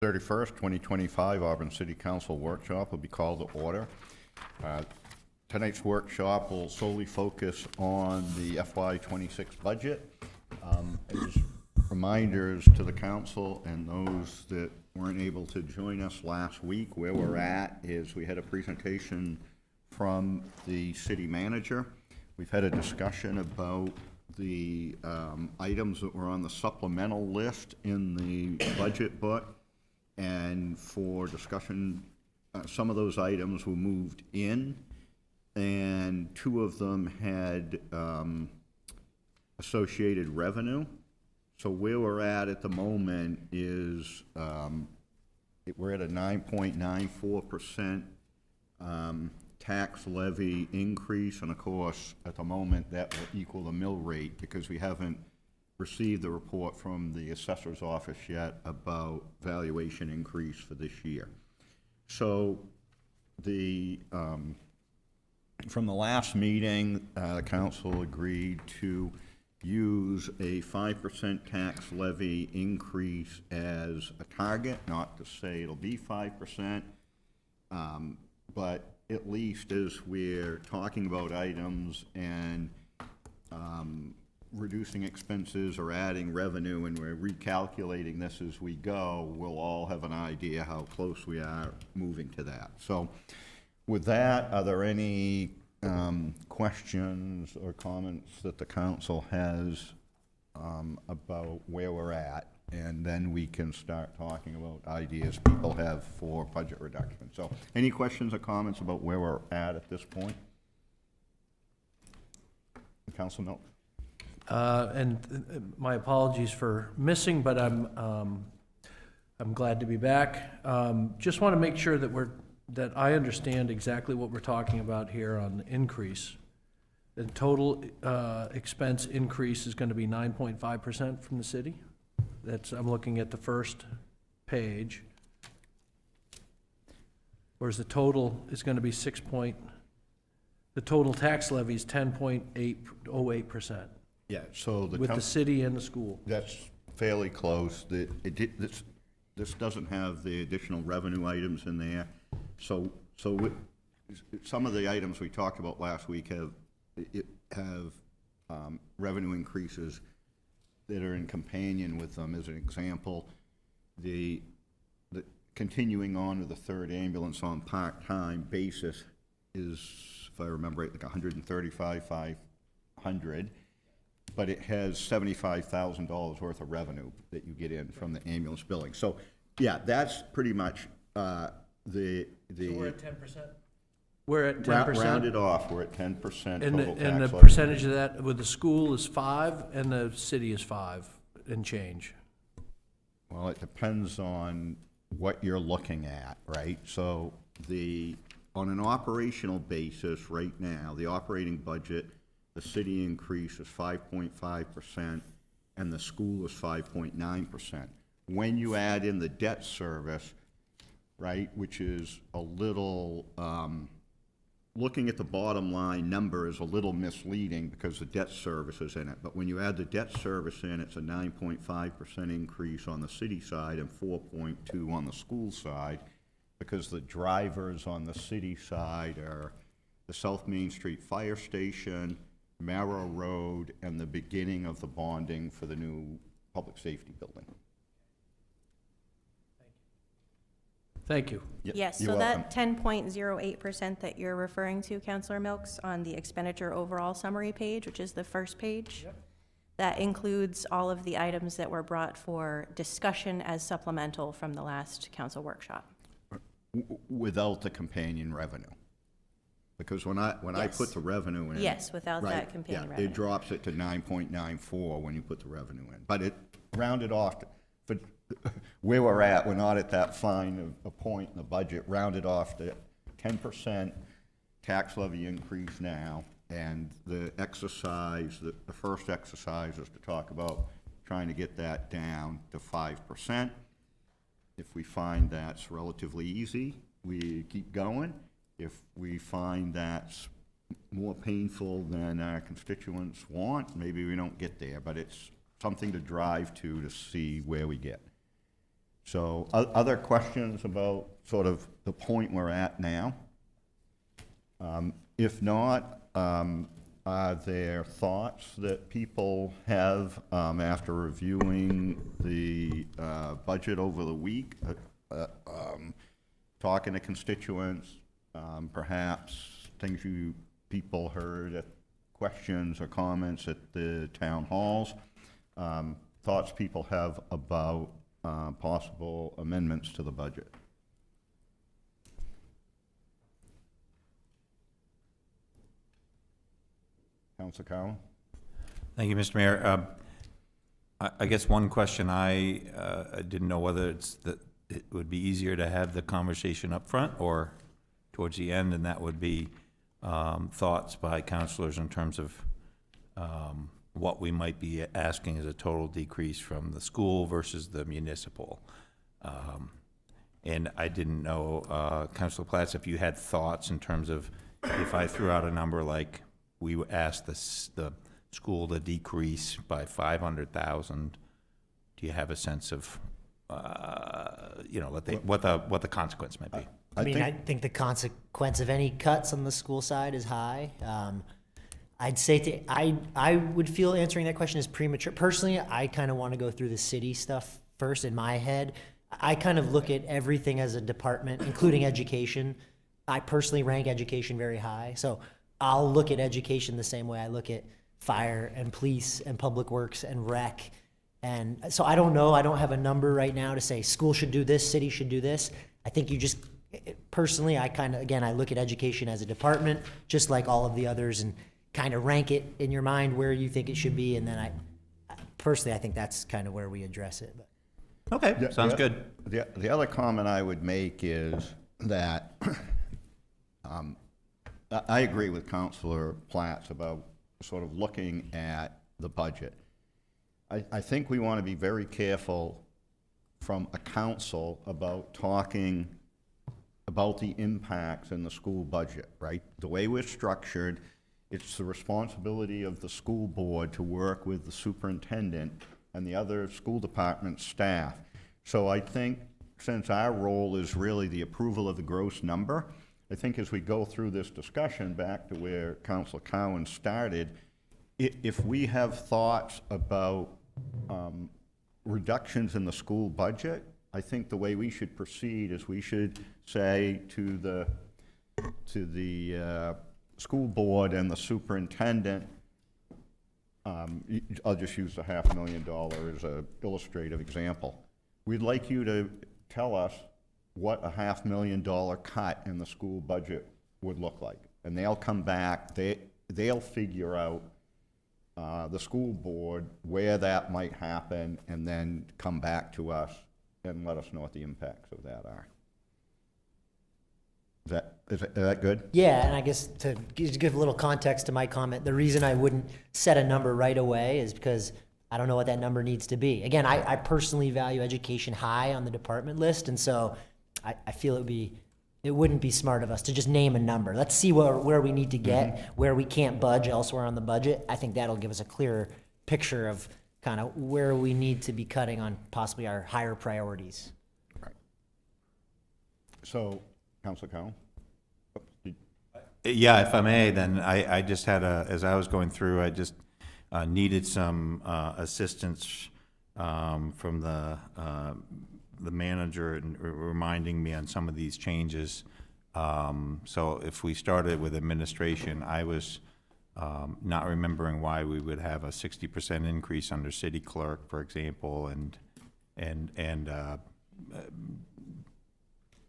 31st, 2025 Auburn City Council Workshop will be called to order. Tonight's workshop will solely focus on the FY26 budget. As reminders to the council and those that weren't able to join us last week, where we're at is we had a presentation from the city manager. We've had a discussion about the items that were on the supplemental list in the budget book. And for discussion, some of those items were moved in, and two of them had associated revenue. So where we're at the moment is we're at a 9.94% tax levy increase, and of course, at the moment, that will equal the mill rate because we haven't received the report from the assessor's office yet about valuation increase for this year. So the from the last meeting, the council agreed to use a 5% tax levy increase as a target, not to say it'll be 5%, but at least as we're talking about items and reducing expenses or adding revenue, and we're recalculating this as we go, we'll all have an idea how close we are moving to that. So with that, are there any questions or comments that the council has about where we're at? And then we can start talking about ideas people have for budget reduction. So any questions or comments about where we're at this point? Council Milk? And my apologies for missing, but I'm glad to be back. Just want to make sure that I understand exactly what we're talking about here on the increase. The total expense increase is going to be 9.5% from the city. I'm looking at the first page. Whereas the total is going to be the total tax levy is 10.808%. Yeah, so with the city and the school. That's fairly close. This doesn't have the additional revenue items in there. So some of the items we talked about last week have revenue increases that are in companion with them. As an example, the continuing on with the third ambulance on part-time basis is, if I remember right, like $135,500. But it has $75,000 worth of revenue that you get in from the ambulance billing. So, yeah, that's pretty much the. So we're at 10%. We're at 10%. Rounded off, we're at 10% total tax and the levy. percentage of that with the school is 5, and the city is 5 and change. Well, it depends on what you're looking at, right? So on an operational basis right now, the operating budget. The city increase is 5.5%, and the school is 5.9%. When you add in the debt service, right, which is a little, looking at the bottom line number is a little misleading because the debt service is in it. But when you add the debt service in, it's a 9.5% increase on the city side and 4.2% on the school side, because the drivers on the city side are the South Main Street Fire Station, Marrow Road, and the beginning of the bonding for the new public safety building. Thank you. Yes, You're so welcome. that 10.08% that you're referring to, Councillor Milks, on the expenditure overall summary page, which is the first page, that includes all of the items that were brought for discussion as supplemental from the last council workshop. Without the companion revenue. Because when I put the revenue in. Yes, without right, that companion revenue. It drops it to 9.94 when you put the revenue in. But it rounded off, for where we're at, we're not at that fine a point in the budget, rounded off to 10% tax levy increase now. And the exercise, the first exercise is to talk about trying to get that down to 5%. If we find that's relatively easy, we keep going. If we find that's more painful than our constituents want, maybe we don't get there, but it's something to drive to see where we get. So, other questions about sort of the point we're at now? If not, are there thoughts that people have after reviewing the budget over the week, talking to constituents, perhaps things people heard, questions or comments at the town halls, thoughts people have about possible amendments to the budget? Councilor Cowan? Thank you, Mr. Mayor. I guess one question I didn't know whether it would be easier to have the conversation up front or towards the end, and that would be thoughts by councilors in terms of what we might be asking as a total decrease from the school versus the municipal. And I didn't know, Councilor Platts, if you had thoughts in terms of if I threw out a number like we asked the school to decrease by 500,000, do you have a sense of, what the consequence might be? I think the consequence of any cuts on the school side is high. I'd say I would feel answering that question is premature. Personally, I kind of want to go through the city stuff first in my head. I kind of look at everything as a department, including education. I personally rank education very high. So I'll look at education the same way I look at fire and police and public works and rec. And so I don't know. I don't have a number right now to say school should do this, city should do this. I think you just, personally, I kind of, again, I look at education as a department, just like all of the others, and kind of rank it in your mind where you think it should be. And then I personally, I think that's kind of where we address it. But. Okay, sounds good. The other comment I would make is that I agree with Councilor Platts about sort of looking at the budget. I think we want to be very careful from a council about talking about the impacts in the school budget, right? The way we're structured, it's the responsibility of the school board to work with the superintendent and the other school department staff. So I think since our role is really the approval of the gross number, I think as we go through this discussion back to where Councilor Cowan started, if we have thoughts about reductions in the school budget, I think the way we should proceed is we should say to the school board and the superintendent, I'll just use the $500,000 as an illustrative example. We'd like you to tell us what a $500,000 cut in the school budget would look like. And they'll come back, they'll figure out, the school board, where that might happen, and then come back to us and let us know what the impacts of that are. Is that good? Yeah, and I guess to give a little context to my comment, the reason I wouldn't set a number right away is because I don't know what that number needs to be. Again, I personally value education high on the department list, and so I feel it wouldn't be smart of us to just name a number. Let's see where we need to get, where we can't budge elsewhere on the budget. I think that'll give us a clearer picture of kind of where we need to be cutting on possibly our higher priorities. Right. So, Councilor Cowan? Yeah, if I may, then I just had as I was going through, I just needed some assistance from the manager and reminding me on some of these changes. So if we started with administration, I was not remembering why we would have a 60% increase under city clerk, for example, and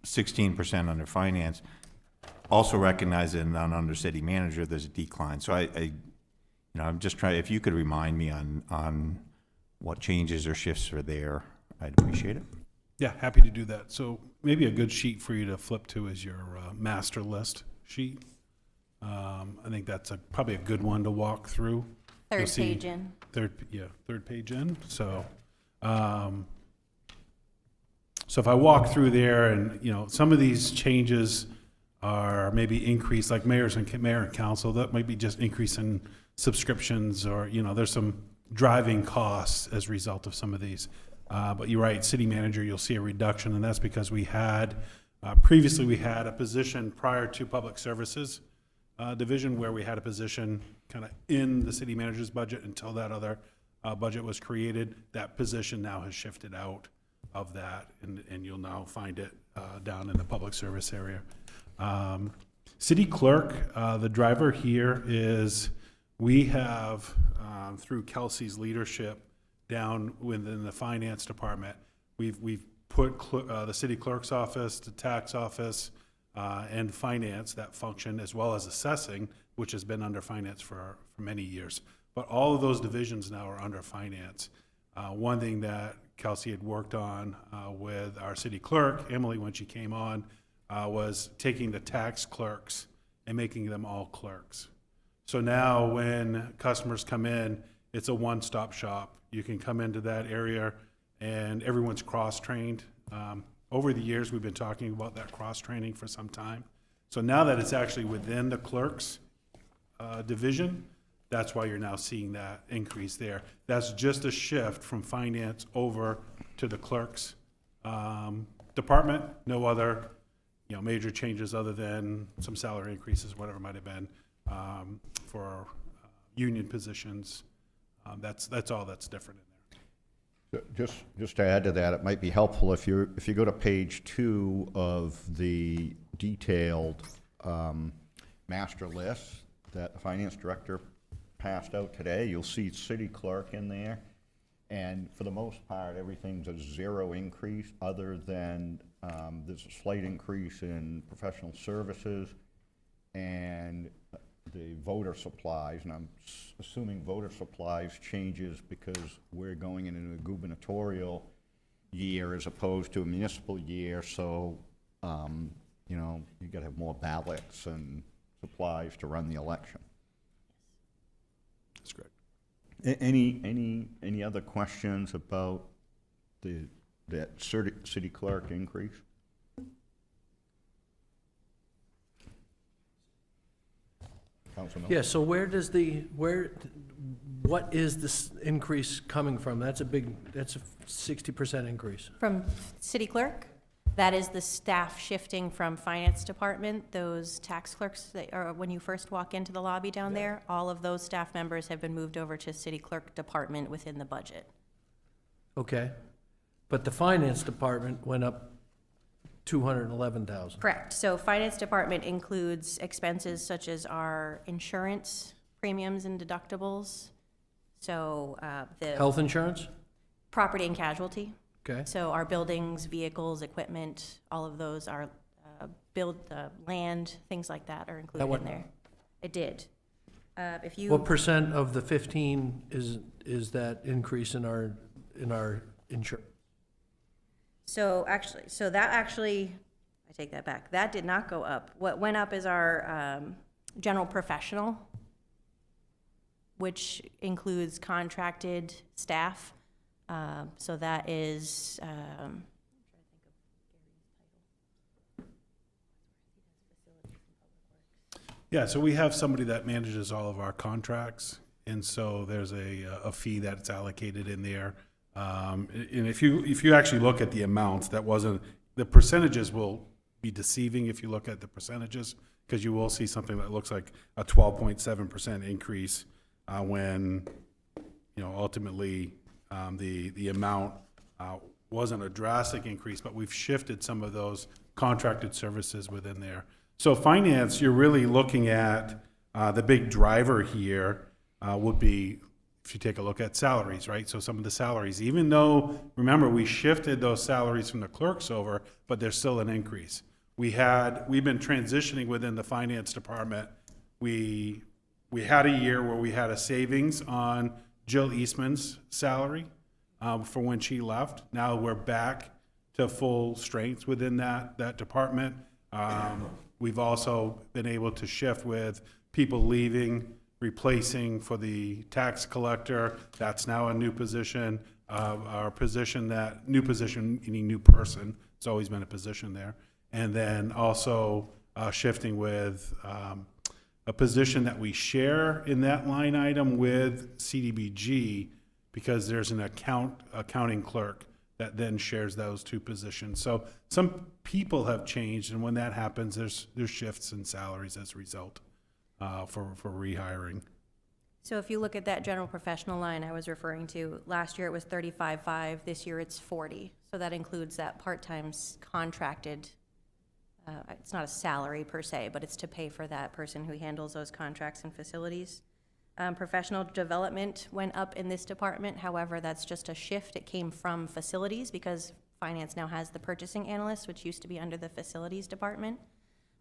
16% under finance. Also recognize that under city manager, there's a decline. So I'm just trying, if you could remind me on what changes or shifts are there, I'd appreciate it. Yeah, happy to do that. So maybe a good sheet for you to flip to is your master list sheet. I think that's probably a good one to walk through. Third page in. Third page in. So, so if I walk through there and, some of these changes are maybe increase, like mayor and council, that might be just increase in subscriptions or, there's some driving costs as a result of some of these. But you're right, city manager, you'll see a reduction, and that's because we had, previously we had a position prior to public services division where we had a position kind of in the city manager's budget until that other budget was created. That position now has shifted out of that, and you'll now find it down in the public service area. City clerk, the driver here is, we have, through Kelsey's leadership down within the finance department, we've put the city clerk's office, the tax office, and finance, that function, as well as assessing, which has been under finance for many years. But all of those divisions now are under finance. One thing that Kelsey had worked on with our city clerk, Emily, when she came on, was taking the tax clerks and making them all clerks. So now when customers come in, it's a one-stop shop. You can come into that area and everyone's cross-trained. Over the years, we've been talking about that cross-training for some time. So now that it's actually within the clerk's division, that's why you're now seeing that increase there. That's just a shift from finance over to the clerk's department. No other, major changes other than some salary increases, whatever might have been for union positions. That's all that's different in there. Just to add to that, it might be helpful if you go to page 2 of the detailed master list that the finance director passed out today, you'll see city clerk in there. And for the most part, everything's a zero increase, other than there's a slight increase in professional services and the voter supplies. And I'm assuming voter supplies changes because we're going into a gubernatorial year as opposed to a municipal year. So, you got to have more ballots and supplies to run the election. That's great. Any other questions about that city clerk increase? Councilman? Yeah, so what is this increase coming from? That's a 60% increase. From city clerk, that is the staff shifting from finance department. Those tax clerks that are, when you first walk into the lobby down there, all of those staff members have been moved over to city clerk department within the budget. Okay. But the finance department went up 211,000. Correct. So finance department includes expenses such as our insurance premiums and deductibles. So the Health insurance? property and casualty. Okay. So our buildings, vehicles, equipment, all of those are land, things like that are included went in there. It did. If you What percent of the 15 is that increase in our insurance? I take that back. That did not go up. What went up is our general professional, which includes contracted staff. So that is, Yeah, so we have somebody that manages all of our contracts, and so there's a fee that's allocated in there. And if you actually look at the amounts, the percentages will be deceiving if you look at the percentages, because you will see something that looks like a 12.7% increase when, ultimately the amount wasn't a drastic increase, but we've shifted some of those contracted services within there. So finance, you're really looking at the big driver here would be, if you take a look at salaries, right? So some of the salaries, even though, remember, we shifted those salaries from the clerks over, but there's still an increase. We've been transitioning within the finance department. We had a year where we had a savings on Jill Eastman's salary for when she left. Now we're back to full strength within that department. We've also been able to shift with people leaving, replacing for the tax collector. That's now a new position. Our position, new position meaning new person. It's always been a position there. And then also shifting with a position that we share in that line item with CDBG, because there's an accounting clerk that then shares those two positions. So some people have changed, and when that happens, there's shifts in salaries as a result for rehiring. So if you look at that general professional line I was referring to, last year it was 35.5, this year it's 40. So that includes that part-time contracted, it's not a salary per se, but it's to pay for that person who handles those contracts and facilities. Professional development went up in this department. However, that's just a shift. It came from facilities because finance now has the purchasing analyst, which used to be under the facilities department.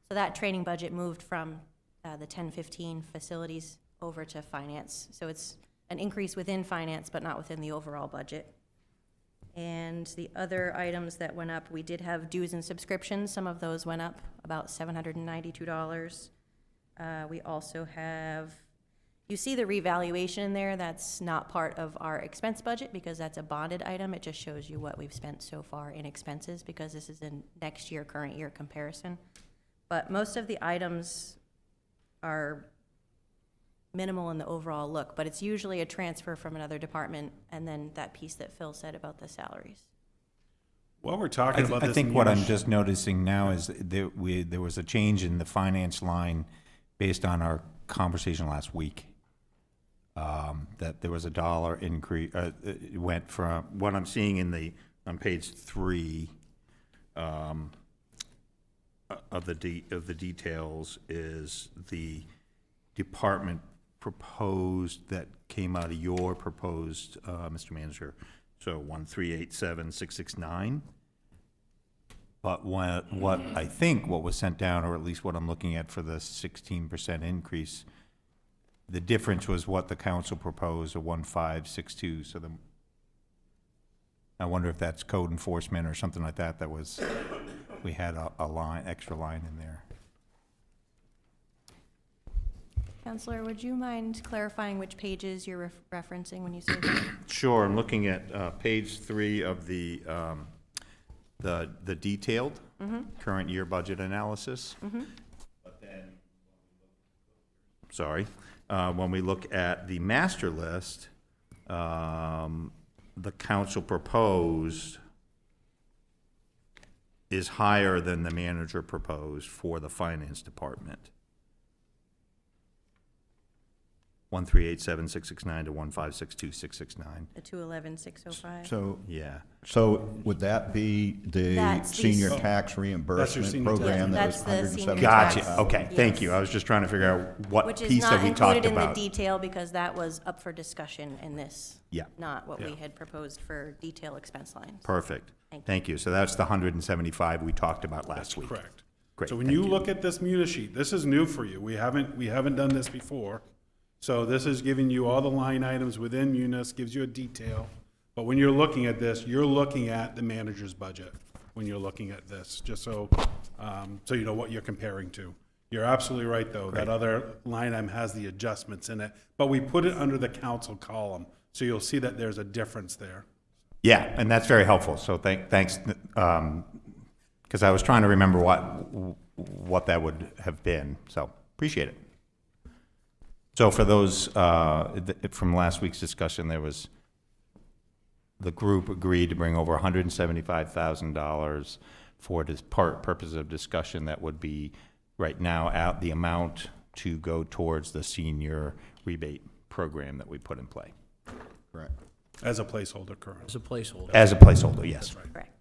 So that training budget moved from the 10-15 facilities over to finance. So it's an increase within finance, but not within the overall budget. And the other items that went up, we did have dues and subscriptions. Some of those went up about $792. We also have, you see the revaluation in there. That's not part of our expense budget because that's a bonded item. It just shows you what we've spent so far in expenses because this is a next year, current year comparison. But most of the items are minimal in the overall look, but it's usually a transfer from another department and then that piece that Phil said about the salaries. While we're talking about I this, think what I'm Manish, just noticing now is there was a change in the finance line based on our conversation last week. That there was a $1 increase, it went from, what I'm seeing on page 3 of the details is the department proposed that came out of your proposed, Mr. Manager, so 1387669. But what I think what was sent down, or at least what I'm looking at for the 16% increase, the difference was what the council proposed, a 1562. So I wonder if that's code enforcement or something like that. That was, we had a line, extra line in there. Counselor, would you mind clarifying which pages you're referencing when you say that? Sure, I'm looking at page 3 of the detailed current year budget analysis. But then, sorry, when we look at the master list, the council proposed is higher than the manager proposed for the finance department. 1387669 to 1562669. The 211605? So, Yeah. so would that be the That's the senior s- tax reimbursement senior program that tax. was That's the senior Gotcha, tax. okay, thank you. Yes. I was just trying to figure out what Which is piece that not we included talked in the about. detail because that was up for discussion in this. Yeah. Not what we Yeah. had proposed for detail expense lines. Perfect. Thank you. Thank you. So that's the 175 we talked about last week. correct. Great, So when thank you look at this munis sheet, this is new for you. We haven't done this before. So this is giving you all the line items within munis, gives you a detail. But when you're looking at this, you're looking at the manager's budget when you're looking at this, just so you know what you're comparing to. You're absolutely right, though. That other line item has the adjustments in it, but we put it under the council column, so you'll see that there's a difference there. Yeah, and that's very helpful. So thanks, because I was trying to remember what that would have been. So appreciate it. So for those, from last week's discussion, there was, the group agreed to bring over $175,000 for this purpose of discussion that would be right now out the amount to go towards the senior rebate program that we put in play. Correct. As a placeholder currently. As a placeholder. As a placeholder, yes. Correct.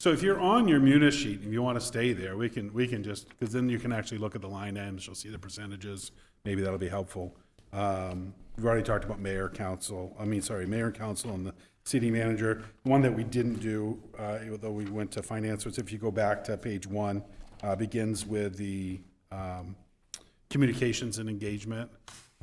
So if you're on your munis sheet and you want to stay there, we can just, because then you can actually look at the line items, you'll see the percentages, maybe that'll be helpful. We've already talked about mayor and council and the city manager. One that we didn't do, though we went to finance, was if you go back to page 1, begins with the communications and engagement.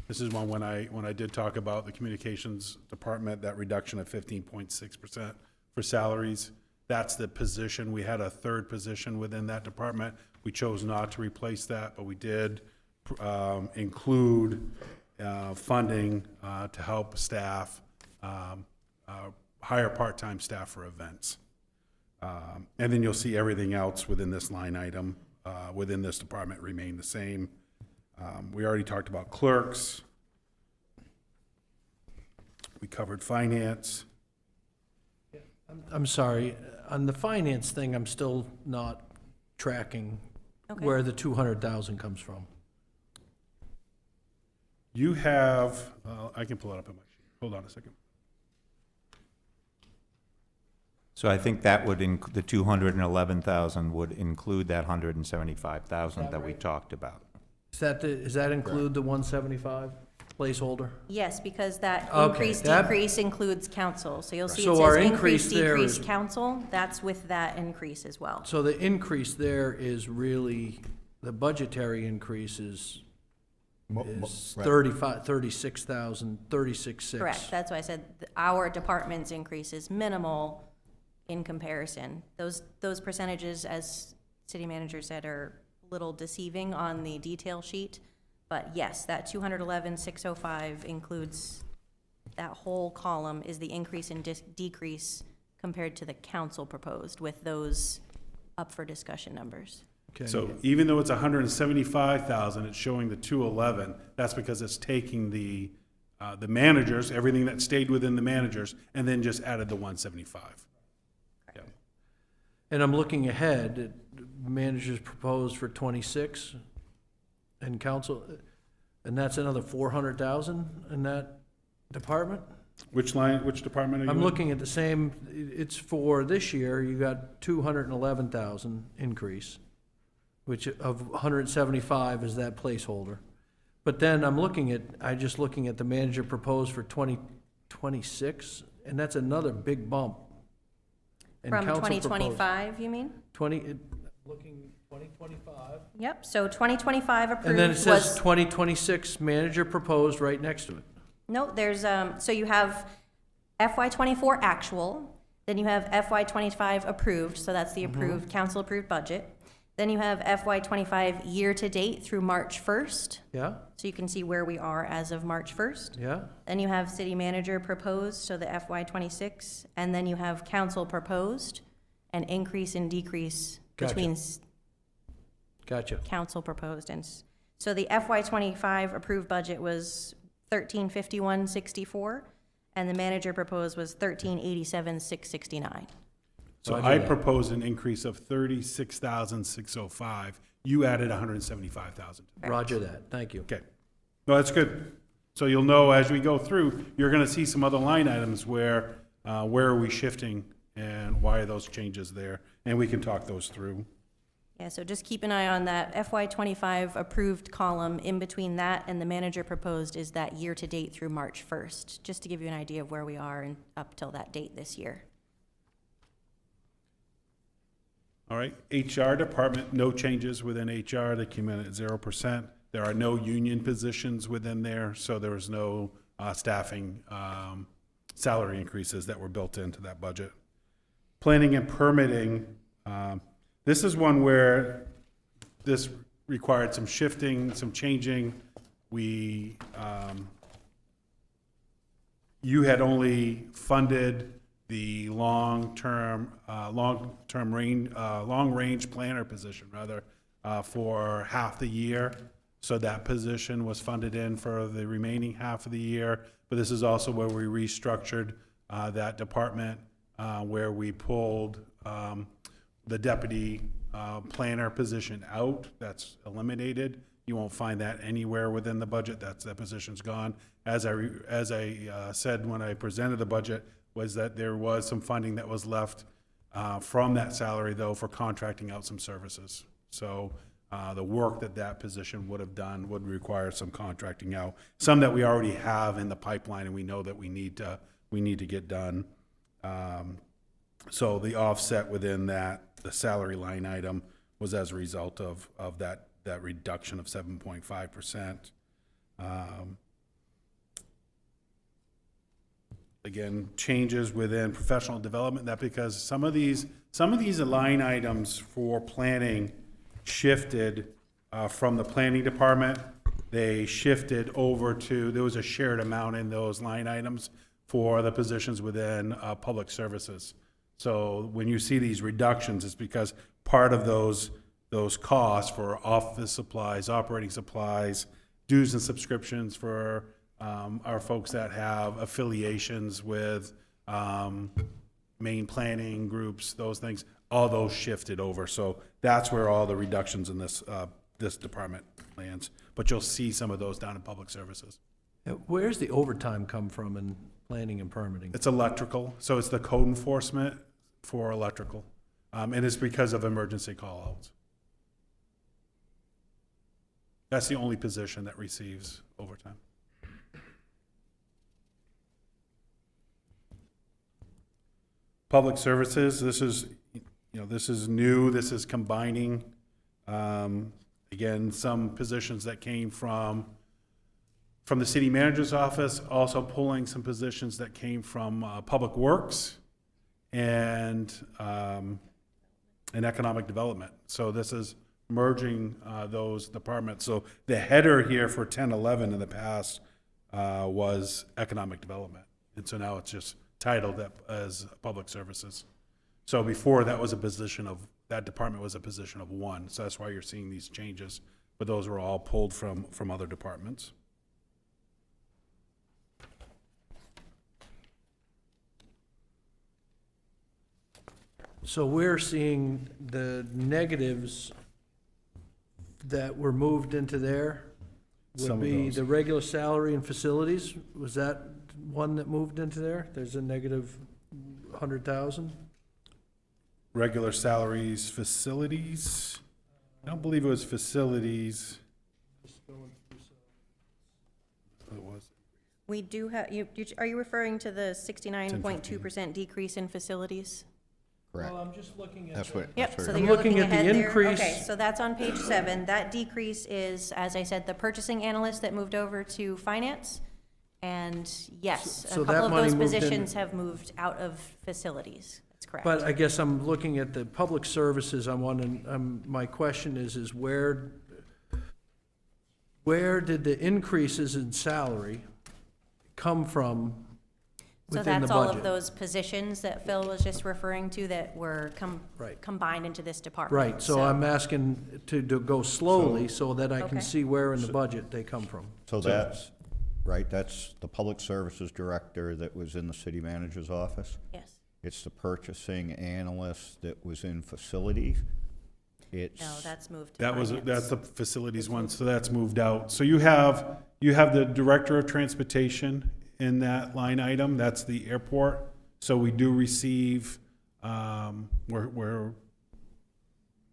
This is one when I did talk about the communications department, that reduction of 15.6% for salaries. That's the position. We had a third position within that department. We chose not to replace that, but we did include funding to help staff hire part-time staff for events. And then you'll see everything else within this line item, within this department remain the same. We already talked about clerks. We covered finance. I'm sorry, on the finance thing, I'm still not tracking Okay. where the 200,000 comes from. You have, I can pull it up in my sheet. Hold on a second. So I think that would, the 211,000 would include that 175,000 that we talked about. Does that include the 175 placeholder? Yes, because that Okay, increase, that- decrease includes council. So you'll see it So our says increase increase, there decrease, is- council. That's with that increase as well. So the increase there is really, the budgetary increase is Right. 36,000, 36,600. Correct. That's why I said our department's increase is minimal in comparison. Those percentages, as city manager said, are a little deceiving on the detail sheet. But yes, that 211,605 includes, that whole column is the increase and decrease compared to the council proposed with those up for discussion numbers. Okay. So even though it's 175,000, it's showing the 211. That's because it's taking the managers, everything that stayed within the managers, and then just added the 175. Yeah. And I'm looking ahead, managers proposed for 26, and council, and that's another 400,000 in that department? Which department are you in? I'm looking at the same, it's for this year, you got 211,000 increase, which of 175 is that placeholder. But then I'm just looking at the manager proposed for 2026, and that's another big bump. And From council proposed 2025, you mean? 2025. Yep, so 2025 approved And then it says was, 2026 manager proposed right next to it. no, there's, so you have FY '24 actual, then you have FY '25 approved, so that's the approved, council-approved budget. Then you have FY '25 year-to-date through March 1st, Yeah, so you can see where we are as of March 1st. yeah, Then you have city manager proposed, so the FY '26, and then you have council proposed, an increase and decrease Gotcha. between gotcha. council proposed. And so the FY '25 approved budget was 1351.64, and the manager proposed was 1387.669. So Roger I that. proposed an increase of 36,605. You added 175,000. Roger that, thank you. Okay. No, that's good. So you'll know as we go through, you're going to see some other line items where are we shifting and why are those changes there? And we can talk those through. Yeah, so just keep an eye on that FY '25 approved column. In between that and the manager proposed is that year-to-date through March 1st, just to give you an idea of where we are and up till that date this year. All right, HR department, no changes within HR. They came in at 0%. There are no union positions within there, so there was no staffing salary increases that were built into that budget. Planning and permitting, this is one where this required some shifting, some changing. You had only funded the long range planner position, rather, for half the year. So that position was funded in for the remaining half of the year. But this is also where we restructured that department, where we pulled the deputy planner position out. That's eliminated. You won't find that anywhere within the budget. That position's gone. As I said when I presented the budget, was that there was some funding that was left from that salary, though, for contracting out some services. So the work that position would have done would require some contracting out, some that we already have in the pipeline and we know that we need to get done. So the offset within the salary line item was as a result of that reduction of 7.5%. Again, changes within professional development, that because some of these line items for planning shifted from the planning department. They shifted over to, there was a shared amount in those line items for the positions within public services. So when you see these reductions, it's because part of those costs for office supplies, operating supplies, dues and subscriptions for our folks that have affiliations with Maine planning groups, those things, all those shifted over. So that's where all the reductions in this, this department lands. But you'll see some of those down in public services. Where's the overtime come from in planning and permitting? It's electrical, so it's the code enforcement for electrical. And it's because of emergency call-outs. That's the only position that receives overtime. Public services, this is, this is new, this is combining, again, some positions that came from the city manager's office, also pulling some positions that came from Public Works and economic development. So this is merging those departments. So the header here for 1011 in the past was economic development. And so now it's just titled as public services. So before that was a position of, that department was a position of one. So that's why you're seeing these changes. But those were all pulled from other departments. So we're seeing the negatives that were moved into there Some would of be those. the regular salary and facilities. Was that one that moved into there? There's a negative 100,000? Regular salaries, facilities. I don't believe it was facilities. It was. We do have, are you referring to the 69.2% decrease in facilities? Correct. Well, I'm just looking at. That's what. Yep, that's so what- that I'm you're looking looking at the ahead there. increase. Okay, so that's on page 7. That decrease is, as I said, the purchasing analyst that moved over to finance. And yes, So a that couple of money those moved in- positions have moved out of facilities. That's correct. But I guess I'm looking at the public services. I'm wondering, my question is where did the increases in salary come from So within the that's all budget? of those positions that Phil was just referring to that were Right. combined into this department. Right, so I'm asking to go slowly so that I can Okay. see where in the budget they come from. So that's, right, that's the public services director that was in the city manager's office. Yes. It's the purchasing analyst that was in facilities. It's. No, that's moved to That was, finance. that's the facilities one, so that's moved out. So you have the director of transportation in that line item, that's the airport. So we do receive,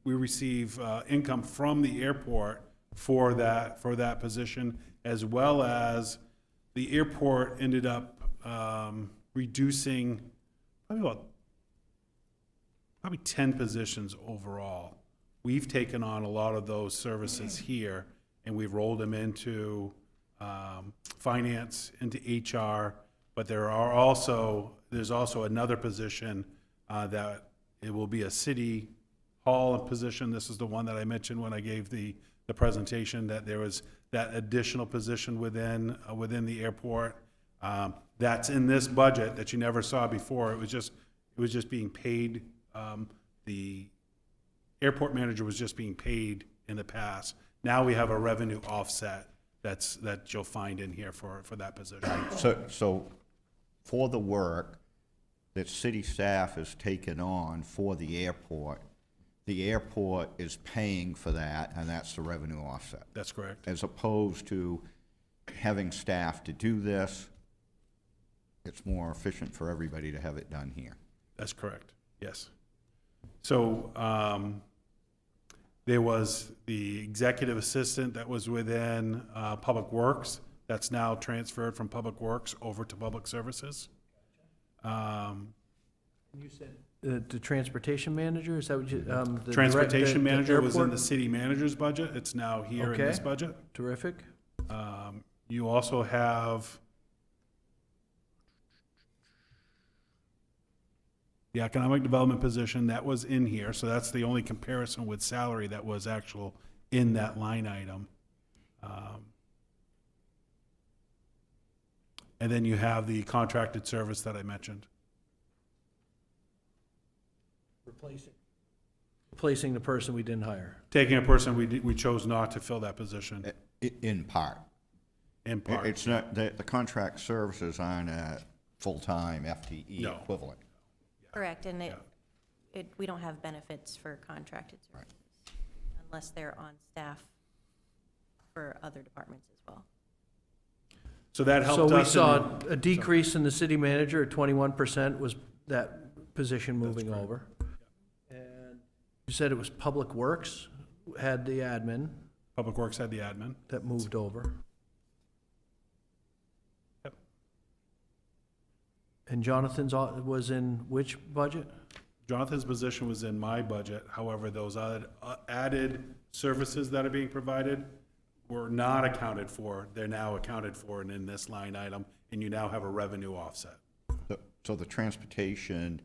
we receive income from the airport for that position, as well as the airport ended up reducing probably 10 positions overall. We've taken on a lot of those services here, and we've rolled them into finance, into HR, but there's also another position that it will be a city hall position. This is the one that I mentioned when I gave the presentation, that there was that additional position within the airport. That's in this budget that you never saw before. It was just being paid. The airport manager was just being paid in the past. Now we have a revenue offset that you'll find in here for that position. So for the work that city staff has taken on for the airport is paying for that, and that's the revenue offset. That's correct. As opposed to having staff to do this, it's more efficient for everybody to have it done here. That's correct, yes. So there was the executive assistant that was within Public Works. That's now transferred from Public Works over to Public Services. You said the transportation manager, is that what you, the Transportation manager was in airport? the city manager's budget. It's now here in this Okay. budget. Terrific. You also have the economic development position that was in here, so that's the only comparison with salary that was actual in that line item. And then you have the contracted service that I mentioned. Replacing the person we didn't hire. Taking a person, we chose not to fill that position In part. in part. It's not, the contract services aren't a full-time FTE No. equivalent. Correct, and we don't have benefits for contracted services unless they're on staff for other departments as well. So that helped us. So we in saw the- a decrease in the city manager, 21% was that position moving over. And you said it was Public Works had the admin Public Works had the admin. that moved over. Yep. And Jonathan's was in which budget? Jonathan's position was in my budget. However, those added services that are being provided were not accounted for. They're now accounted for and in this line item, and you now have a revenue offset. So the transportation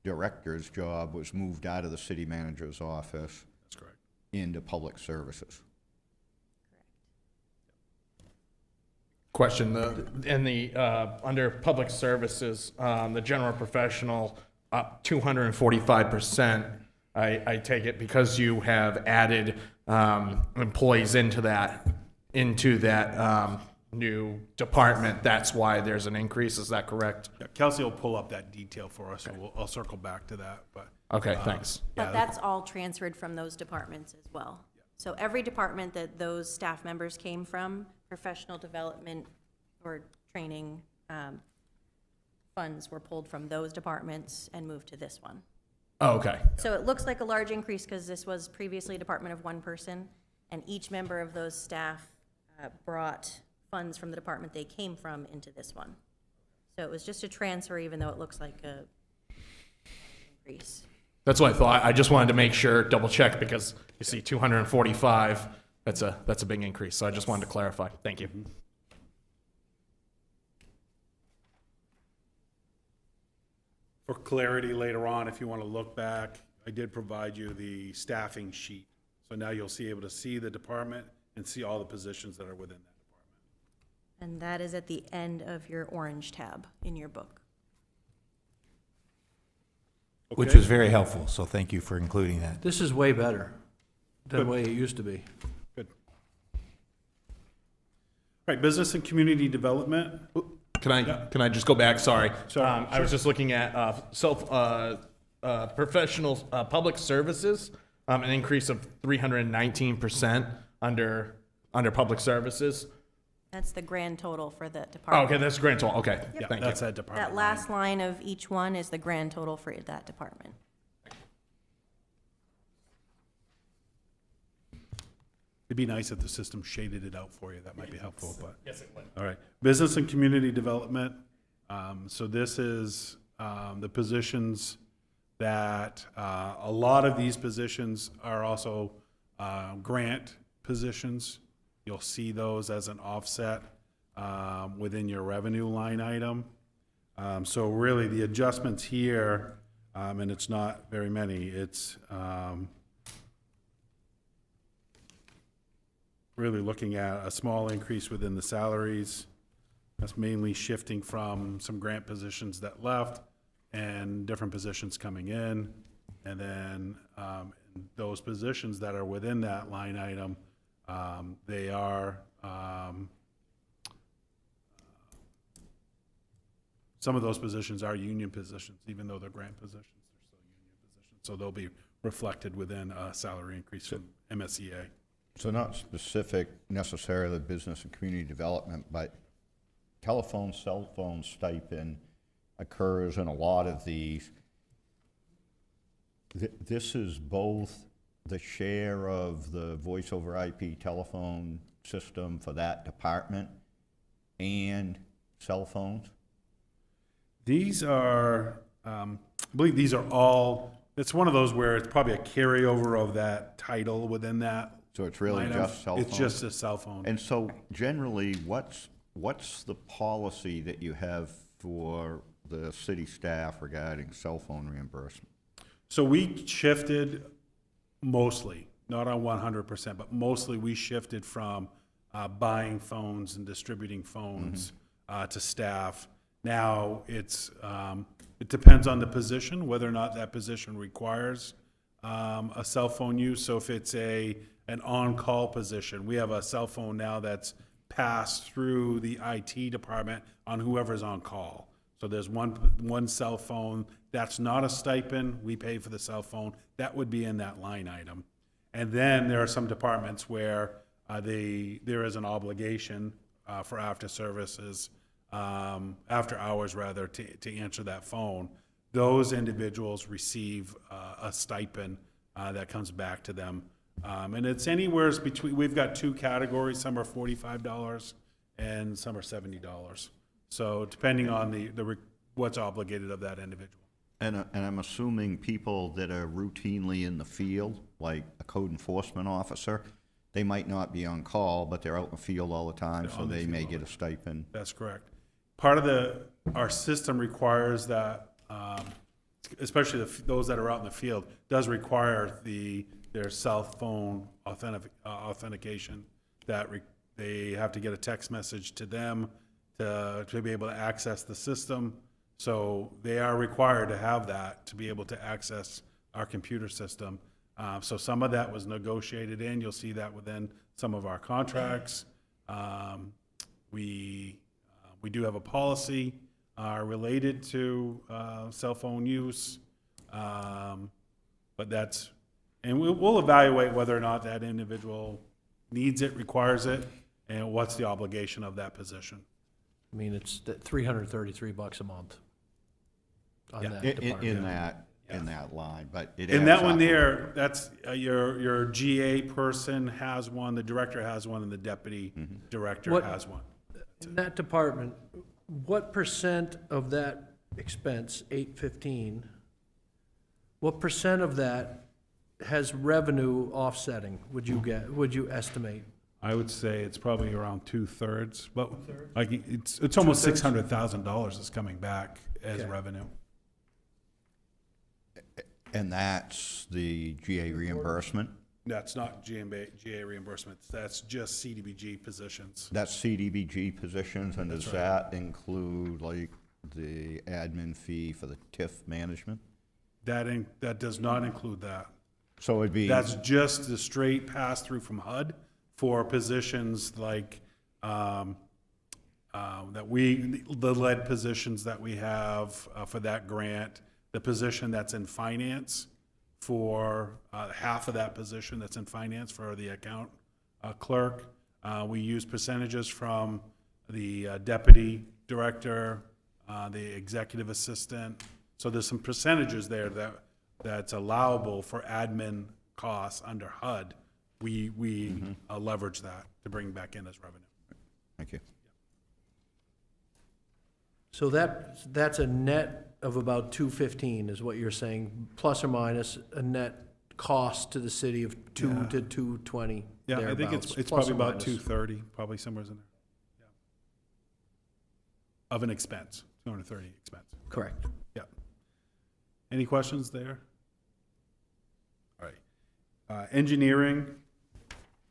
director's job was moved out of the city manager's office That's correct. into public services. Question, under public services, the general professional up 245%. I take it because you have added employees into that new department, that's why there's an increase, is that correct? Yeah, Kelsey will pull up that detail for us, and I'll circle back to that, but. Okay, thanks. But that's all transferred from those departments as well. So every department that those staff members came from, professional development or training funds were pulled from those departments and moved to this one. Oh, okay, So it looks like a large increase because this was previously a department of one person, and each member of those staff brought funds from the department they came from into this one. So it was just a transfer, even though it looks like a increase. that's what I thought. I just wanted to make sure, double check, because you see 245, that's a big increase, so I just wanted to clarify. Thank you. For clarity later on, if you want to look back, I did provide you the staffing sheet. So now you'll be able to see the department and see all the positions that are within that department. And that is at the end of your orange tab in your book. Which Okay? was very helpful, so thank you for including that. This is way better than the Good. way it used to be. Good. All right, business and community development. Can I just go back? Sorry. Sure, I was just looking at professional public services, an increase of 319% under public services. That's the grand total for the Oh, department. okay, that's grand total. Okay, Yeah, thank that's you. that department That line. last line of each one is the grand total for that department. It'd be nice if the system shaded it out for you. That might be helpful, but. Yes, it would. All right, business and community development. So this is the positions that, a lot of these positions are also grant positions. You'll see those as an offset within your revenue line item. So really, the adjustments here, and it's not very many, it's really looking at a small increase within the salaries. That's mainly shifting from some grant positions that left and different positions coming in. And then those positions that are within that line item, they are, some of those positions are union positions, even though they're grant positions, they're still union positions. So they'll be reflected within a salary increase from MSEA. So not specific necessarily business and community development, but telephone, cell phone stipend occurs in a lot of these. This is both the share of the voice over IP telephone system for that department and cell phones? These are, I believe these are all, it's one of those where it's probably a carryover of that title within that. So it's really line item. just cell phones? It's just a cell phone. And so generally, what's the policy that you have for the city staff regarding cell phone reimbursement? So we shifted mostly, not on 100%, but mostly we shifted from buying phones and distributing phones to staff. Now, it depends on the position, whether or not that position requires a cell phone use. So if it's an on-call position, we have a cell phone now that's passed through the IT department on whoever's on call. So there's one cell phone, that's not a stipend, we pay for the cell phone, that would be in that line item. And then there are some departments where there is an obligation for after services, after hours rather, to answer that phone. Those individuals receive a stipend that comes back to them. And it's anywhere between, we've got two categories, some are $45 and some are $70. So depending on what's obligated of that individual. And I'm assuming people that are routinely in the field, like a code enforcement officer, they might not be on call, but they're out in the field all the time, They're so on the they may field all get a stipend. That's correct. Part of our system requires that, especially those that are out in the field, does require their cell phone authentication, that they have to get a text message to them to be able to access the system. So they are required to have that to be able to access our computer system. So some of that was negotiated in. You'll see that within some of our contracts. We do have a policy related to cell phone use, but and we'll evaluate whether or not that individual needs it, requires it, and what's the obligation of that position. I mean, it's $333 a month on Yeah. that In department. in that line, but it And adds that one up. there, that's, your GA person has one, the director has one, and the deputy director What- has one. In that department, what percent of that expense, 815, what percent of that has revenue offsetting, would you estimate? I would say it's probably around 2/3, but like, it's almost $600,000 that's coming back as Okay. revenue. And that's the GA reimbursement? That's not GA reimbursement, that's just CDBG positions. That's CDBG positions, and does that include like the admin fee for the TIF management? That does not include that. So it'd be, That's just the straight pass-through from HUD for positions like, the lead positions that we have for that grant, the position that's in finance for half of that position that's in finance for the account clerk. We use percentages from the deputy director, the executive assistant. So there's some percentages there that's allowable for admin costs under HUD. We leverage that to bring back in as revenue. thank you. So that's a net of about 215 is what you're saying, plus or minus a net cost to the city of 2 Yeah. to 220 Yeah, I think thereabouts, it's plus probably or about minus. 230, probably somewhere in there. Yeah. Of an expense, 230 expense. Correct. Yeah. Any questions there? All right. Engineering,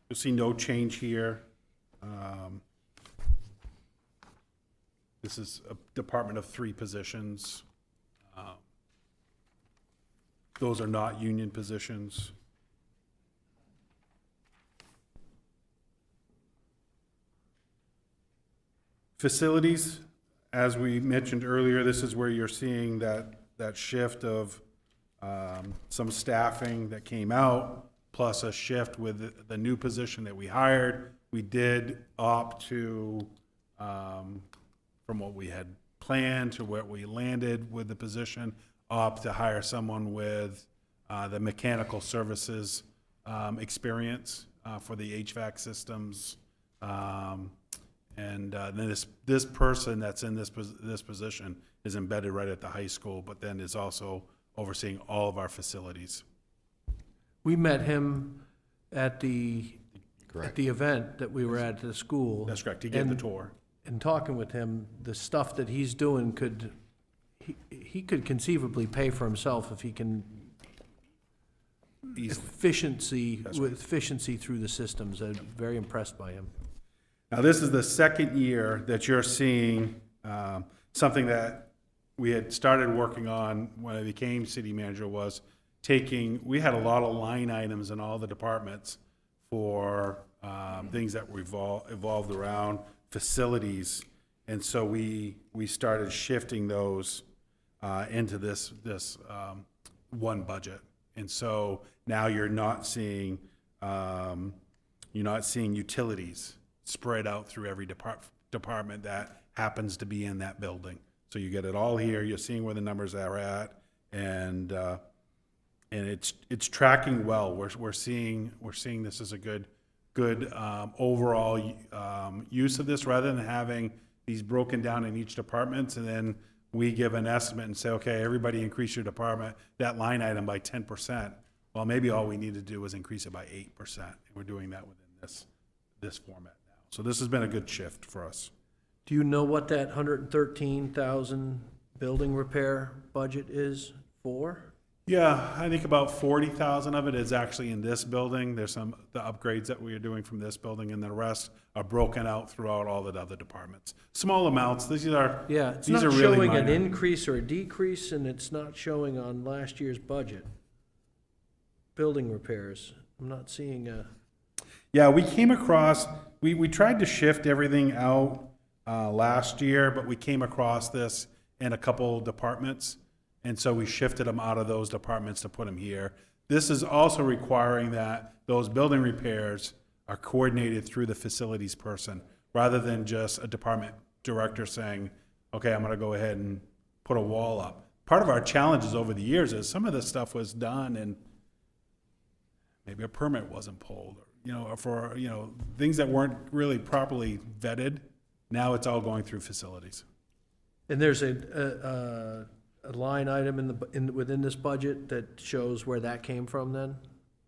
you'll see no change here. This is a department of 3 positions. Those are not union positions. Facilities, as we mentioned earlier, this is where you're seeing that shift of some staffing that came out, plus a shift with the new position that we hired. We did opt to, from what we had planned to where we landed with the position, opt to hire someone with the mechanical services experience for the HVAC systems. And then this person that's in this position is embedded right at the high school, but then is also overseeing all of our facilities. We met him at the Correct. event that we were at the school. That's correct, he gave the And- tour. And talking with him, the stuff that he's doing he could conceivably pay for himself if he can Easily. efficiency through the systems. I'm very impressed by him. Now, this is the second year that you're seeing something that we had started working on when I became city manager, was we had a lot of line items in all the departments for things that evolved around facilities. And so we started shifting those into this one budget. And so now you're not seeing utilities spread out through every department that happens to be in that building. So you get it all here, you're seeing where the numbers are at, and it's tracking well. We're seeing this as a good overall use of this, rather than having these broken down in each department, and then we give an estimate and say, okay, everybody increase your department, that line item by 10%. Well, maybe all we need to do is increase it by 8%. And we're doing that within this format now. So this has been a good shift for us. Do you know what that 113,000 building repair budget is for? Yeah, I think about 40,000 of it is actually in this building. There's the upgrades that we are doing from this building, and the rest are broken out throughout all the other departments. Small amounts. Yeah, it's these not are really showing an minor. increase or a decrease, and it's not showing on last year's budget. Building repairs, I'm not seeing a, Yeah, we came across, we tried to shift everything out last year, but we came across this in a couple departments. And so we shifted them out of those departments to put them here. This is also requiring that those building repairs are coordinated through the facilities person, rather than just a department director saying, okay, I'm gonna go ahead and put a wall up. Part of our challenges over the years is some of this stuff was done and maybe a permit wasn't pulled, or for, things that weren't really properly vetted. Now it's all going through facilities. and there's a line item within this budget that shows where that came from then?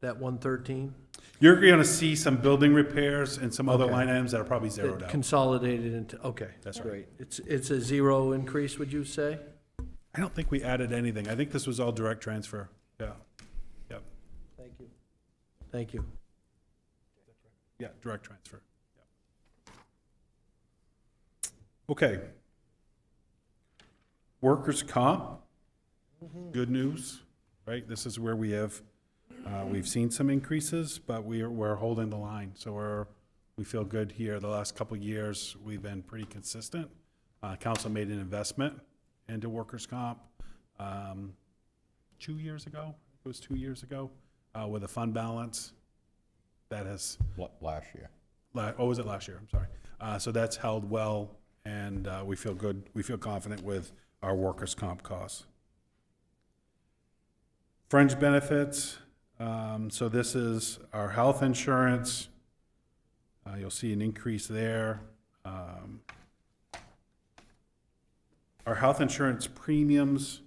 That 113? You're gonna see some building repairs and some other Okay. line items that are probably zeroed That out. consolidated into, okay. That's right. Great. It's a zero increase, would you say? I don't think we added anything. I think this was all direct transfer. Yeah. Yep. Thank you. Thank you. Yeah, direct transfer. Yep. Okay. Workers' comp, good news, right? This is where we have, we've seen some increases, but we're holding the line. So we feel good here. The last couple of years, we've been pretty consistent. Council made an investment into workers' comp 2 years ago. It was 2 years ago, with a fund balance that has, Last year. was it last year? I'm sorry. So that's held well, and we feel good. We feel confident with our workers' comp costs. Fringe benefits. So this is our health insurance. You'll see an increase there. Our health insurance premiums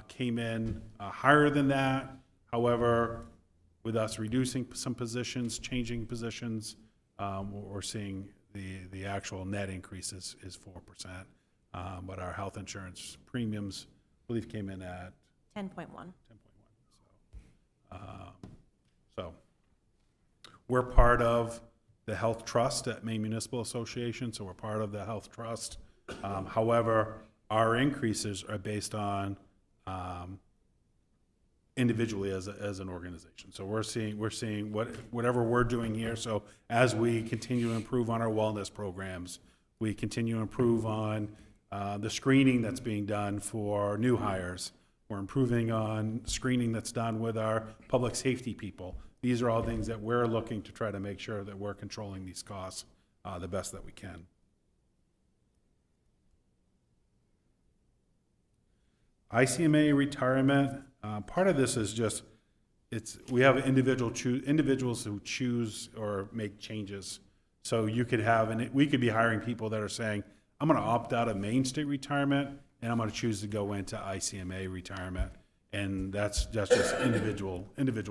came in higher than that. However, with us reducing some positions, changing positions, we're seeing the actual net increase is 4%. But our health insurance premiums, I believe, came in at 10.1. 10.1. So we're part of the Health Trust at Maine Municipal Association, so we're part of the Health Trust. However, our increases are based on individually as an organization. So we're seeing whatever we're doing here. So as we continue to improve on our wellness programs, we continue to improve on the screening that's being done for new hires. We're improving on screening that's done with our public safety people. These are all things that we're looking to try to make sure that we're controlling these costs the best that we can. ICMA retirement, part of this is just, we have individuals who choose or make changes. So you could have, we could be hiring people that are saying, I'm gonna opt out of Main State retirement, and I'm gonna choose to go into ICMA retirement. And that's just individual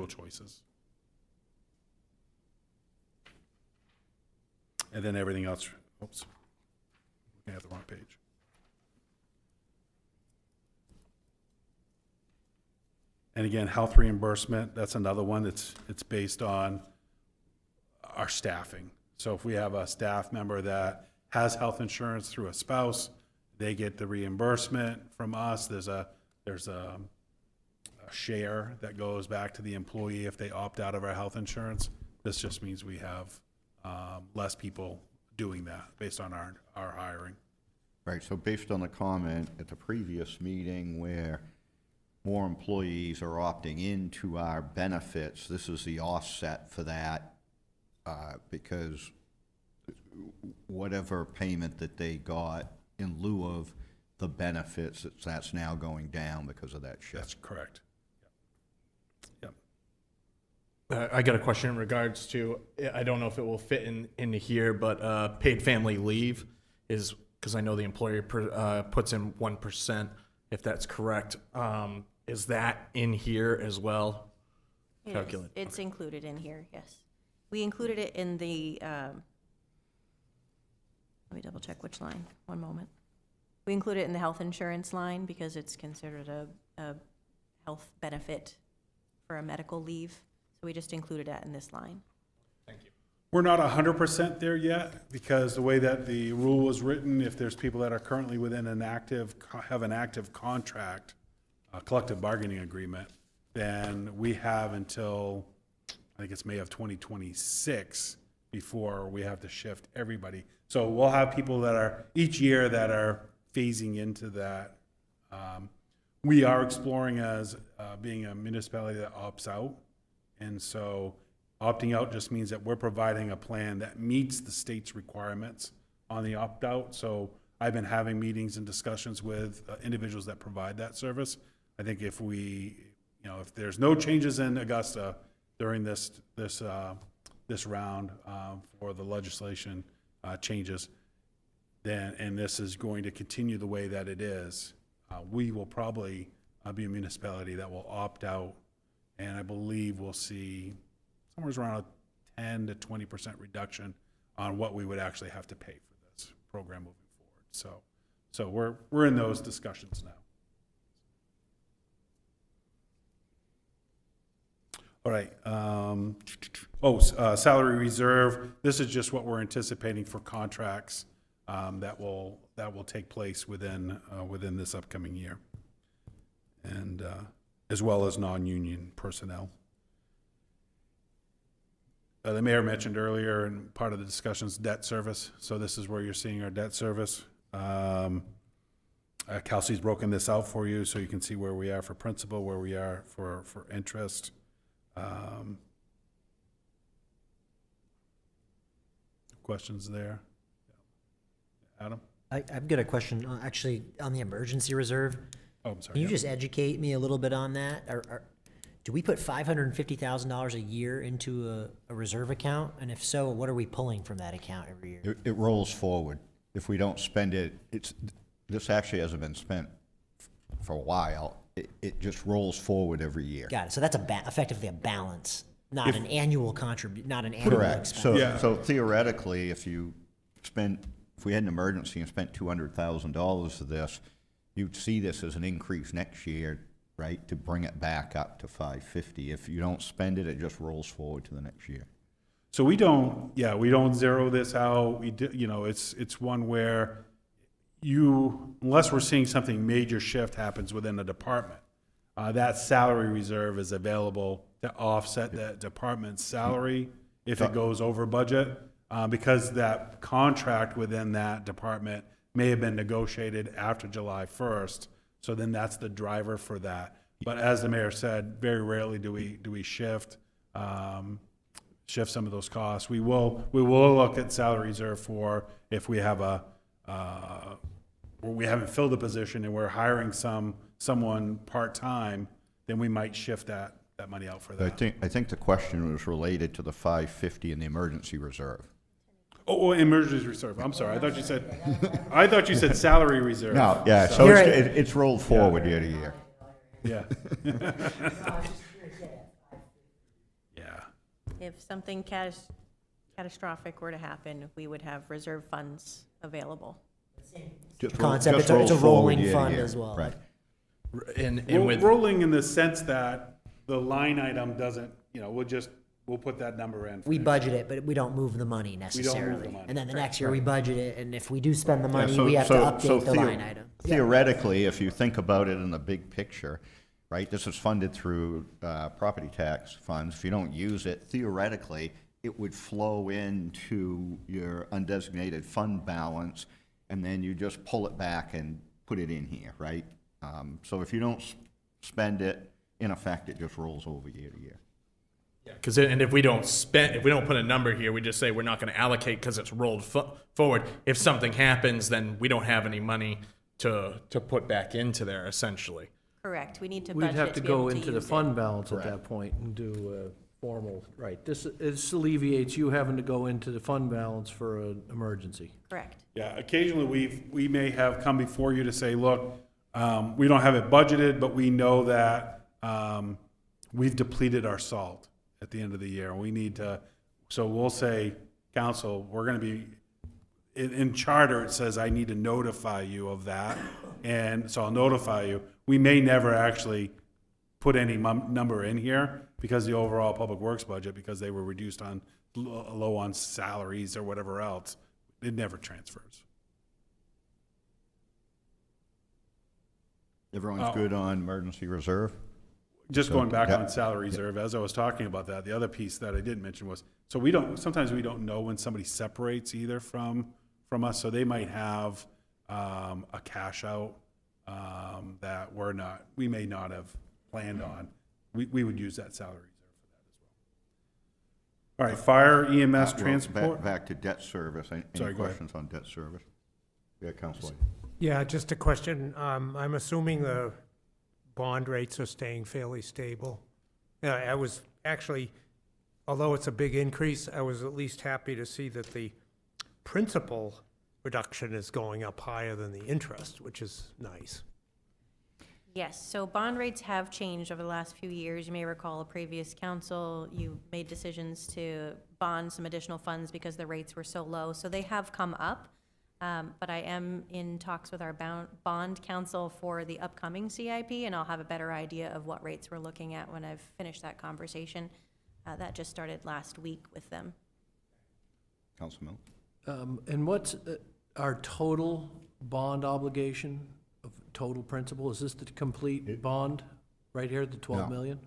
choices. And then everything else, oops, looking at the wrong page. And again, health reimbursement, that's another one it's based on our staffing. So if we have a staff member that has health insurance through a spouse, they get the reimbursement from us. There's a share that goes back to the employee if they opt out of our health insurance. This just means we have less people doing that based on our hiring. Right, so based on the comment at the previous meeting where more employees are opting into our benefits, this is the offset for that, because whatever payment that they got in lieu of the benefits, that's now going down because of that shift. That's correct. Yep. I got a question in regards to, I don't know if it will fit into here, but paid family leave is, because I know the employer puts in 1%, if that's correct. Is that in here as well? It is. Calculate. It's included in here, yes. We included it in the, let me double check which line, one moment. We include it in the health insurance line because it's considered a health benefit for a medical leave. So we just included that in this line. Thank you. We're not 100% there yet, because the way that the rule was written, if there's people that are currently within have an active contract, a collective bargaining agreement, then we have until, I think it's May of 2026, before we have to shift everybody. So we'll have people that are, each year, that are phasing into that. We are exploring as being a municipality that opts out. And so opting out just means that we're providing a plan that meets the state's requirements on the opt-out. So I've been having meetings and discussions with individuals that provide that service. I think if if there's no changes in Augusta during this round for the legislation changes, then, and this is going to continue the way that it is, we will probably be a municipality that will opt out, and I believe we'll see somewhere around a 10 to 20% reduction on what we would actually have to pay for this program moving forward. So we're in those discussions now. All right. Salary reserve. This is just what we're anticipating for contracts that will take place within this upcoming year, and as well as non-union personnel. The mayor mentioned earlier, and part of the discussions, debt service. So this is where you're seeing our debt service. Kelsey's broken this out for you, so you can see where we are for principal, where we are for interest. Questions there? Adam? I've got a question, actually, on the emergency reserve. Oh, I'm sorry. Can you yeah. just educate me a little bit on that? Do we put $550,000 a year into a reserve account? And if so, what are we pulling from that account every year? It rolls forward. If we don't spend it, this actually hasn't been spent for a while. It just rolls forward every year. Got it. So that's effectively a balance, not an annual not an annual Correct. expense. Yeah. So theoretically, if we had an emergency and spent $200,000 of this, you'd see this as an increase next year, right, to bring it back up to 550. If you don't spend it, it just rolls forward to the next year. So we don't zero this out. It's one where unless we're seeing something major shift happens within the department, that salary reserve is available to offset that department's salary if it goes over budget, because that contract within that department may have been negotiated after July 1st. So then that's the driver for that. But as the mayor said, very rarely do we shift some of those costs. We will look at salary reserve for if we have we haven't filled a position and we're hiring someone part-time, then we might shift that money out for that. I think the question was related to the 550 in the emergency reserve. Oh, emergency reserve. I'm sorry. I thought you said salary reserve. No, yeah, so You're it's rolled forward year to year. Yeah. Yeah. If something catastrophic were to happen, we would have reserve funds available. Concept, it's a rolls forward rolling year to fund year. as well. Right. And with, Rolling in the sense that the line item doesn't, we'll put that number in. We budget it, but we don't move the money the necessarily. money. And then the next year we budget it, and if we do spend the money, so- we have to so update the line item. Theoretically, if you think about it in the big picture, right, this is funded through property tax funds. If you don't use it, theoretically, it would flow into your undesignated fund balance, and then you just pull it back and put it in here, right? So if you don't spend it, in effect, it just rolls over year to year. Because, and if we don't put a number here, we just say we're not going to allocate because it's rolled forward. If something happens, then we don't have any money to put back into there, essentially. Correct, we need to We'd budget have to be able go to into the use it. fund balance at Correct. that point and do a formal, right. This alleviates you having to go into the fund balance for an emergency. Correct. Yeah, occasionally we may have come before you to say, look, we don't have it budgeted, but we know that we've depleted our salt at the end of the year. We need to, so we'll say, council, we're going to be, in charter, it says I need to notify you of that. And so I'll notify you. We may never actually put any number in here because the overall public works budget, because they were reduced on, low on salaries or whatever else, it never transfers. Everyone's good on emergency reserve? Just So, going back yeah. on salary reserve, as I was talking about that, the other piece that I didn't mention was, so sometimes we don't know when somebody separates either from us, so they might have a cash out that we may not have planned on. We would use that salary reserve for that as well. All right, fire, EMS, Well, transport. Back to debt service. Any Sorry, go ahead. questions on debt service? Yeah, Councilor. Yeah, just a question. I'm assuming the bond rates are staying fairly stable. I was actually, although it's a big increase, I was at least happy to see that the principal reduction is going up higher than the interest, which is nice. Yes, so bond rates have changed over the last few years. You may recall a previous council, you made decisions to bond some additional funds because the rates were so low. So they have come up, but I am in talks with our bond council for the upcoming CIP, and I'll have a better idea of what rates we're looking at when I've finished that conversation. That just started last week with them. Council Mills? And what's our total bond obligation of total principal? Is this the complete bond right here, the 12 No. million?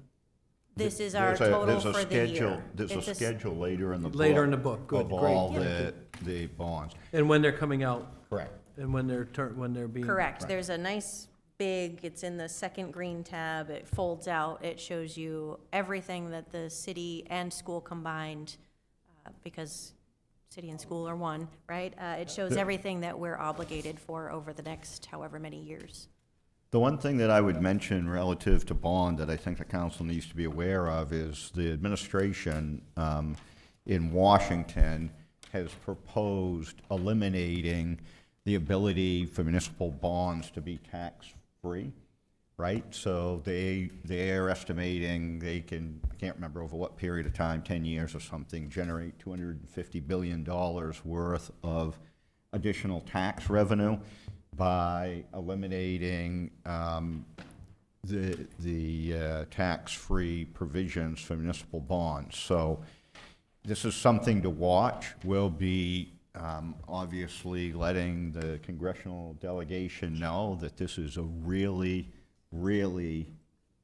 This is our There's a- total there's a for the schedule- year. There's It's a schedule later in the book. Later in the book, good, Of great. all the bonds. And when they're coming out, Correct. and when they're being. Correct. There's a nice big, it's in the second green tab, it folds out, it shows you everything that the city and school combined, because city and school are one, right? It shows everything that we're obligated for over the next however many years. The one thing that I would mention relative to bond that I think the council needs to be aware of is the administration in Washington has proposed eliminating the ability for municipal bonds to be tax-free, right? So they're estimating they can, I can't remember over what period of time, 10 years or something, generate $250 billion worth of additional tax revenue by eliminating the tax-free provisions for municipal bonds. So this is something to watch. We'll be obviously letting the congressional delegation know that this is a really, really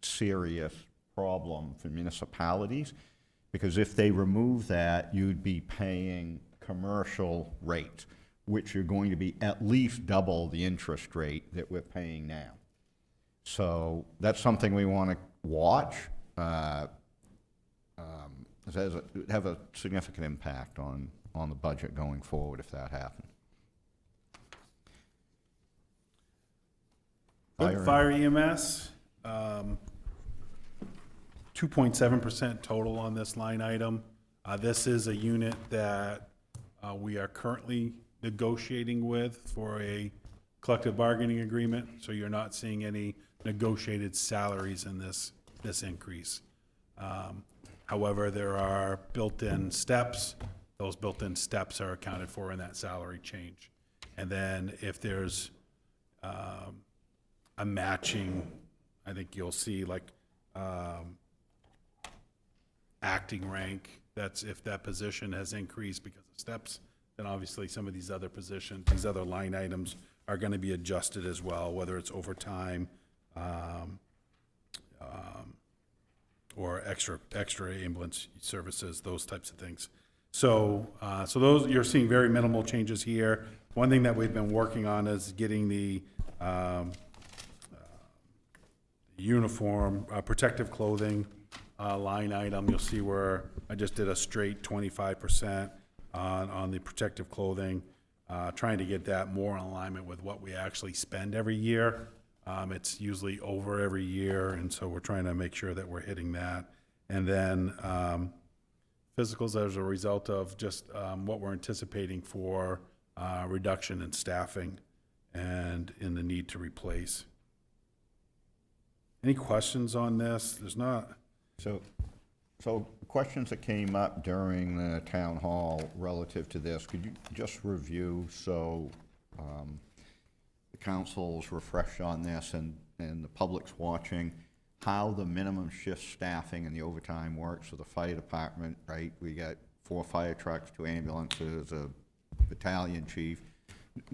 serious problem for municipalities, because if they remove that, you'd be paying commercial rates, which are going to be at least double the interest rate that we're paying now. So that's something we want to watch. It has have a significant impact on the budget going forward if that happens. Fire EMS, 2.7% total on this line item. This is a unit that we are currently negotiating with for a collective bargaining agreement, so you're not seeing any negotiated salaries in this increase. However, there are built-in steps. Those built-in steps are accounted for in that salary change. And then if there's a matching, I think you'll see like acting rank, that's if that position has increased because of steps, then obviously some of these other positions, these other line items are going to be adjusted as well, whether it's overtime or extra ambulance services, those types of things. So, so those, you're seeing very minimal changes here. One thing that we've been working on is getting the uniform, protective clothing line item. You'll see where I just did a straight 25% on the protective clothing, trying to get that more in alignment with what we actually spend every year. It's usually over every year, and so we're trying to make sure that we're hitting that. And then physicals as a result of just what we're anticipating for reduction in staffing and in the need to replace. Any questions on this? There's not. So questions that came up during the town hall relative to this, could you just review so the council's refreshed on this and the public's watching, how the minimum shift staffing and the overtime works for the fire department, right? We got 4 fire trucks, 2 ambulances, a battalion chief.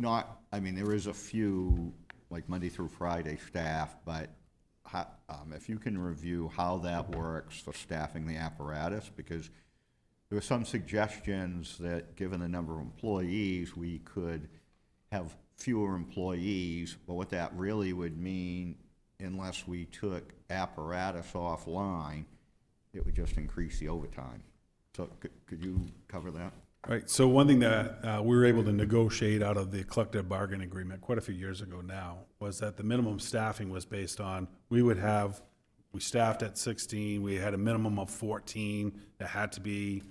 I mean, there is a few, like Monday through Friday staff, but if you can review how that works for staffing the apparatus, because there were some suggestions that given the number of employees, we could have fewer employees, but what that really would mean, unless we took apparatus offline, it would just increase the overtime. So could you cover that? Right, so one thing that we were able to negotiate out of the collective bargaining agreement quite a few years ago now was that the minimum staffing was based on, we staffed at 16, we had a minimum of 14 that had to be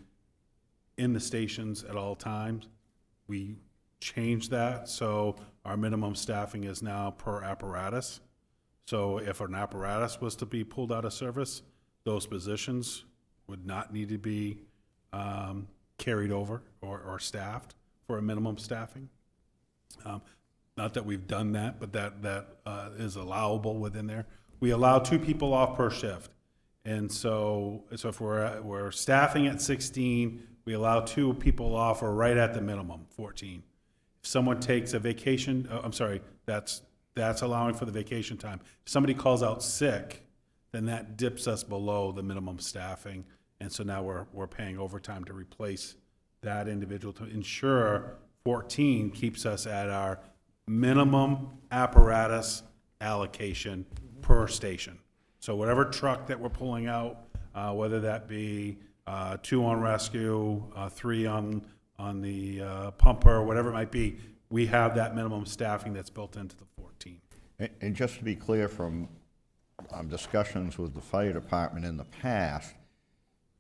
in the stations at all times. We changed that, so our minimum staffing is now per apparatus. So if an apparatus was to be pulled out of service, those positions would not need to be carried over or staffed for a minimum staffing. Not that we've done that, but that is allowable within there. We allow 2 people off per shift. And so if we're staffing at 16, we allow 2 people off or right at the minimum, 14. If someone takes a vacation, that's allowing for the vacation time. If somebody calls out sick, then that dips us below the minimum staffing. And so now we're paying overtime to replace that individual to ensure 14 keeps us at our minimum apparatus allocation per station. So whatever truck that we're pulling out, whether that be 2 on rescue, 3 on the pumper, whatever it might be, we have that minimum staffing that's built into the 14. And just to be clear from discussions with the fire department in the past,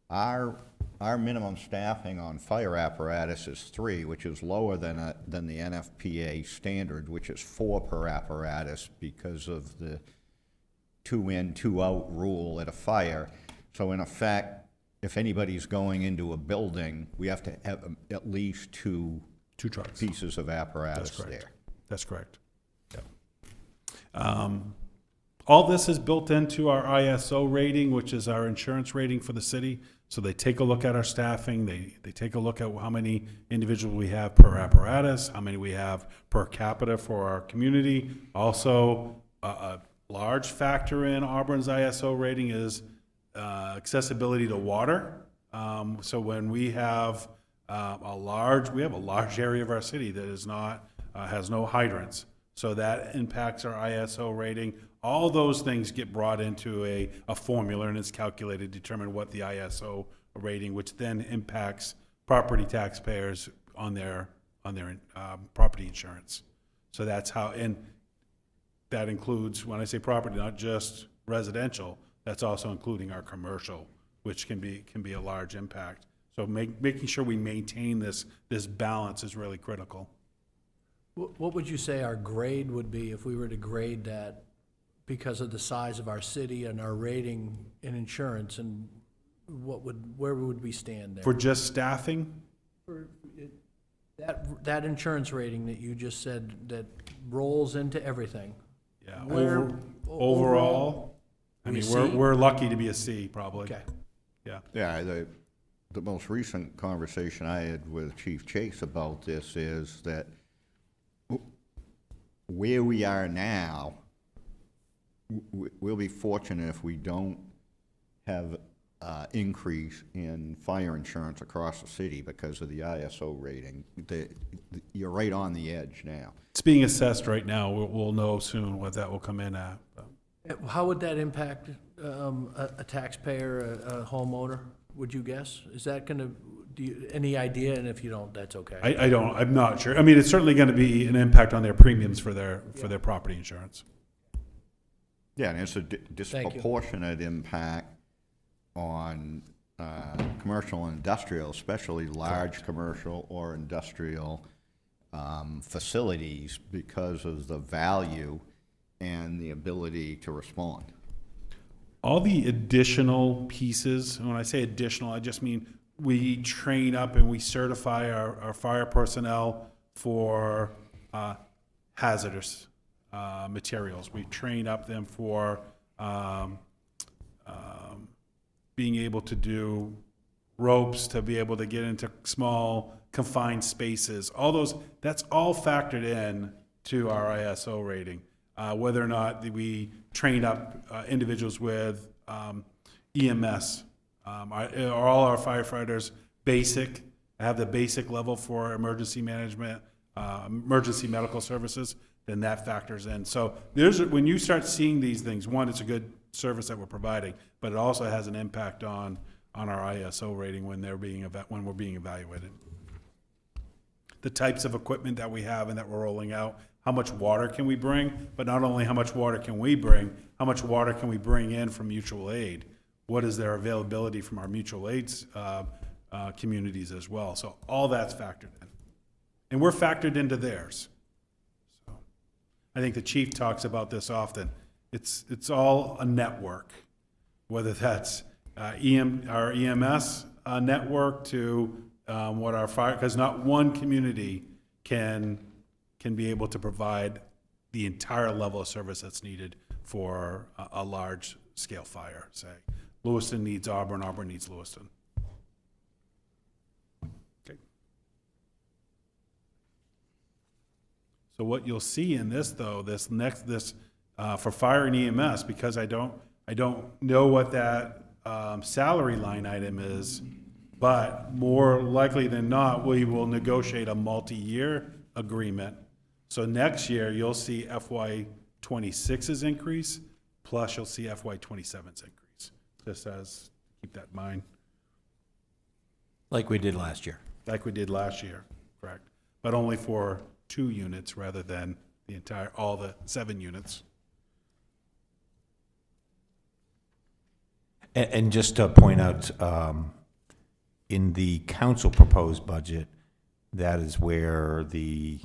our minimum staffing on fire apparatus is 3, which is lower than the NFPA standard, which is 4 per apparatus because of the 2 in, 2 out rule at a fire. So in effect, if anybody's going into a building, we have to have at least 2 trucks. pieces of apparatus That's correct. there. That's correct. Yep. All this is built into our ISO rating, which is our insurance rating for the city. So they take a look at our staffing, they take a look at how many individuals we have per apparatus, how many we have per capita for our community. Also, a large factor in Auburn's ISO rating is accessibility to water. So when we have a large area of our city that is not, has no hydrants. So that impacts our ISO rating. All those things get brought into a formula, and it's calculated to determine what the ISO rating, which then impacts property taxpayers on their property insurance. So that's how, and that includes, when I say property, not just residential, that's also including our commercial, which can be a large impact. So making sure we maintain this balance is really critical. What would you say our grade would be if we were to grade that because of the size of our city and our rating in insurance, and where would we stand there? For just staffing, That insurance rating that you just said that rolls into everything. yeah, Where- overall, I we mean, a C? we're lucky to be a C, probably. Okay. Yeah. Yeah, the most recent conversation I had with Chief Chase about this is that where we are now, we'll be fortunate if we don't have increase in fire insurance across the city because of the ISO rating. You're right on the edge now. It's being assessed right now. We'll know soon what that will come in at. How would that impact a taxpayer, a homeowner, would you guess? Is that going to, any idea? And if you don't, that's okay. I'm not sure. I mean, it's certainly going to be an impact on their premiums for their property insurance. Yeah, and it's a disproportionate impact on commercial and industrial, especially large commercial or industrial facilities because of the value and the ability to respond. All the additional pieces, and when I say additional, I just mean we train up and we certify our fire personnel for hazardous materials. We train up them for being able to do ropes, to be able to get into small confined spaces. All those, that's all factored in to our ISO rating. Whether or not we train up individuals with EMS. Are all our firefighters have the basic level for emergency management, emergency medical services, then that factors in. So when you start seeing these things, one, it's a good service that we're providing, but it also has an impact on our ISO rating when we're being evaluated. The types of equipment that we have and that we're rolling out, how much water can we bring, but not only how much water can we bring, how much water can we bring in from mutual aid? What is their availability from our mutual aids communities as well? So all that's factored in. And we're factored into theirs. So I think the chief talks about this often. It's all a network, whether that's our EMS network to what our fire, because not one community can be able to provide the entire level of service that's needed for a large scale fire, say. Lewiston needs Auburn, Auburn needs Lewiston. Okay. So what you'll see in this though, for fire and EMS, because I don't know what that salary line item is, but more likely than not, we will negotiate a multi-year agreement. So next year, you'll see FY 26's increase, plus you'll see FY 27's increase. Just as, keep that in mind. Like we did last year. Like we did last year, correct. But only for 2 units rather than all the 7 units. And just to point out, in the council proposed budget, that is where the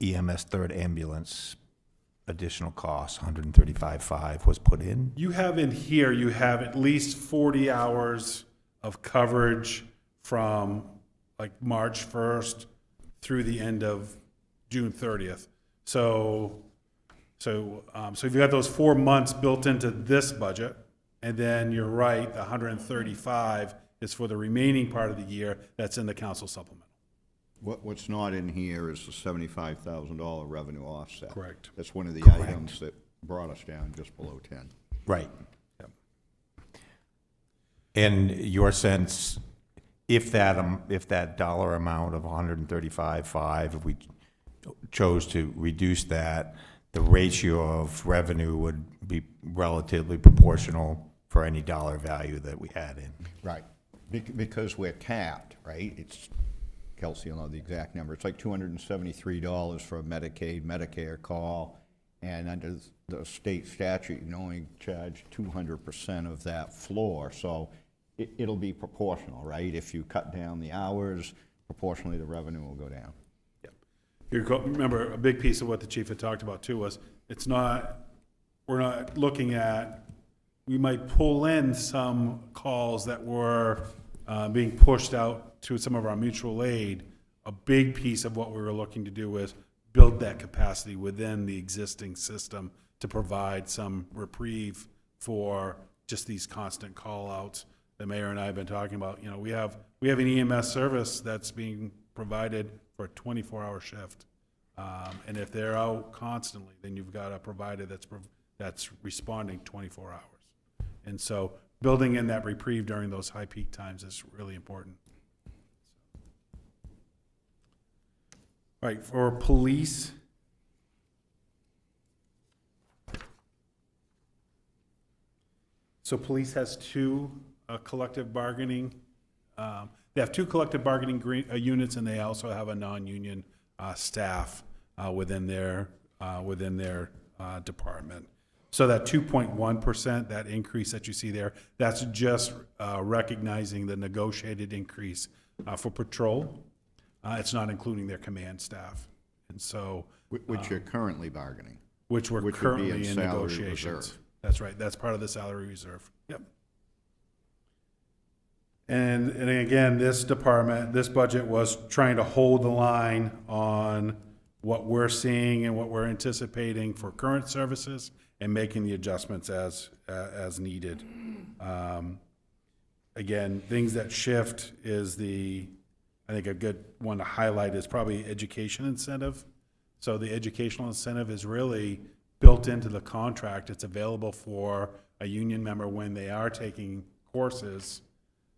EMS third ambulance additional cost, 135.5, was put in. You have in here, you have at least 40 hours of coverage from like March 1st through the end of June 30th. So you've got those 4 months built into this budget, and then you're right, the 135 is for the remaining part of the year that's in the council supplement. What's not in here is the $75,000 revenue offset. Correct. That's one of the Correct. items that brought us down just below 10. Right. Yep. And your sense, if that dollar amount of 135.5, if we chose to reduce that, the ratio of revenue would be relatively proportional for any dollar value that we had in. Right. Because we're capped, right? Kelsey will know the exact number. It's like $273 for a Medicaid, Medicare call, and under the state statute, you can only charge 200% of that floor. So it'll be proportional, right? If you cut down the hours, proportionally the revenue will go down. Remember, a big piece of what the chief had talked about too was, we're not looking at, we might pull in some calls that were being pushed out to some of our mutual aid. A big piece of what we were looking to do is build that capacity within the existing system to provide some reprieve for just these constant call outs that Mayor and I have been talking about. You know, we have an EMS service that's being provided for a 24-hour shift. And if they're out constantly, then you've got a provider that's responding 24 hours. And so building in that reprieve during those high peak times is really important. All right, for police. So police has two collective bargaining, they have two collective bargaining units, and they also have a non-union staff within their department. So that 2.1%, that increase that you see there, that's just recognizing the negotiated increase for patrol. It's not including their command staff. And so, Which you're currently bargaining. which we're Which would be currently in in salary negotiations. reserve. That's right, that's part of the salary reserve. Yep. And again, this department, this budget was trying to hold the line on what we're seeing and what we're anticipating for current services and making the adjustments as needed. Again, things that shift is I think a good one to highlight is probably education incentive. So the educational incentive is really built into the contract. It's available for a union member when they are taking courses.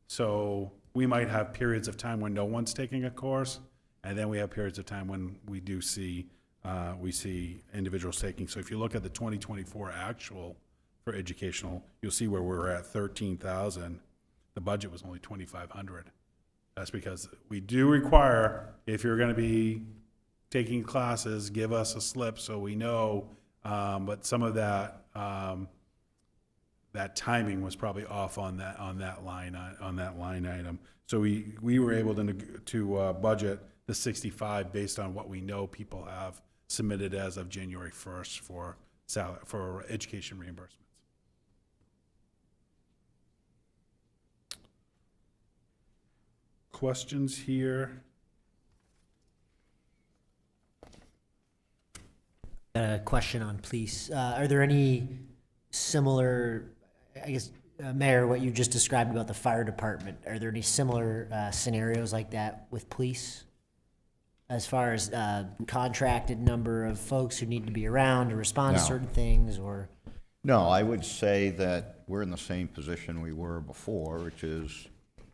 So we might have periods of time when no one's taking a course, and then we have periods of time when we do see, individuals taking. So if you look at the 2024 actual for educational, you'll see where we're at 13,000. The budget was only 2,500. That's because we do require, if you're gonna be taking classes, give us a slip so we know, but some of that, that timing was probably off on that line item. So we were able to budget the 65 based on what we know people have submitted as of January 1st for education reimbursements. Questions here? A question on police. Are there any similar, I guess, Mayor, what you just described about the fire department, are there any similar scenarios like that with police? As far as contracted number of folks who need to be around to respond to No. certain things, or? No, I would say that we're in the same position we were before, which is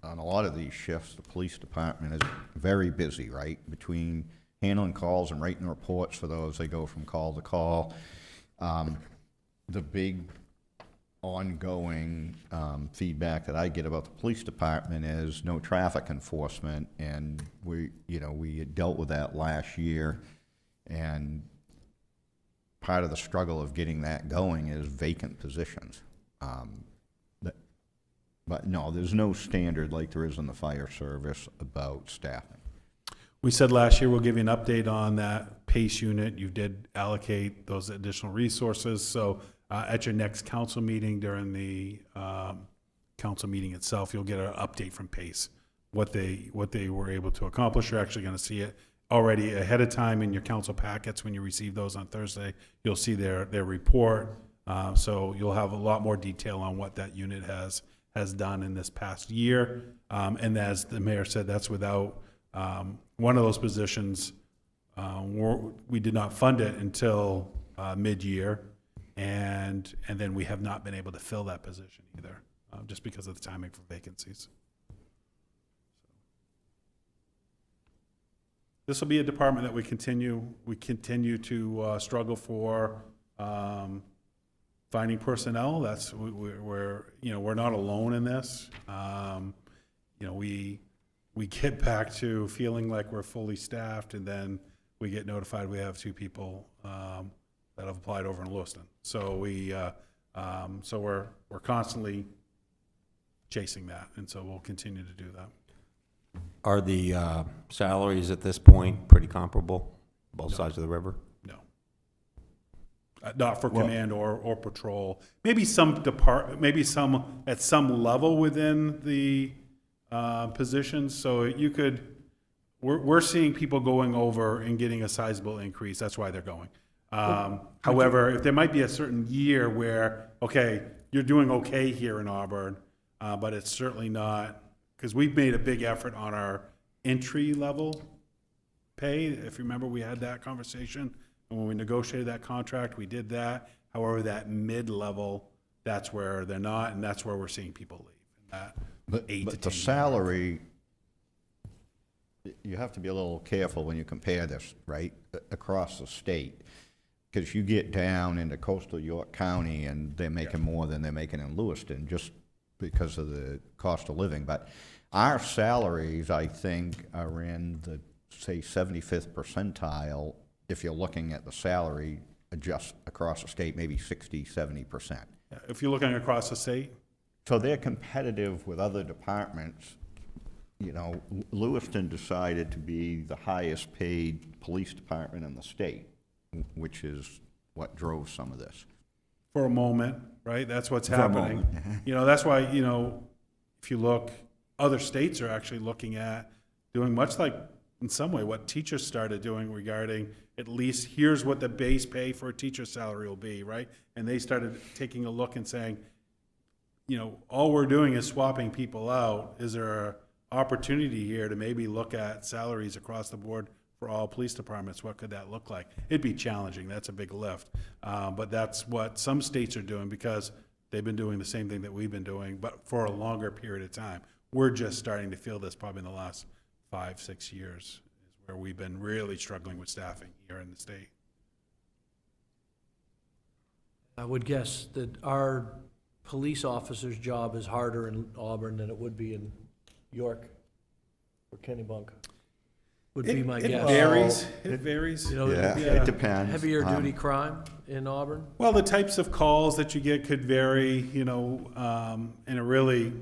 on a lot of these shifts, the police department is very busy, right? Between handling calls and writing reports for those, they go from call to call. The big ongoing feedback that I get about the police department is no traffic enforcement, and we had dealt with that last year, and part of the struggle of getting that going is vacant positions. But no, there's no standard like there is in the fire service about staffing. We said last year we'll give you an update on that PACE unit. You did allocate those additional resources. So at your next council meeting, during the council meeting itself, you'll get an update from PACE, what they were able to accomplish. You're actually going to see it already ahead of time in your council packets when you receive those on Thursday. You'll see their report. So you'll have a lot more detail on what that unit has done in this past year. And as the mayor said, that's without one of those positions. We did not fund it until mid-year, and then we have not been able to fill that position either, just because of the timing for vacancies. This will be a department that we continue to struggle for finding personnel. That's we're not alone in this. We get back to feeling like we're fully staffed, and then we get notified we have 2 people that have applied over in Lewiston. So we're constantly chasing that, and so we'll continue to do that. Are the salaries at this point pretty comparable, both sides of the river? No. Not for Well- command or patrol. Maybe some at some level within the positions. So we're seeing people going over and getting a sizable increase. That's why they're going. However, if there might be a certain year where, okay, you're doing okay here in Auburn, but it's certainly not, because we've made a big effort on our entry level pay. If you remember, we had that conversation, and when we negotiated that contract, we did that. However, that mid-level that's where they're not, and that's where we're seeing people leave. That But 8 to but the 10 year salary, you have to be a little careful when you compare this, right, across the state. Because you get down into coastal York County and they're making more than they're making in Lewiston, just because of the cost of living. But our salaries, I think, are in the, say, 75th percentile, if you're looking at the salary just across the state, maybe 60, 70%. If you're looking across the state, So they're competitive with other departments. You know, Lewiston decided to be the highest paid police department in the state, which is what drove some of this. for a moment, right? That's what's For a happening. moment. You know, that's why, you know, if you look, other states are actually looking at doing much like, in some way, what teachers started doing regarding, at least here's what the base pay for a teacher's salary will be, right? And they started taking a look and saying, you know, all we're doing is swapping people out. Is there an opportunity here to maybe look at salaries across the board for all police departments? What could that look like? It'd be challenging. That's a big lift. But that's what some states are doing because they've been doing the same thing that we've been doing, but for a longer period of time. We're just starting to feel this probably in the last 5-6 years, is where we've been really struggling with staffing here in the state. I would guess that our police officer's job is harder in Auburn than it would be in York or Kennebunk, would be my It guess. varies. It varies. You know, Yeah, Yeah. it depends. heavier duty crime in Auburn? Well, the types of calls that you get could vary, you know, and it really,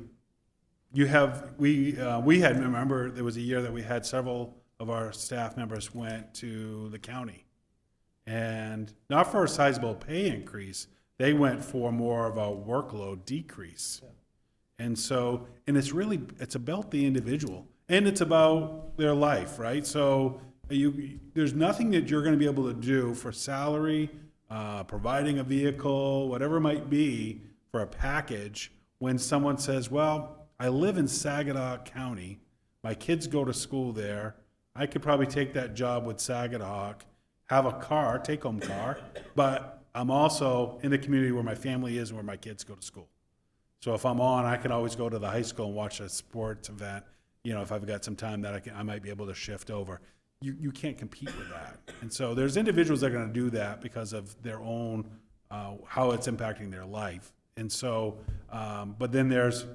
you have, we had, remember, there was a year that we had several of our staff members went to the county. And not for a sizable pay increase, they went for more of a workload decrease. And so, and it's really, it's about the individual, and it's about their life, right? So there's nothing that you're gonna be able to do for salary, providing a vehicle, whatever it might be, for a package, when someone says, well, I live in Saginaw County, my kids go to school there, I could probably take that job with Saginaw, have a car, take-home car, but I'm also in the community where my family is and where my kids go to school. So if I'm on, I can always go to the high school and watch a sports event. You know, if I've got some time that I might be able to shift over. You can't compete with that. And so there's individuals that are gonna do that because of their own, how it's impacting their life. And so, but then there's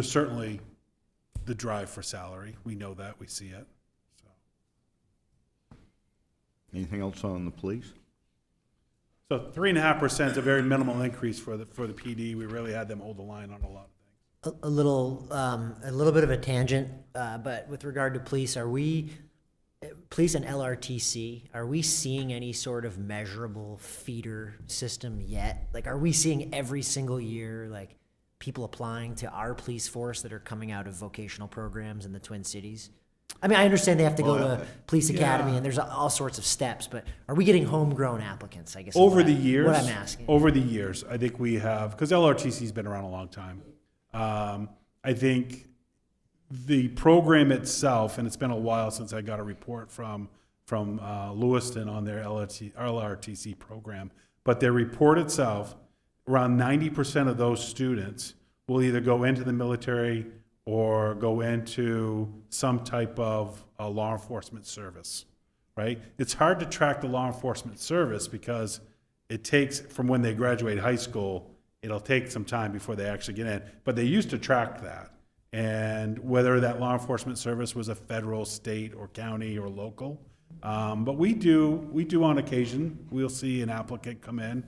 certainly the drive for salary. We know that, we see it. So. Anything else on the police? So 3.5% is a very minimal increase for the PD. We really had them hold the line on a lot of things. A little bit of a tangent, but with regard to police, police and LRTC, are we seeing any sort of measurable feeder system yet? Like, are we seeing every single year, like, people applying to our police force that are coming out of vocational programs in the Twin Cities? I mean, I understand they have to go to police academy and there's all sorts of steps, but are we getting homegrown applicants, I guess? is Over what the years, what I'm asking. over the ye's, I think we have, because LRTC's been around a long time. I think the program itself, and it's been a while since I got a report from Lewiston on their LRTC program, but their report itself, around 90% of those students will either go into the military or go into some type of law enforcement service, right? It's hard to track the law enforcement service because it takes, from when they graduate high school, it'll take some time before they actually get in. But they used to track that. And whether that law enforcement service was a federal, state, or county, or local. But we do on occasion, we'll see an applicant come in.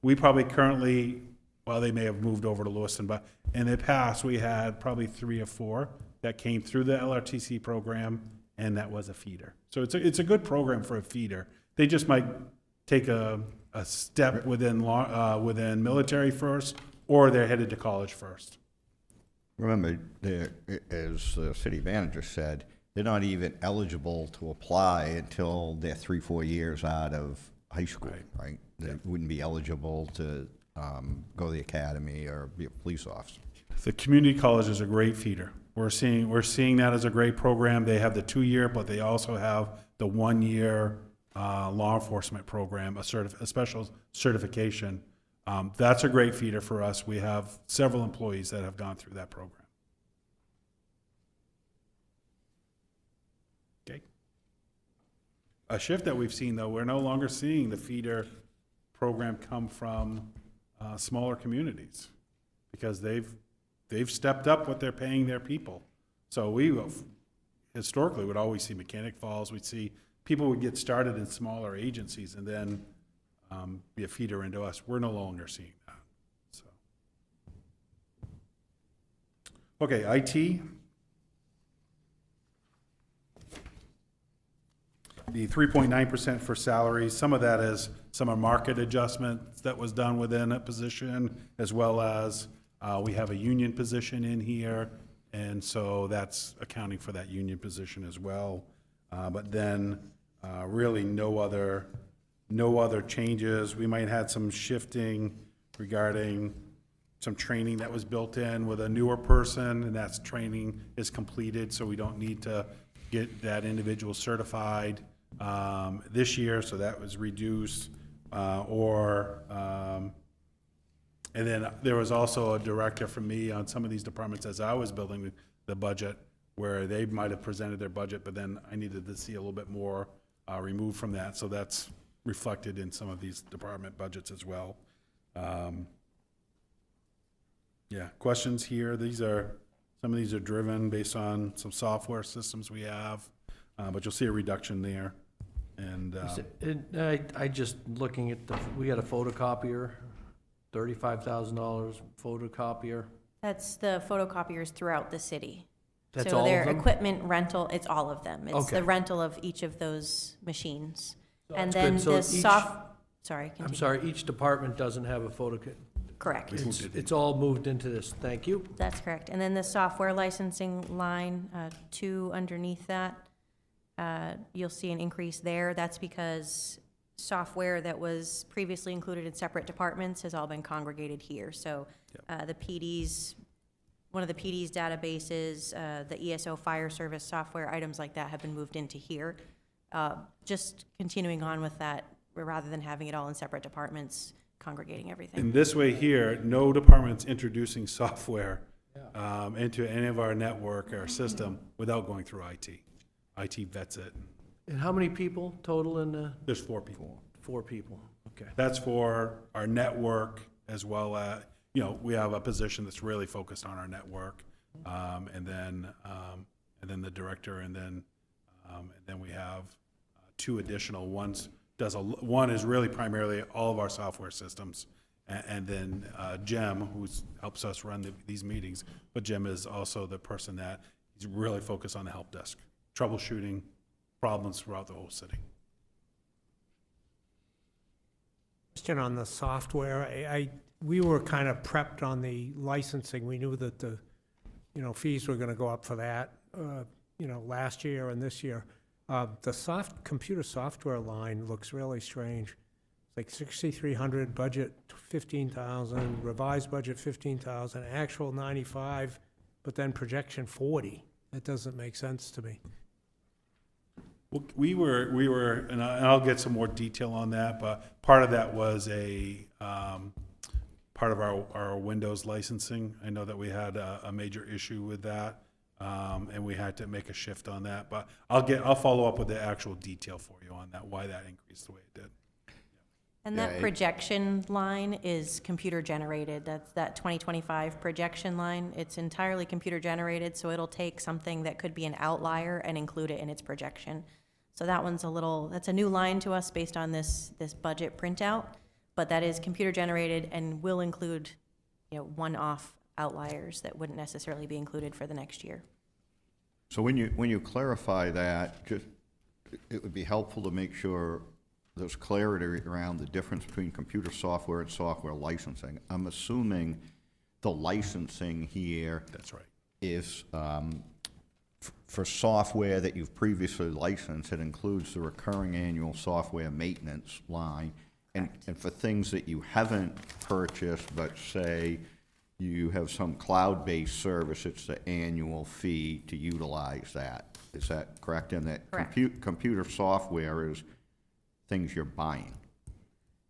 We probably currently, well, they may have moved over to Lewiston, but in the past, we had probably 3 or 4 that came through the LRTC program, and that was a feeder. So it's a good program for a feeder. They just might take a step within military first, or they're headed to college first. Remember, as the city manager said, they're not even eligible to apply until they're 3-4 years out of high school, right? They wouldn't be eligible to go to the academy or be a police officer. The community college is a great feeder. We're seeing that as a great program. They have the 2-year, but they also have the 1-year law enforcement program, a special certification That's a great feeder for us. We have several employees that have gone through that program. Okay. A shift that we've seen, though, we're no longer seeing the feeder program come from smaller communities because they've stepped up what they're paying their people. So we historically would always see Mechanic Falls. We'd see people would get started in smaller agencies and then be a feeder into us. We're no longer seeing that. So, okay, IT. The 3.9% for salaries, some of that is some of market adjustment that was done within a position, as well as we have a union position in here, and so that's accounting for that union position as well. But then really no other changes. We might have had some shifting regarding some training that was built in with a newer person, and that's training is completed, so we don't need to get that individual certified this year, so that was reduced. And then there was also a directive from me on some of these departments as I was building the budget, where they might have presented their budget, but then I needed to see a little bit more removed from that, so that's reflected in some of these department budgets as well. Yeah, questions here. Some of these are driven based on some software systems we have, but you'll see a reduction there. And I just looking at we got a photocopier, $35,000 photocopier. That's the photocopiers throughout the city. That's So all their of them? equipment rental, it's all of them. It's Okay. the rental of each of those machines. And that's then good. So the each- sorry, I'm continue. sorry, each department doesn't have a Correct. It's all moved into this. Thank you. That's correct. And then the software licensing line, 2 underneath that, you'll see an increase there. That's because software that was previously included in separate departments has all been congregated here. So the PD's, one of the PD's databases, the ESO fire service software, items like that have been moved into here. Just continuing on with that, rather than having it all in separate departments, congregating everything. in this way here, no department's introducing software into any of our network or system without going through IT. IT vets it. And how many people total in the? There's 4 people. 4 people. Okay. That's for our network as well as, we have a position that's really focused on our network. And then the director, and then we have 2 additional ones. One is really primarily all of our software systems. And then Jem, who helps us run these meetings, but Jem is also the person that is really focused on the help desk, troubleshooting problems throughout the whole city. Question on the software. We were kind of prepped on the licensing. We knew that the, fees were going to go up for that, last year and this year. The computer software line looks really strange. It's like 6,300, budget 15,000, revised budget 15,000, actual 95, but then projection 40. That doesn't make sense to me. Well, we were, and I'll get some more detail on that, but part of that was part of our Windows licensing. I know that we had a major issue with that, and we had to make a shift on that, but I'll follow up with the actual detail for you on that, why that increased the way it did. And that projection line is computer generated. That's that 2025 projection line. It's entirely computer generated, so it'll take something that could be an outlier and include it in its projection. So that one's that's a new line to us based on this budget printout, but that is computer generated and will include, one-off outliers that wouldn't necessarily be included for the next year. So when you clarify that, it would be helpful to make sure there's clarity around the difference between computer software and software licensing. I'm assuming the licensing here That's right. is for software that you've previously licensed. It includes the recurring annual software maintenance line. And for things that you haven't purchased, but say you have some cloud-based service, it's the annual fee to utilize that. Is that correct? And that Correct. computer software is things you're buying.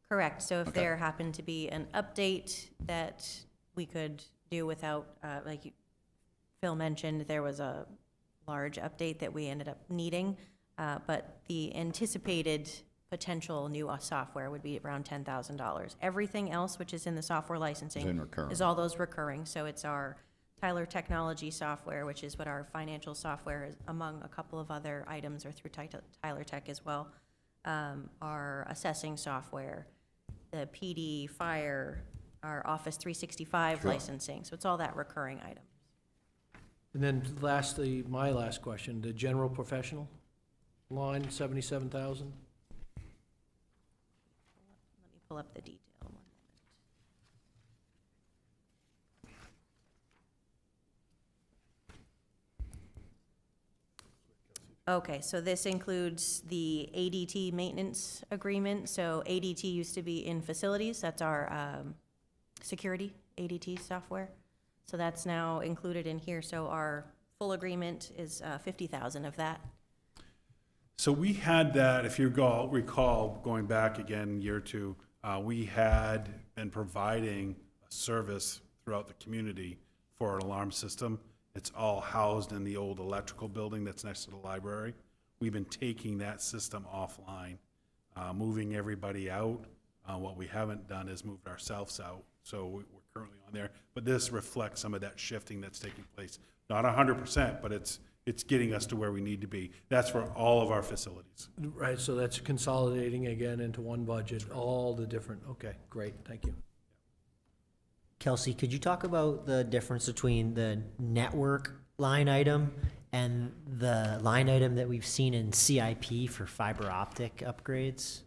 Correct, so if Okay. there happened to be an update that we could do without, Phil mentioned, there was a large update that we ended up needing, but the anticipated potential new software would be around $10,000. Everything else, which is in the software licensing, Is in recurring. is all those recurring, so it's our Tyler Technology software, which is what our financial software is, among a couple of other items, or through Tyler Tech as well. Our assessing software, the PD, fire, our Office 365 Sure. licensing, so it's all that recurring item. And then lastly, my last question, the general professional line, 77,000? Let me pull up the detail. One moment. Okay, so this includes the ADT maintenance agreement. So ADT used to be in facilities. That's our security ADT software. So that's now included in here. So our full agreement is 50,000 of that. So we had that, if you recall, going back again a year or two, we had been providing a service throughout the community for an alarm system. It's all housed in the old electrical building that's next to the library. We've been taking that system offline, moving everybody out. What we haven't done is moved ourselves out, so we're currently on there. But this reflects some of that shifting that's taking place. Not 100%, but it's getting us to where we need to be. That's for all of our facilities. Right, so that's consolidating again into one budget, all the different, okay, great, thank you. Kelsey, could you talk about the difference between the network line item and the line item that we've seen in CIP for fiber optic upgrades?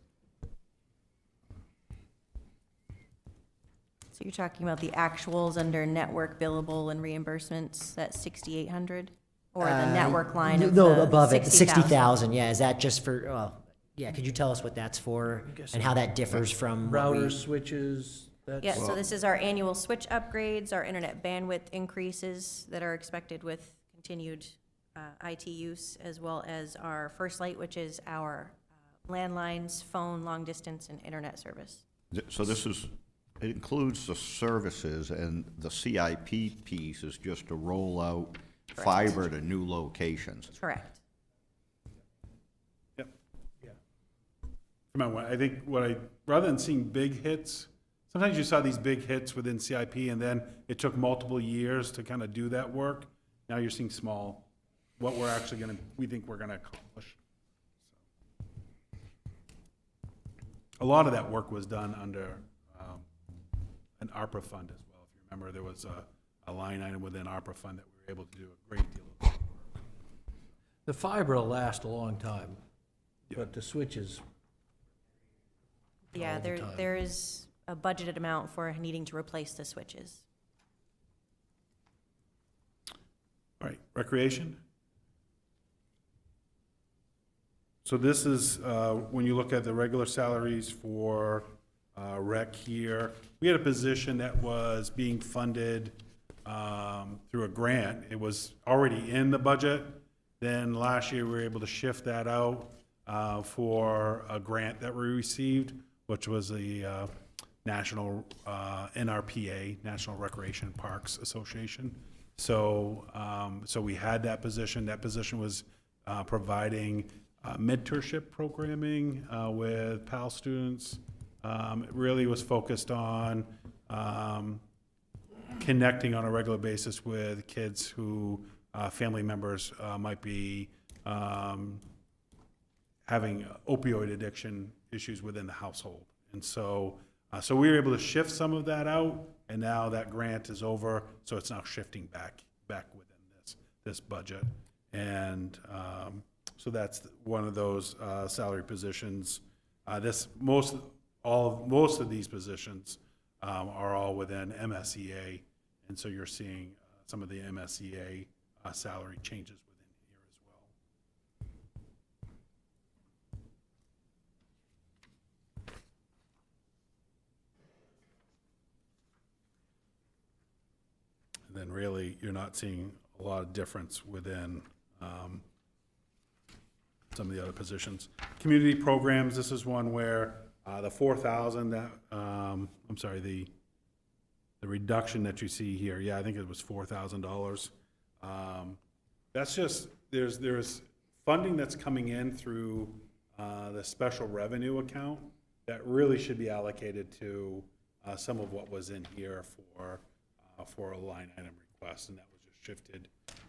So you're talking about the actuals under network billable and reimbursements, that's 6,800? Or the network line of No, the above it, the 60,000? 60,000, yeah, is that just for, yeah, could you tell us what that's for and how that differs from what we- Routers, switches, that's. Yeah, so this is our annual switch upgrades, our internet bandwidth increases that are expected with continued IT use, as well as our First Light, which is our landlines, phone, long distance, and internet service. So this is, it includes the services, and the CIP piece is just to roll out fiber to new locations. Correct. Yep. Yeah. Remember, I think rather than seeing big hits, sometimes you saw these big hits within CIP and then it took multiple years to kind of do that work. Now you're seeing small, what we think we're gonna accomplish. A lot of that work was done under an ARPA fund as well. If you remember, there was a line item within ARPA fund that we were able to do a great deal of. The fiber will last a long time, but the switches, Yeah, all the time. there is a budgeted amount for needing to replace the switches. All right, recreation. So this is, when you look at the regular salaries for rec here, we had a position that was being funded through a grant. It was already in the budget. Then last year, we were able to shift that out for a grant that we received, which was the National NRPA, National Recreation Parks Association. So, so we had that position. That position was providing mentorship programming with PAL students. It really was focused on connecting on a regular basis with kids who family members might be having opioid addiction issues within the household. And so, so we were able to shift some of that out, and now that grant is over, so it's now shifting back within this budget. And so that's one of those salary positions. Most of these positions are all within MSEA, and so you're seeing some of the MSEA salary changes within here as well. And then really, you're not seeing a lot of difference within some of the other positions. Community programs, this is one where The 4,000 that, I'm sorry, the reduction that you see here, yeah, I think it was $4,000. That's just, there's funding that's coming in through the special revenue account that really should be allocated to some of what was in here for a line item request, and that was just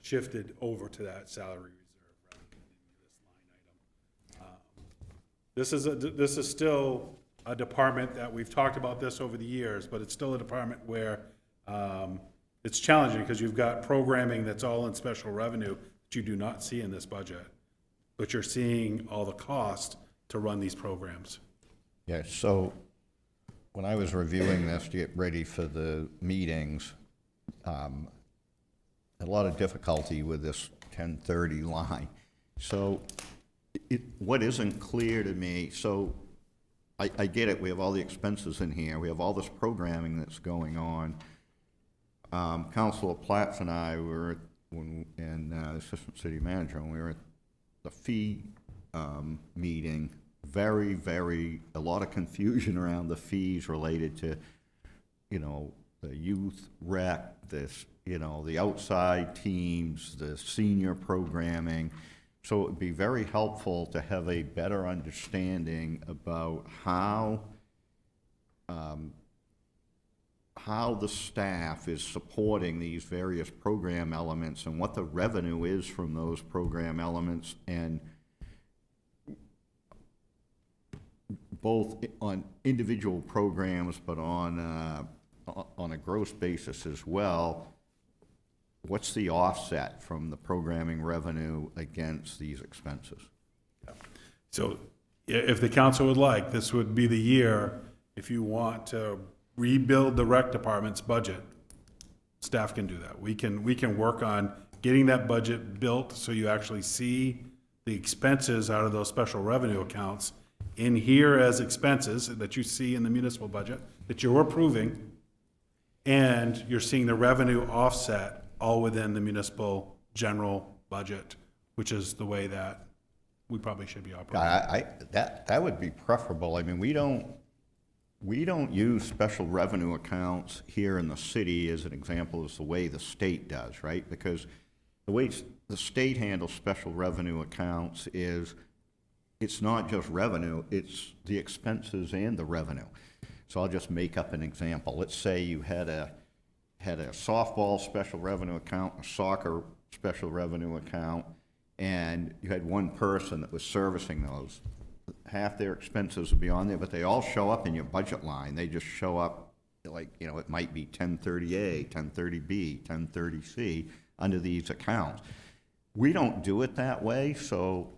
shifted over to that salary reserve rather than this line item. This is still a department that we've talked about this over the years, but it's still a department where it's challenging because you've got programming that's all in special revenue that you do not see in this budget, but you're seeing all the cost to run these programs. Yeah, so when I was reviewing this to get ready for the meetings, a lot of difficulty with this 1030 line. So what isn't clear to me, so I get it, we have all the expenses in here, we have all this programming that's going on. Councilor Platts and I were, and the Assistant City Manager, when we were at the fee meeting, a lot of confusion around the fees related to, the youth rec, this, the outside teams, the senior programming. So it would be very helpful to have a better understanding about how the staff is supporting these various program elements and what the revenue is from those program elements, and both on individual programs, but on a gross basis as well. What's the offset from the programming revenue against these expenses? So if the council would like, this would be the year, if you want to rebuild the rec department's budget, staff can do that. We can work on getting that budget built so you actually see the expenses out of those special revenue accounts in here as expenses that you see in the municipal budget that you're approving, and you're seeing the revenue offset all within the municipal general budget, which is the way that we probably should be operating. That would be preferable. I mean, we don't use special revenue accounts here in the city, as an example, as the way the state does, right? Because the way the state handles special revenue accounts is, it's not just revenue, it's the expenses and the revenue. So I'll just make up an example. Let's say you had a softball special revenue account, a soccer special revenue account, and you had one person that was servicing those. Half their expenses would be on there, but they all show up in your budget line. They just show up like, it might be 1030A, 1030B, 1030C under these accounts. We don't do it that way, so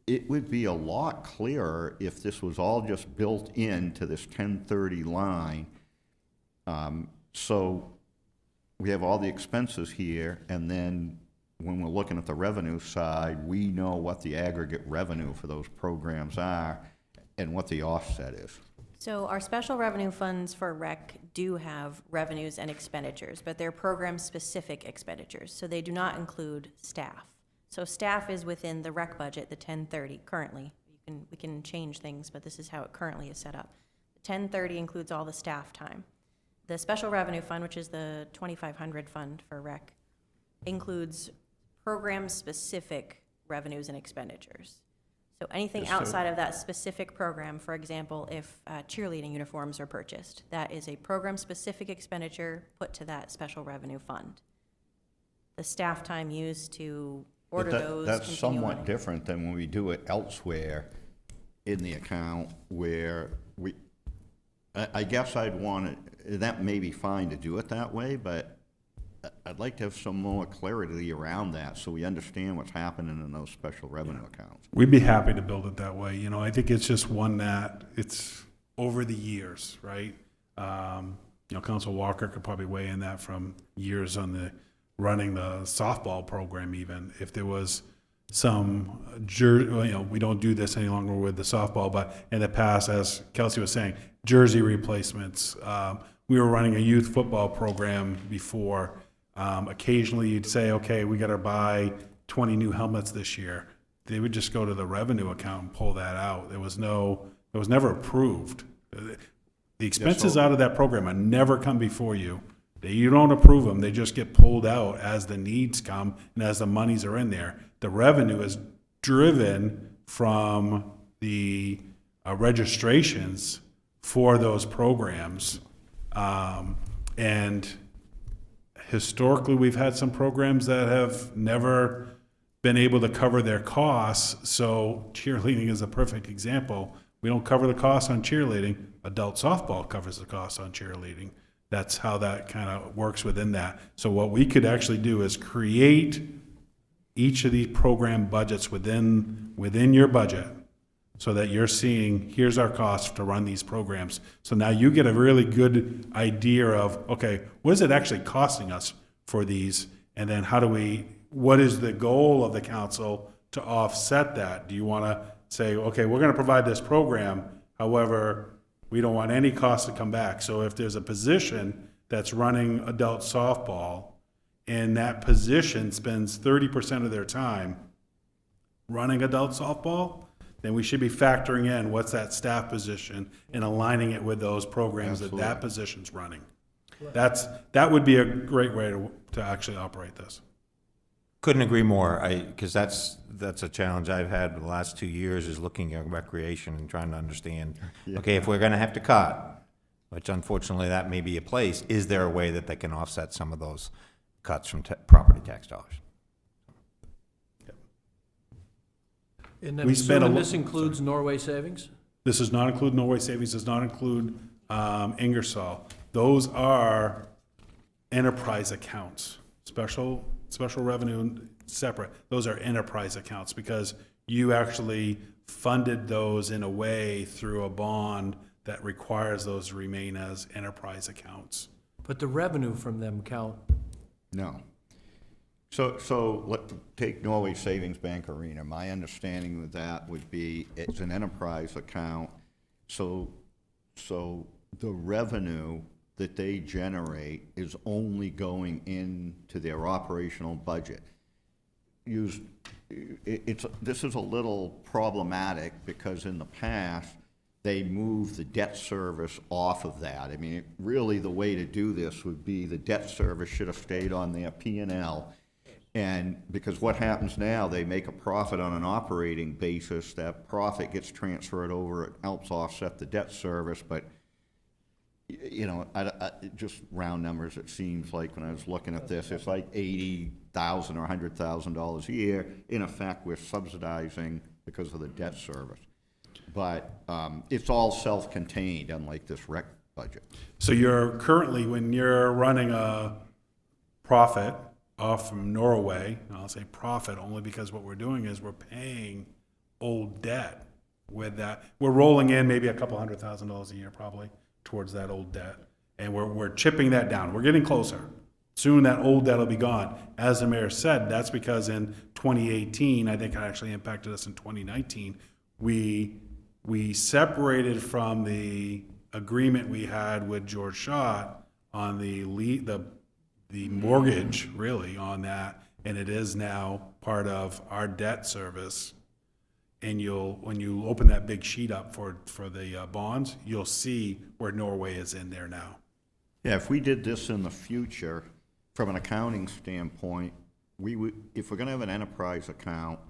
it would be a lot clearer if this was all just built into this 1030 line. So we have all the expenses here, and then when we're looking at the revenue side, we know what the aggregate revenue for those programs are and what the offset is. So our special revenue funds for rec do have revenues and expenditures, but they're program-specific expenditures, so they do not include staff. So staff is within the rec budget, the 1030 currently. We can change things, but this is how it currently is set up. The 1030 includes all the staff time. The special revenue fund, which is the 2500 fund for rec, includes program-specific revenues and expenditures. So anything outside of that specific program, for example, if cheerleading uniforms are purchased, that is a program-specific expenditure put to that special revenue fund. The staff time used to order those. That's somewhat different than when we do it elsewhere in the account, where I guess I'd want it, that may be fine to do it that way, but I'd like to have some more clarity around that so we understand what's happening in those special revenue accounts. We'd be happy to build it that way. I think it's just one that it's over the years, right? Council Walker could probably weigh in that from years on running the softball program even. If there was some, we don't do this any longer with the softball, but in the past, as Kelsey was saying, jersey replacements. We were running a youth football program before. Occasionally you'd say, okay, we got to buy 20 new helmets this year. They would just go to the revenue account and pull that out. There was no It was never approved. The expenses out of that program are never come before you. You don't approve them, they just get pulled out as the needs come and as the monies are in there. The revenue is driven from the registrations for those programs. And historically, we've had some programs that have never been able to cover their costs. So cheerleading is a perfect example. We don't cover the costs on cheerleading. Adult softball covers the costs on cheerleading. That's how that kind of works within that. So what we could actually do is create each of these program budgets within your budget, so that you're seeing, here's our cost to run these programs. So now you get a really good idea of, okay, what is it actually costing us for these? And then what is the goal of the council to offset that? Do you want to say, okay, we're going to provide this program, however, we don't want any cost to come back. So if there's a position that's running adult softball and that position spends 30% of their time running adult softball, then we should be factoring in what's that staff position and aligning it with those programs that position's running. That would be a great way to actually operate this. Couldn't agree more, because that's a challenge I've had the last 2 years, is looking at recreation and trying to understand, okay, if we're gonna have to cut, which unfortunately that may be a place, is there a way that they can offset some of those cuts from property tax dollars? And I'm We spent a assuming lo- this includes Norway savings? This does not include Norway Savings, does not include Ingersoll. Those are enterprise accounts, special revenue separate. Those are enterprise accounts because you actually funded those in a way through a bond that requires those to remain as enterprise accounts. But the revenue from them count. No. So take Norway Savings Bank Arena. My understanding of that would be it's an enterprise account. So the revenue that they generate is only going into their operational budget. This is a little problematic because in the past, they moved the debt service off of that. I mean, really the way to do this would be the debt service should have stayed on their P&L. And because what happens now, they make a profit on an operating basis, that profit gets transferred over, it helps offset the debt service, but you know, just round numbers, it seems like when I was looking at this, it's like $80,000 or $100,000 a year. In effect, we're subsidizing because of the debt service. But it's all self-contained, unlike this rec budget. So you're currently, when you're running a profit off from Norway, and I'll say profit only because what we're doing is we're paying old debt with that. We're rolling in maybe a couple $100,000 a year probably towards that old debt. And we're chipping that down. We're getting closer. Soon that old debt will be gone. As the mayor said, that's because in 2018, I think it actually impacted us in 2019, we separated from the agreement we had with George Schott on the mortgage, really, on that, and it is now part of our debt service. And when you open that big sheet up for the bonds, you'll see where Norway is in there now. Yeah, if we did this in the future, from an accounting standpoint, if we're gonna have an enterprise account,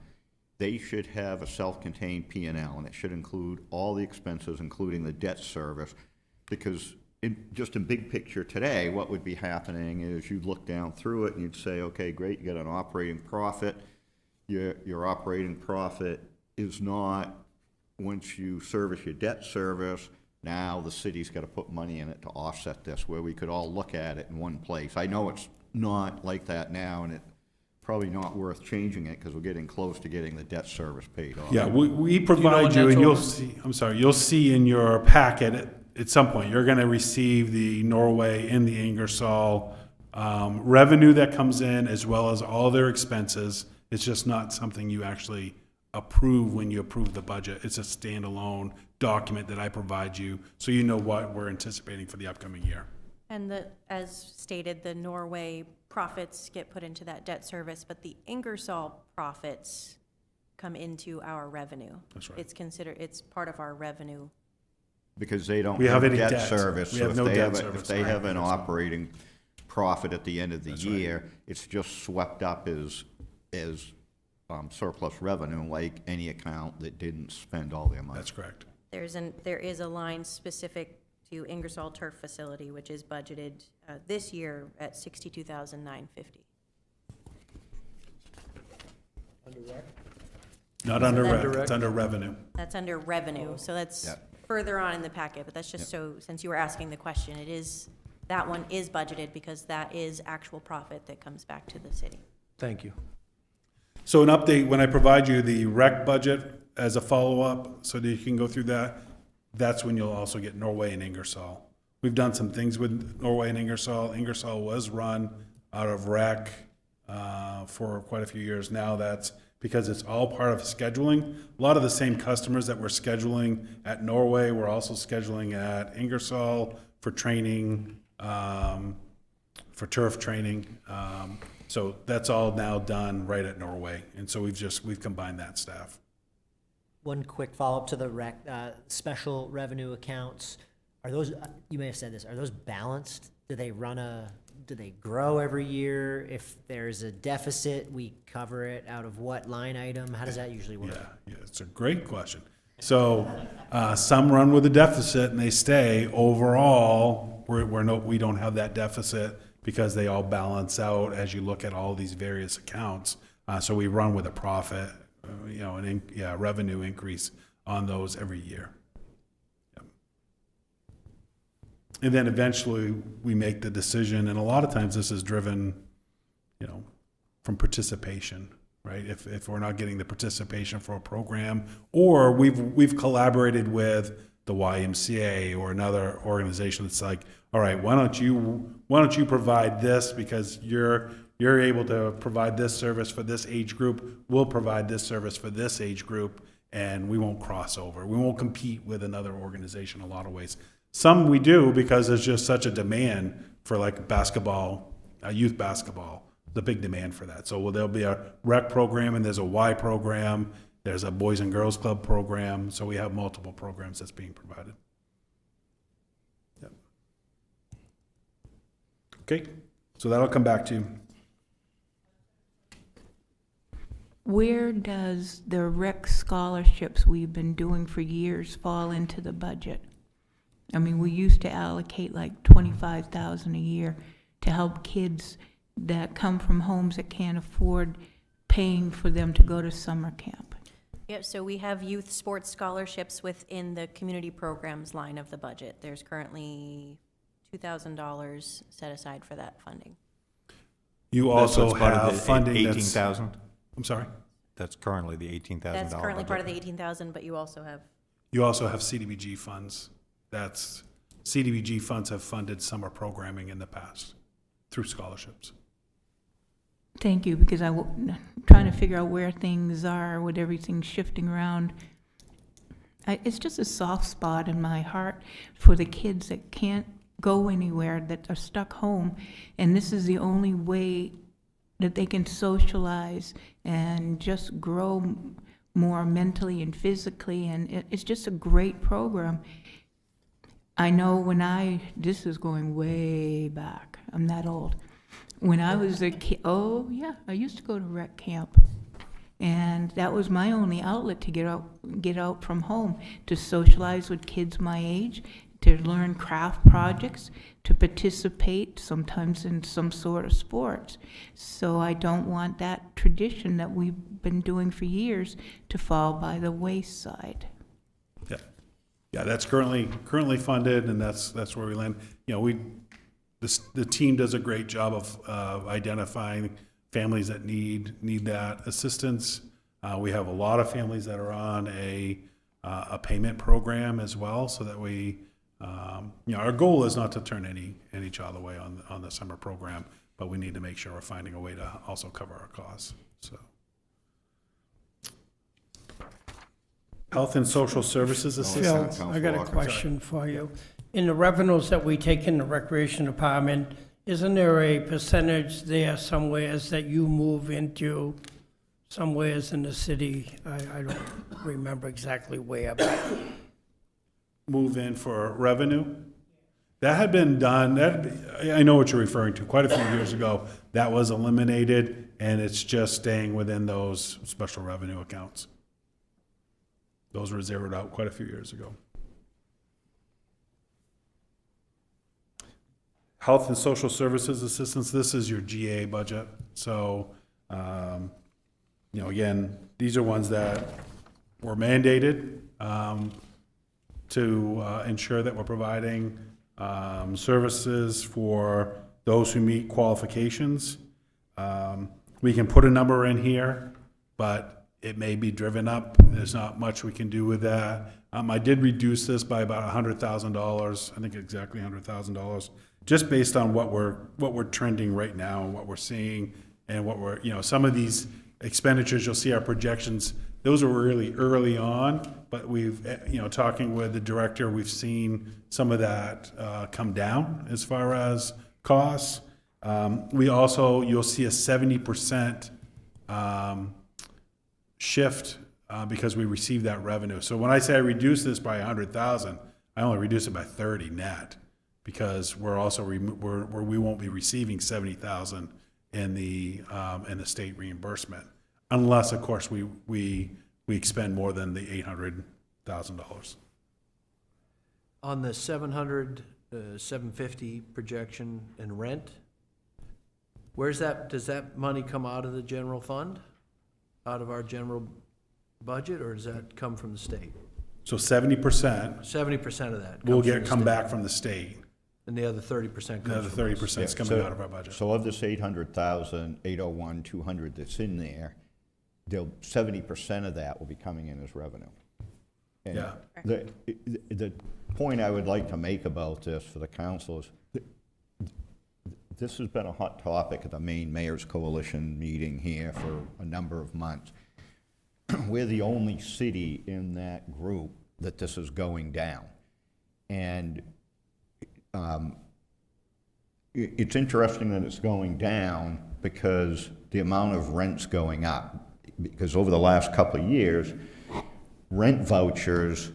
they should have a self-contained P&L, and it should include all the expenses, including the debt service, because just in big picture today, what would be happening is you'd look down through it and you'd say, okay, great, you got an operating profit. Your operating profit is not, once you service your debt service, now the city's got to put money in it to offset this, where we could all look at it in one place. I know it's not like that now, and it's probably not worth changing it because we're getting close to getting the debt service paid off. Yeah, we provide when you, that's and you'll over? see, I'm sorry, you'll see in your packet at some point, you're gonna receive the Norway and the Ingersoll revenue that comes in, as well as all their expenses. It's just not something you actually approve when you approve the budget. It's a standalone document that I provide you, so you know what we're anticipating for the upcoming year. And as stated, the Norway profits get put into that debt service, but the Ingersoll profits come into our revenue. That's right. It's part of our revenue. Because they don't We have any debt debt. service. We So have if no they debt have service. If they have an Right. operating profit at the end of the That's right. year, it's just swept up as surplus revenue, like any account that didn't spend all their money. That's correct. There is a line specific to Ingersoll Turf Facility, which is budgeted this year at $62,950. Not under That's rec, it's under revenue. That's under revenue, so that's Yep. further on in the packet, but that's just so, since you were asking the question, that one is budgeted because that is actual profit that comes back to the city. Thank you. So an update, when I provide you the rec budget as a follow-up, so that you can go through that, that's when you'll also get Norway and Ingersoll. We've done some things with Norway and Ingersoll. Ingersoll was run out of rec for quite a few years now. That's because it's all part of scheduling. A lot of the same customers that we're scheduling at Norway, we're also scheduling at Ingersoll for training, for turf training. So that's all now done right at Norway. And so we've combined that staff. One quick follow-up to the special revenue accounts. Are those, you may have said this, are those balanced? Do they grow every year? If there's a deficit, we cover it out of what line item? How does that usually work? Yeah, it's a great question. So, some run with a deficit and they stay. Overall, we don't have that deficit because they all balance out as you look at all these various accounts. So we run with a profit, revenue increase on those every year. Yep. And then eventually we make the decision, and a lot of times this is driven, from participation, right? If we're not getting the participation for a program, or we've collaborated with the YMCA or another organization that's like, all right, why don't you provide this because you're able to provide this service for this age group, we'll provide this service for this age group, and we won't cross over. We won't compete with another organization in a lot of ways. Some we do because there's just such a demand for like basketball, youth basketball, the big demand for that. So there'll be a rec program and there's a Y program, there's a Boys and Girls Club program, so we have multiple programs that's being provided. Yep. Okay, so that'll come back to you. Where does the rec scholarships we've been doing for years fall into the budget? I mean, we used to allocate like $25,000 a year to help kids that come from homes that can't afford paying for them to go to summer camp. Yep, so we have youth sports scholarships within the community programs line of the budget. There's currently $2,000 set aside for that funding. You That's also what's part of have the funding that's, 18,000? I'm sorry? That's currently the $18,000 That's currently part of the budget. 18,000, but you also have, You also have CDBG funds. CDBG funds have funded summer programming in the past through scholarships. Thank you, because trying to figure out where things are with everything shifting around. It's just a soft spot in my heart for the kids that can't go anywhere, that are stuck home, and this is the only way that they can socialize and just grow more mentally and physically, and it's just a great program. I know this is going way back, I'm that old. When I was a kid, I used to go to rec camp. And that was my only outlet to get out from home, to socialize with kids my age, to learn craft projects, to participate sometimes in some sort of sports. So I don't want that tradition that we've been doing for years to fall by the wayside. Yeah, that's currently funded, and that's where we land. The team does a great job of identifying families that need that assistance. We have a lot of families that are on a payment program as well, so that we, our goal is not to turn any child away on the summer program, but we need to make sure we're finding a way to also cover our costs. So, health and social services Phil, assistance. I got a question for you. In the revenues that we take in the recreation department, isn't there a percentage there somewheres that you move into somewheres in the city. I don't remember exactly where, but Move in for revenue. That had been done, I know what you're referring to, quite a few years ago. That was eliminated, and it's just staying within those special revenue accounts. Those were zeroed out quite a few years ago. Health and Social Services Assistance, this is your GA budget. So, again, these are ones that were mandated to ensure that we're providing services for those who meet qualifications. We can put a number in here, but it may be driven up. There's not much we can do with that. I did reduce this by about $100,000, I think exactly $100,000, just based on what we're trending right now, and what we're seeing, and what we're, some of these expenditures, you'll see our projections, those were really early on, but we've, talking with the director, we've seen some of that come down as far as costs. We also, you'll see a 70% shift because we received that revenue. So when I say I reduce this by 100,000, I only reduce it by 30 net, because we're also we won't be receiving 70,000 in the state reimbursement, unless of course we expend more than the $800,000. On the 700, 750 projection in rent, where's that, does that money come out of the general fund? Out of our general budget, or does that come from the state? So 70%. 70% of that will comes from the come state, back from the state. and the other 30% The other comes from us. 30% is Yeah, coming out of our budget. So of this 800,000, 801, 200 that's in there, 70% of that will be coming in as revenue. And Yeah. The point I would like to make about this for the council is, this has been a hot topic at the Maine Mayor's Coalition meeting here for a number of months. We're the only city in that group that this is going down. And it's interesting that it's going down because the amount of rent's going up. Because over the last couple of years, rent vouchers,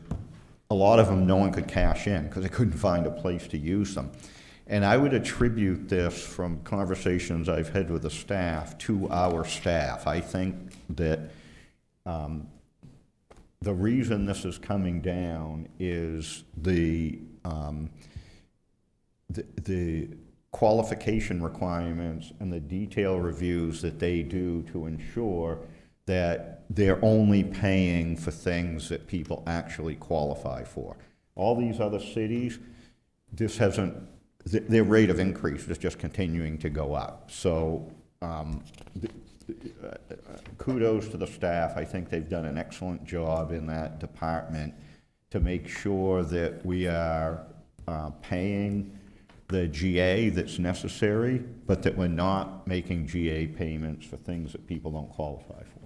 a lot of them no one could cash in because they couldn't find a place to use them. And I would attribute this, from conversations I've had with the staff, to our staff. I think that the reason this is coming down is the qualification requirements and the detail reviews that they do to ensure that they're only paying for things that people actually qualify for. All these other cities, this hasn't, their rate of increase is just continuing to go up. So kudos to the staff. I think they've done an excellent job in that department to make sure that we are paying the GA that's necessary, but that we're not making GA payments for things that people don't qualify for.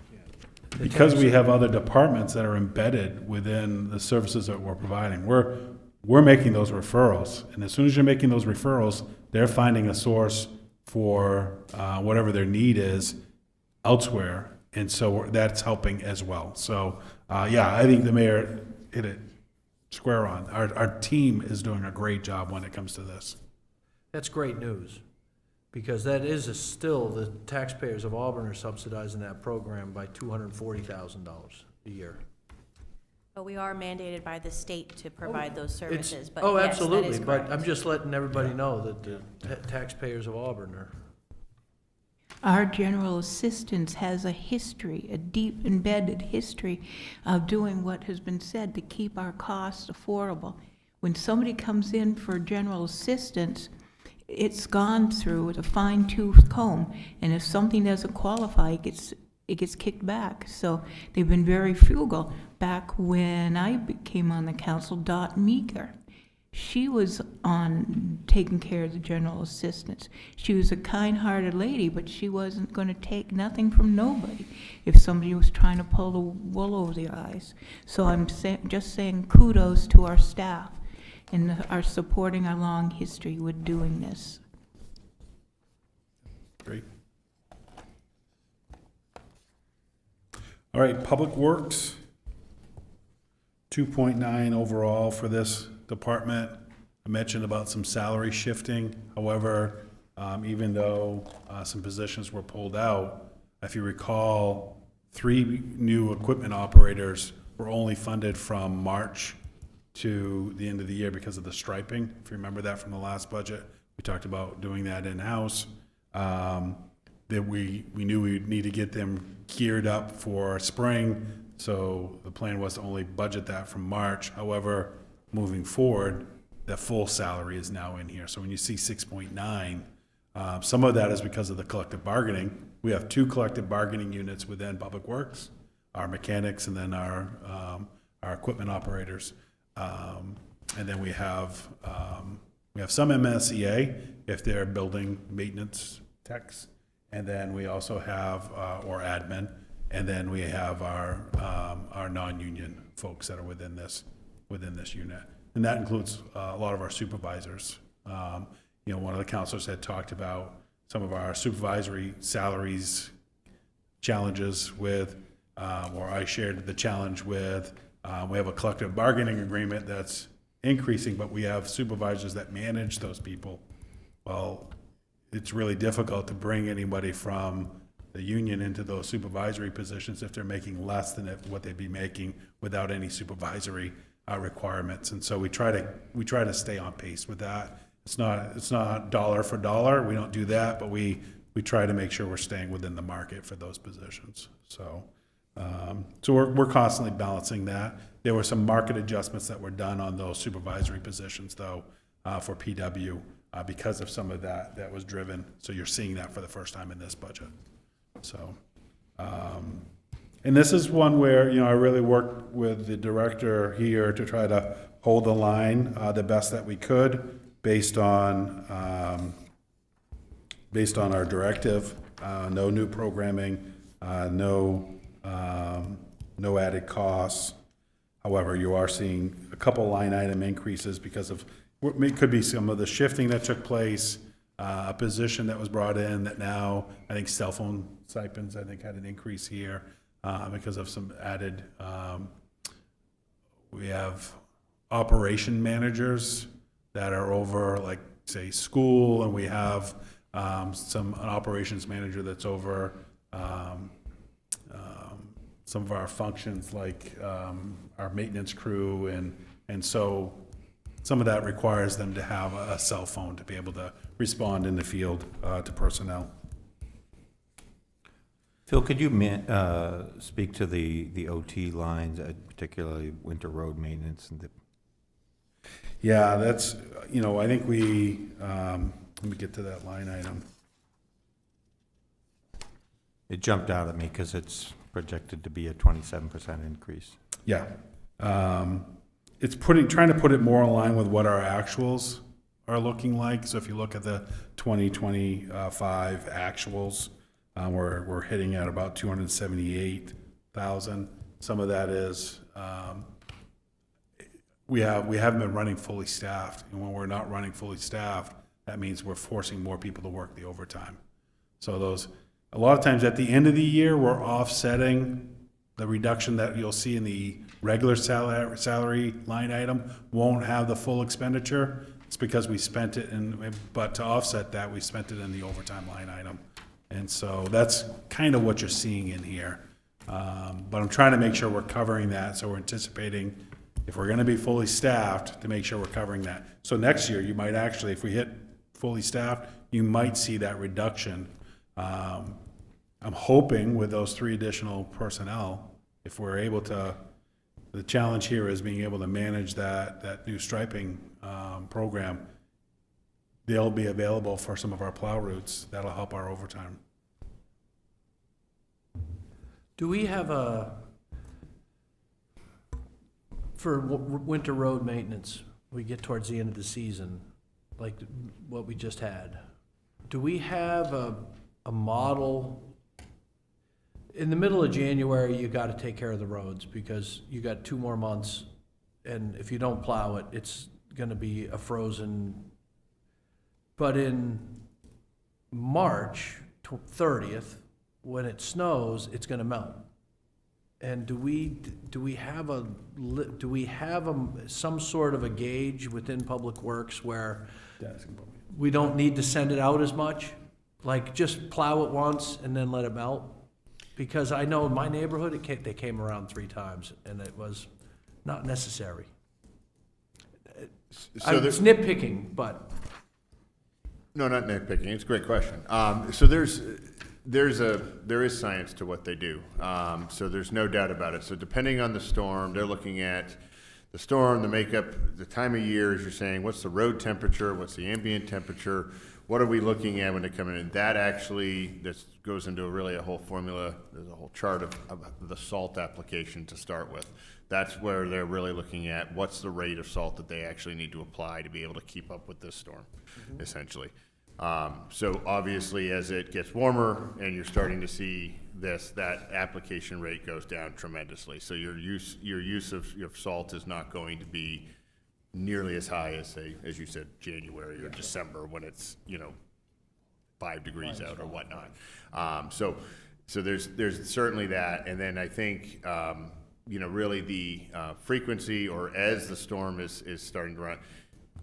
Because we have other departments that are embedded within the services that we're providing, we're making those referrals. And as soon as you're making those referrals, they're finding a source for whatever their need is elsewhere. And so that's helping as well. So, I think the mayor hit it square on. Our team is doing a great job when it comes to this. That's great news, because that is still, the taxpayers of Auburn are subsidizing that program by $240,000 a year. But we are mandated by the state to provide those It's- services, but Oh, yes, that absolutely, is but correct. I'm just letting everybody know that the taxpayers of Auburn are. Our general assistance has a history, a deep embedded history of doing what has been said to keep our costs affordable. When somebody comes in for general assistance, it's gone through with a fine-tooth comb, and if something doesn't qualify, it gets kicked back. So they've been very frugal. Back when I came on the council, Dot Meeker, she was on taking care of the general assistance. She was a kind-hearted lady, but she wasn't going to take nothing from nobody if somebody was trying to pull the wool over their eyes. So I'm just saying kudos to our staff and our supporting our long history with doing this. Great. All right, Public Works, 2.9 overall for this department. I mentioned about some salary shifting. However, even though some positions were pulled out, if you recall, 3 new equipment operators were only funded from March to the end of the year because of the striping. If you remember that from the last budget, we talked about doing that in-house. That we knew we'd need to get them geared up for spring, so the plan was to only budget that from March. However, moving forward, the full salary is now in here. So when you see 6.9, some of that is because of the collective bargaining. We have 2 collective bargaining units within Public Works, our mechanics and then our equipment operators. And then we have some MSEA if they're building maintenance techs. And then we also have, or admin, and then we have our non-union folks that are within this unit. And that includes a lot of our supervisors. One of the counselors had talked about some of our supervisory salaries challenges with, or I shared the challenge with, we have a collective bargaining agreement that's increasing, but we have supervisors that manage those people. Well, it's really difficult to bring anybody from the union into those supervisory positions if they're making less than what they'd be making without any supervisory requirements. And so we try to stay on pace with that. It's not dollar for dollar. We don't do that, but we try to make sure we're staying within the market for those positions. So we're constantly balancing that. There were some market adjustments that were done on those supervisory positions though, for PW. Because of some of that was driven. So you're seeing that for the first time in this budget. So, and this is one where, I really worked with the director here to try to hold the line the best that we could based on our directive. No new programming, no added costs. However, you are seeing a couple line item increases because of it could be some of the shifting that took place, a position that was brought in that now, I think cell phone stipends, had an increase here because of some added, we have operation managers that are over, like, say, school, and we have an operations manager that's over some of our functions, like our maintenance crew, and so some of that requires them to have a cell phone to be able to respond in the field to personnel. Phil, could you speak to the OT lines, particularly winter road maintenance? Yeah, that's, I think let me get to that line item. It jumped out at me because it's projected to be a 27% increase. Yeah. It's trying to put it more in line with what our actuals are looking like. So if you look at the 2025 actuals, we're hitting at about 278,000. Some of that is we haven't been running fully staffed, and when we're not running fully staffed, that means we're forcing more people to work the overtime. So a lot of times at the end of the year, we're offsetting the reduction that you'll see in the regular salary line item won't have the full expenditure. It's because we spent it but to offset that, we spent it in the overtime line item. And so that's kind of what you're seeing in here. But I'm trying to make sure we're covering that. So we're anticipating, if we're gonna be fully staffed, to make sure we're covering that. So next year, you might actually, if we hit fully staffed, you might see that reduction. I'm hoping with those 3 additional personnel, if we're able to, the challenge here is being able to manage that new striping program. They'll be available for some of our plow routes. That'll help our overtime. Do we have for winter road maintenance, we get towards the end of the season, like what we just had, do we have a model? In the middle of January, you got to take care of the roads because you got 2 more months, and if you don't plow it, it's going to be a frozen. But in March 30th, when it snows, it's going to melt. And do we have some sort of a gauge within Public Works where we don't need to send it out as much? Like, just plow it once and then let it melt? Because I know in my neighborhood, they came around 3 times, and it was not necessary. So I'm nitpicking, but No, not nitpicking. It's a great question. So there is science to what they do. So there's no doubt about it. So depending on the storm, they're looking at the storm, the makeup, the time of year, as you're saying, what's the road temperature, what's the ambient temperature, what are we looking at when they come in? And that actually, this goes into really a whole formula, there's a whole chart of the salt application to start with. That's where they're really looking at what's the rate of salt that they actually need to apply to be able to keep up with this storm, essentially. So obviously, as it gets warmer and you're starting to see this, that application rate goes down tremendously. So your use of salt is not going to be nearly as high as, say, as you said, January or December, when it's 5 degrees out or whatnot. So there's certainly that, and then I think really the frequency, or as the storm is starting to run,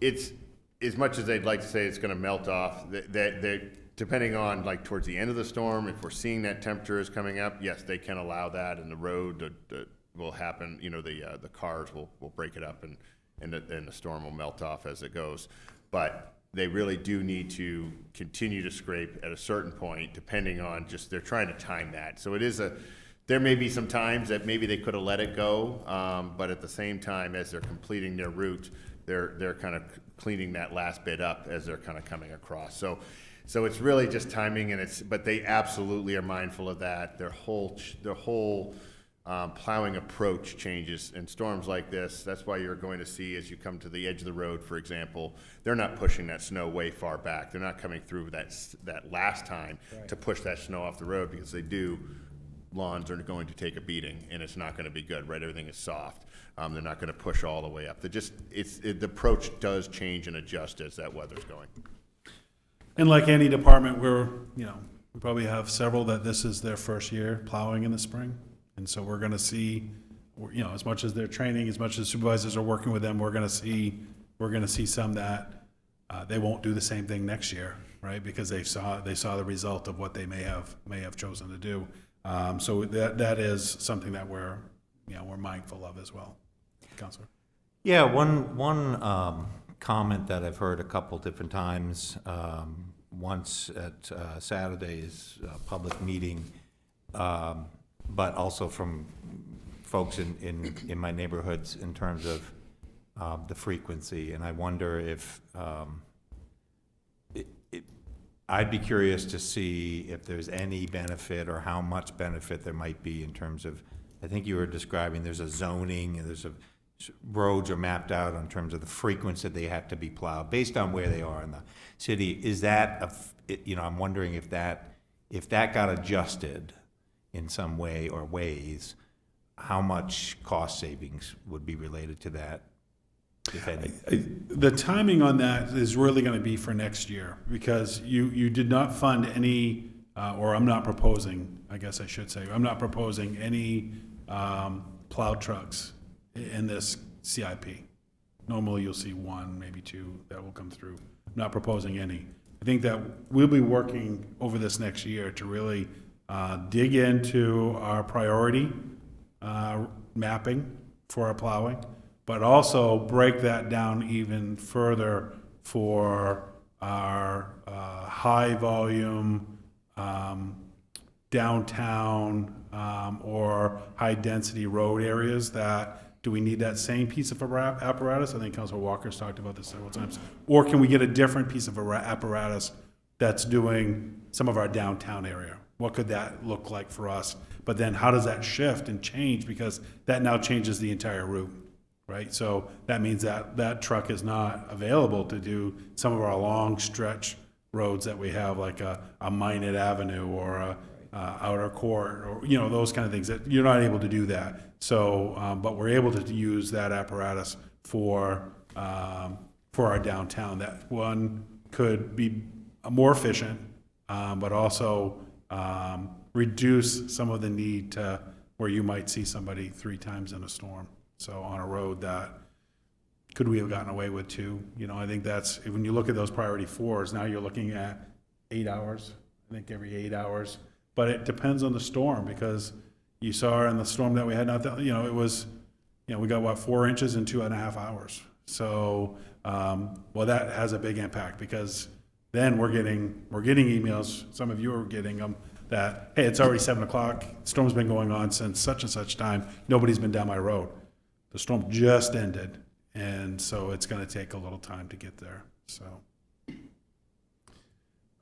it's, as much as they'd like to say it's going to melt off, that depending on, like, towards the end of the storm, if we're seeing that temperature is coming up, yes, they can allow that, and the road will happen. The cars will break it up, and the storm will melt off as it goes. But they really do need to continue to scrape at a certain point, depending on just, they're trying to time that. So there may be some times that maybe they could have let it go, but at the same time, as they're completing their route, they're kind of cleaning that last bit up as they're kind of coming across. So it's really just timing, but they absolutely are mindful of that. Their whole plowing approach changes in storms like this. That's why you're going to see, as you come to the edge of the road, for example, they're not pushing that snow way far back. They're not coming through that last time to push that snow off the road, because they do. Lawns are going to take a beating, and it's not going to be good, right? Everything is soft. They're not going to push all the way up. The approach does change and adjust as that weather's going. And like any department, we probably have several that this is their first year plowing in the spring. And so we're going to see, as much as they're training, as much as supervisors are working with them, we're going to see some that they won't do the same thing next year, right? Because they saw the result of what they may have chosen to do. So that is something that we're mindful of as well. Counselor? Yeah, one comment that I've heard a couple different times, once at Saturday's public meeting, but also from folks in my neighborhoods in terms of the frequency. And I wonder if I'd be curious to see if there's any benefit or how much benefit there might be in terms of, I think you were describing, there's a zoning, and roads are mapped out in terms of the frequency that they have to be plowed based on where they are in the city. Is that, I'm wondering if that got adjusted in some way or ways, how much cost savings would be related to that, if any? The timing on that is really going to be for next year, because you did not fund any, or I'm not proposing, I guess I should say, I'm not proposing any plow trucks in this CIP. Normally you'll see 1, maybe 2 that will come through. I'm not proposing any. I think that we'll be working over this next year to really dig into our priority mapping for our plowing, but also break that down even further for our high volume downtown or high density road areas. Do we need that same piece of apparatus? I think Councilor Walker's talked about this several times. Or can we get a different piece of apparatus that's doing some of our downtown area? What could that look like for us? But then how does that shift and change? Because that now changes the entire route, right? So that means that truck is not available to do some of our long stretch roads that we have, like a Minot Avenue or a Outer Court, or those kind of things, that you're not able to do that. So, but we're able to use that apparatus for our downtown. That one could be more efficient, but also reduce some of the need to where you might see somebody 3 times in a storm. So on a road that, could we have gotten away with 2? You know, I think that's, when you look at those priority 4s, now you're looking at 8 hours, I think every 8 hours. But it depends on the storm, because you saw in the storm that we had, not that, you know, it was, you know, we got, what, 4 inches in 2.5 hours. So, well, that has a big impact, because then we're getting emails, some of you are getting them, that, hey, it's already 7 o'clock, storm's been going on since such and such time, nobody's been down my road. The storm just ended, and so it's gonna take a little time to get there, so.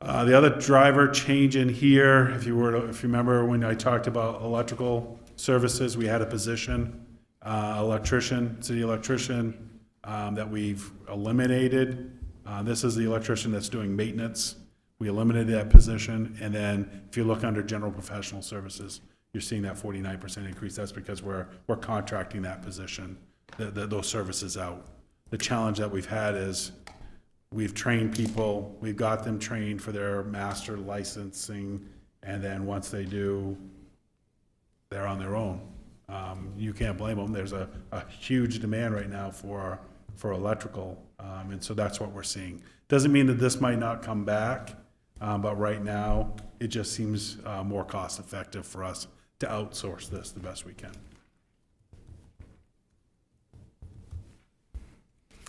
The other driver change in here, if you remember when I talked about electrical services, we had a position, electrician, city electrician, that we've eliminated. This is the electrician that's doing maintenance. We eliminated that position, and then if you look under general professional services, you're seeing that 49% increase. That's because we're contracting that position, those services out. The challenge that we've had is we've trained people, we've got them trained for their master licensing, and then once they do, they're on their own. You can't blame them. There's a huge demand right now for electrical, and so that's what we're seeing. Doesn't mean that this might not come back, but right now, it just seems more cost effective for us to outsource this the best we can.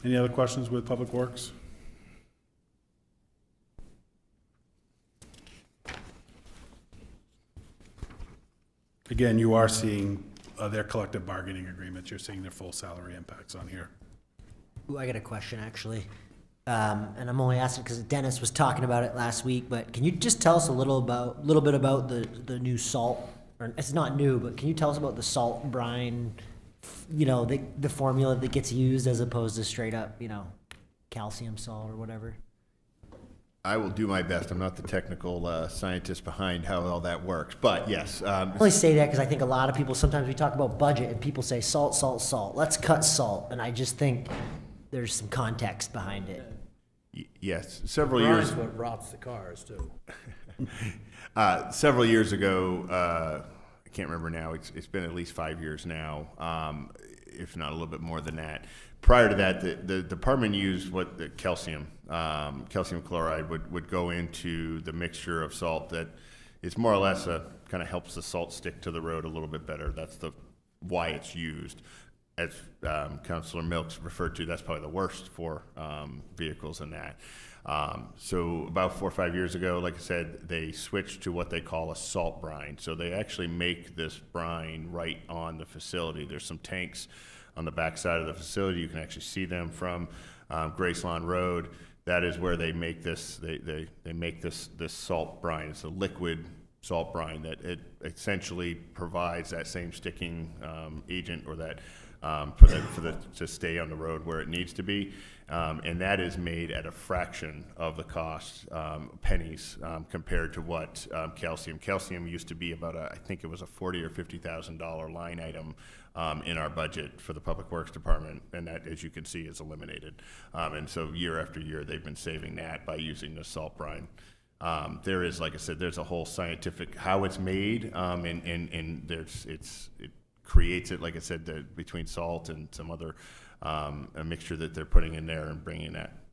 Any other questions with Public Works? Again, you are seeing their collective bargaining agreements. You're seeing their full salary impacts on here. Ooh, I got a question, actually. And I'm only asking because Dennis was talking about it last week, but can you just tell us a little bit about the new salt? Or it's not new, but can you tell us about the salt brine, you know, the formula that gets used as opposed to straight up, you know, calcium salt or whatever? I will do my best. I'm not the technical scientist behind how all that works, but yes. I only say that because I think a lot of people, sometimes we talk about budget and people say salt, salt, salt. Let's cut salt. And I just think there's some context behind it. Yes, several years. Brine's what rots the cars, too. Several years ago, I can't remember now, it's been at least 5 years now, if not a little bit more than that. Prior to that, the department used what the calcium chloride would go into the mixture of salt that it's more or less kind of helps the salt stick to the road a little bit better. That's why it's used. As Councilor Milks referred to, that's probably the worst for vehicles in that. So about 4 or 5 years ago, like I said, they switched to what they call a salt brine. So they actually make this brine right on the facility. There's some tanks on the back side of the facility. You can actually see them from Gracelawn Road. That is where they make this. They make this salt brine. It's a liquid salt brine that it essentially provides that same sticking agent or that to stay on the road where it needs to be, and that is made at a fraction of the cost, pennies, compared to what calcium. Calcium used to be about I think it was a $40,000 or $50,000 line item in our budget for the Public Works Department, and that, as you can see, is eliminated. And so year after year, they've been saving that by using the salt brine. There is, like I said, there's a whole scientific how it's made, and it creates it, like I said, between salt and some other a mixture that they're putting in there and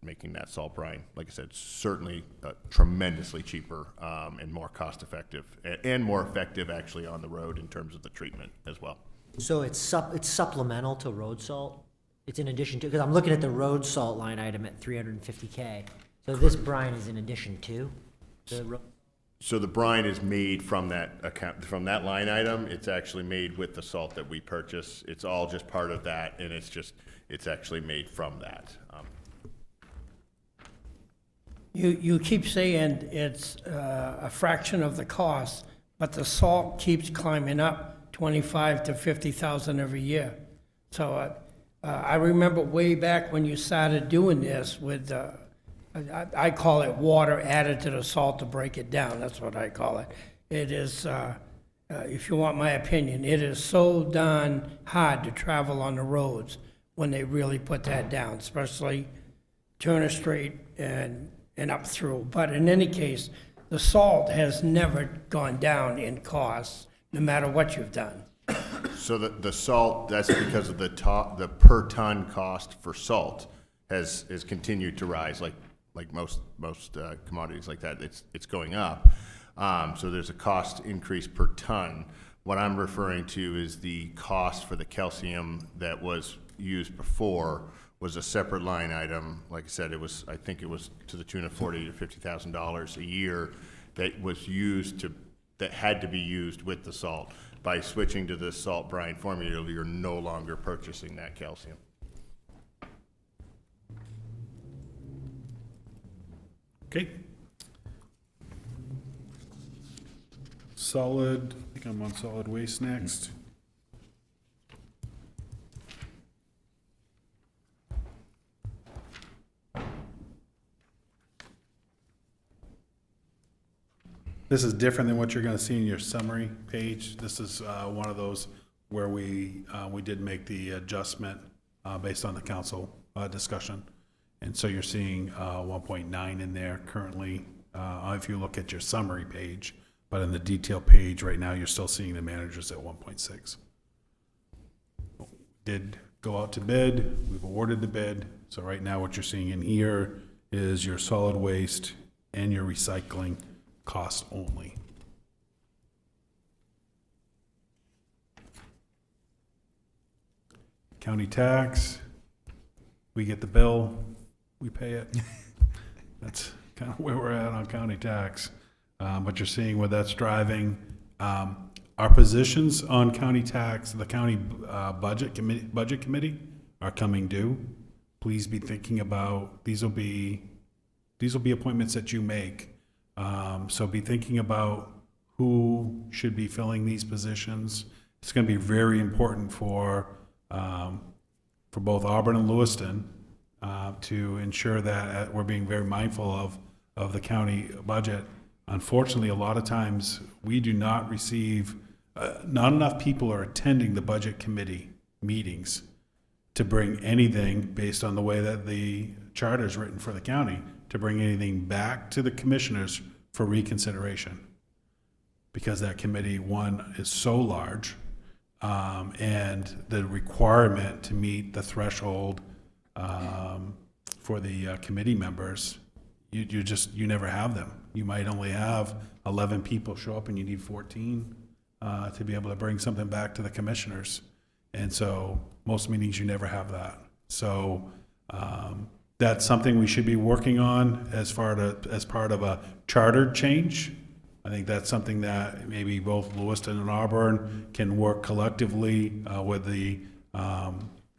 making that salt brine. Like I said, certainly tremendously cheaper and more cost effective and more effective actually on the road in terms of the treatment as well. So it's supplemental to road salt? It's in addition to, because I'm looking at the road salt line item at $350K. So this brine is in addition to the road? So the brine is made from that account, from that line item. It's actually made with the salt that we purchase. It's all just part of that, and it's actually made from that. You keep saying it's a fraction of the cost, but the salt keeps climbing up 25 to 50,000 every year. So I remember way back when you started doing this with I call it water added to the salt to break it down. That's what I call it. It is, if you want my opinion, it is so darn hard to travel on the roads when they really put that down, especially Turner Street and up through. But in any case, the salt has never gone down in cost, no matter what you've done. So the salt, that's because of the per ton cost for salt has continued to rise, like most commodities like that, it's going up. So there's a cost increase per ton. What I'm referring to is the cost for the calcium that was used before was a separate line item. Like I said, I think it was to the tune of $40,000 to $50,000 a year that was used that had to be used with the salt. By switching to the salt brine formula, you're no longer purchasing that calcium. Okay. Solid, I think I'm on solid waste next. This is different than what you're gonna see in your summary page. This is one of those where we did make the adjustment based on the council discussion. And so you're seeing 1.9 in there currently, if you look at your summary page. But in the detail page right now, you're still seeing the managers at 1.6. Did go out to bid, we've awarded the bid. So right now what you're seeing in here is your solid waste and your recycling cost only. County tax, we get the bill, we pay it. That's kind of where we're at on county tax. But you're seeing where that's driving. Our positions on county tax, the county budget committee are coming due. Please be thinking about, these will be appointments that you make. So be thinking about who should be filling these positions. It's going to be very important for both Auburn and Lewiston to ensure that we're being very mindful of the county budget. Unfortunately, a lot of times we do not receive, not enough people are attending the budget committee meetings to bring anything, based on the way that the charter is written for the county, to bring anything back to the commissioners for reconsideration. Because that committee, one, is so large, and the requirement to meet the threshold for the committee members, you never have them. You might only have 11 people show up and you need 14 to be able to bring something back to the commissioners. And so most meetings you never have that. So that's something we should be working on as part of a charter change. I think that's something that maybe both Lewiston and Auburn can work collectively with the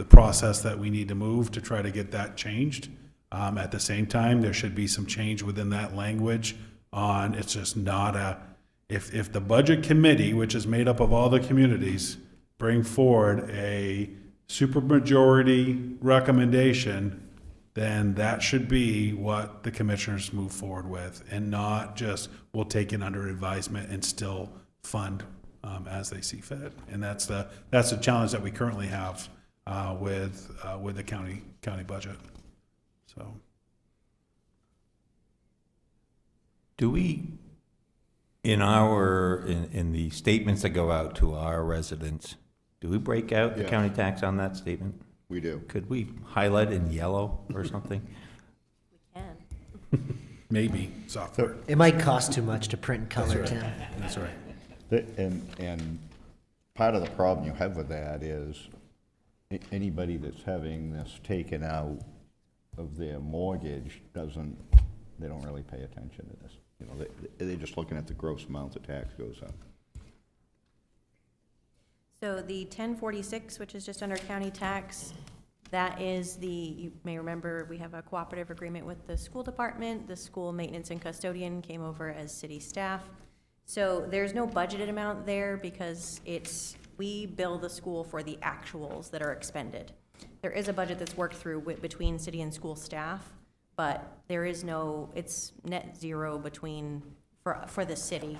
process that we need to move to try to get that changed. At the same time, there should be some change within that language on, it's just not if the budget committee, which is made up of all the communities, bring forward a supermajority recommendation, then that should be what the commissioners move forward with, and not just, we'll take it under advisement and still fund as they see fit. And that's the challenge that we currently have with the county budget. So, Do we, in the statements that go out to our residents, do we break out the Yes. county tax on that statement? We do. Could we highlight in yellow or something? Can. maybe software. It might cost too much to print in color, Tim. That's right. And part of the problem you have with that is anybody that's having this taken out of their mortgage they don't really pay attention to this. You know, they're just looking at the gross amount the tax goes up. So the 1046, which is just under county tax, that is you may remember, we have a cooperative agreement with the school department. The school maintenance and custodian came over as city staff. So there's no budgeted amount there because we bill the school for the actuals that are expended. There is a budget that's worked through between city and school staff, but there is it's net zero for the city.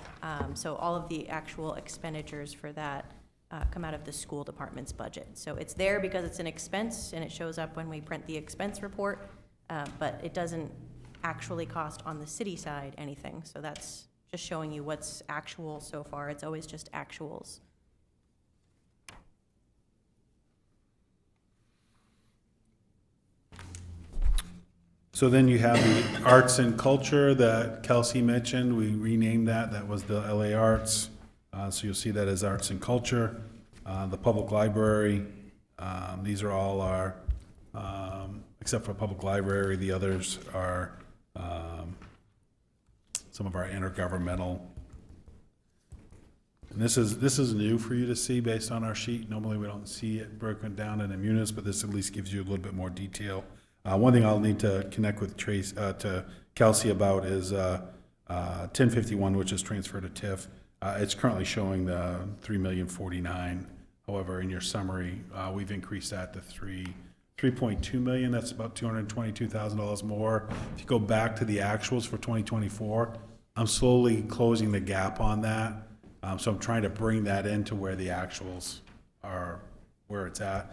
So all of the actual expenditures for that come out of the school department's budget. So it's there because it's an expense and it shows up when we print the expense report, but it doesn't actually cost on the city side anything. So that's just showing you what's actual so far. It's always just actuals. So then you have the arts and culture that Kelsey mentioned. We renamed that. That was the LA Arts. So you'll see that as arts and culture. The public library, these are all our, except for public library, the others are some of our intergovernmental. And this is new for you to see based on our sheet. Normally, we don't see it broken down in munis, but this at least gives you a little bit more detail. One thing I'll need to connect with to Kelsey about is 1051, which is transfer to TIF. It's currently showing the 3,049,000. However, in your summary, we've increased that to 3.2 million. That's about $222,000 more. If you go back to the actuals for 2024, I'm slowly closing the gap on that. So I'm trying to bring that into where the actuals are, where it's at.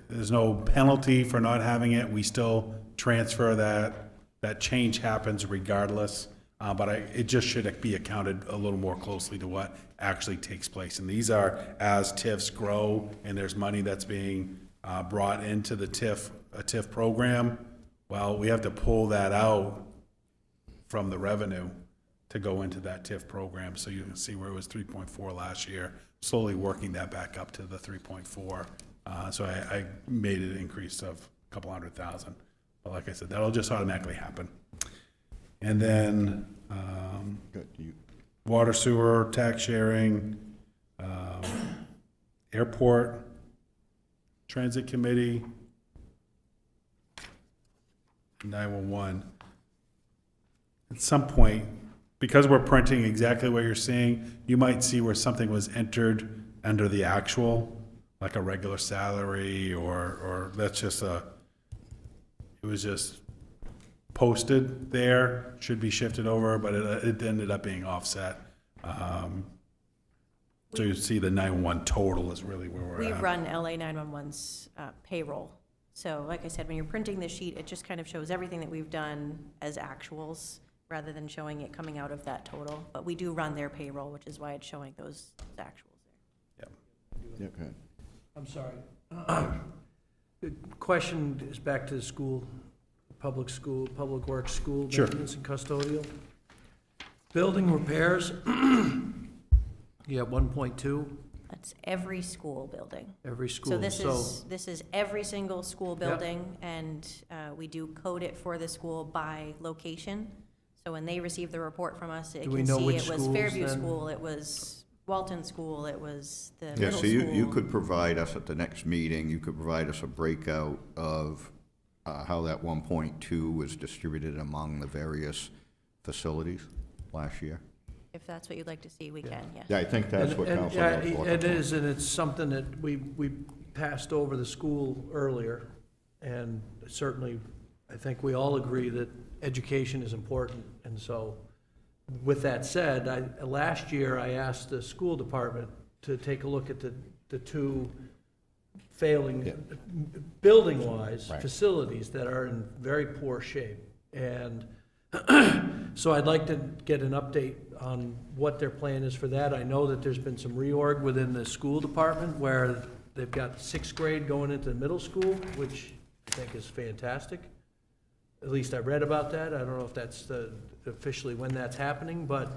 There's no penalty for not having it. We still transfer that. That change happens regardless. But it just should be accounted a little more closely to what actually takes place. And these are as TIFs grow and there's money that's being brought into the TIF program. Well, we have to pull that out from the revenue to go into that TIF program. So you can see where it was 3.4 last year, slowly working that back up to the 3.4. So I made an increase of a couple $100,000. But like I said, that'll just automatically happen. And then Good. water, sewer, tax sharing, airport, transit committee, 911. At some point, because we're printing exactly what you're seeing, you might see where something was entered under the actual, like a regular salary, or that's just it was just posted there, should be shifted over, but it ended up being offset. So you see the 911 total is really where we're We at. run LA 911's payroll. So like I said, when you're printing the sheet, it just kind of shows everything that we've done as actuals rather than showing it coming out of that total. But we do run their payroll, which is why it's showing those actuals there. Yeah, go ahead. I'm sorry. The question is back to the school, public works school, Sure. maintenance and custodial. Building repairs, you have 1.2, That's every school building. every school. So this is every single school building, and we do code it for the school by location. So when they receive the report from us, it Do we can know see which it was schools Fairview then? School, it was Walton School, it was the Yeah, middle so school. you could provide us at the next meeting, you could provide us a breakout of how that 1.2 was distributed among the various facilities last year. If that's what you'd like to see, we can, yes. Yeah, I think that's what And- Council yeah, was looking it for. is, and it's something that we passed over the school earlier, and certainly, I think we all agree that education is important, and so, with that said, last year, I asked the school department to take a look at the two failing, building-wise, Right. facilities that are in very poor shape, and so I'd like to get an update on what their plan is for that. I know that there's been some reorg within the school department where they've got sixth grade going into middle school, which I think is fantastic. At least I read about that. I don't know if that's officially when that's happening, but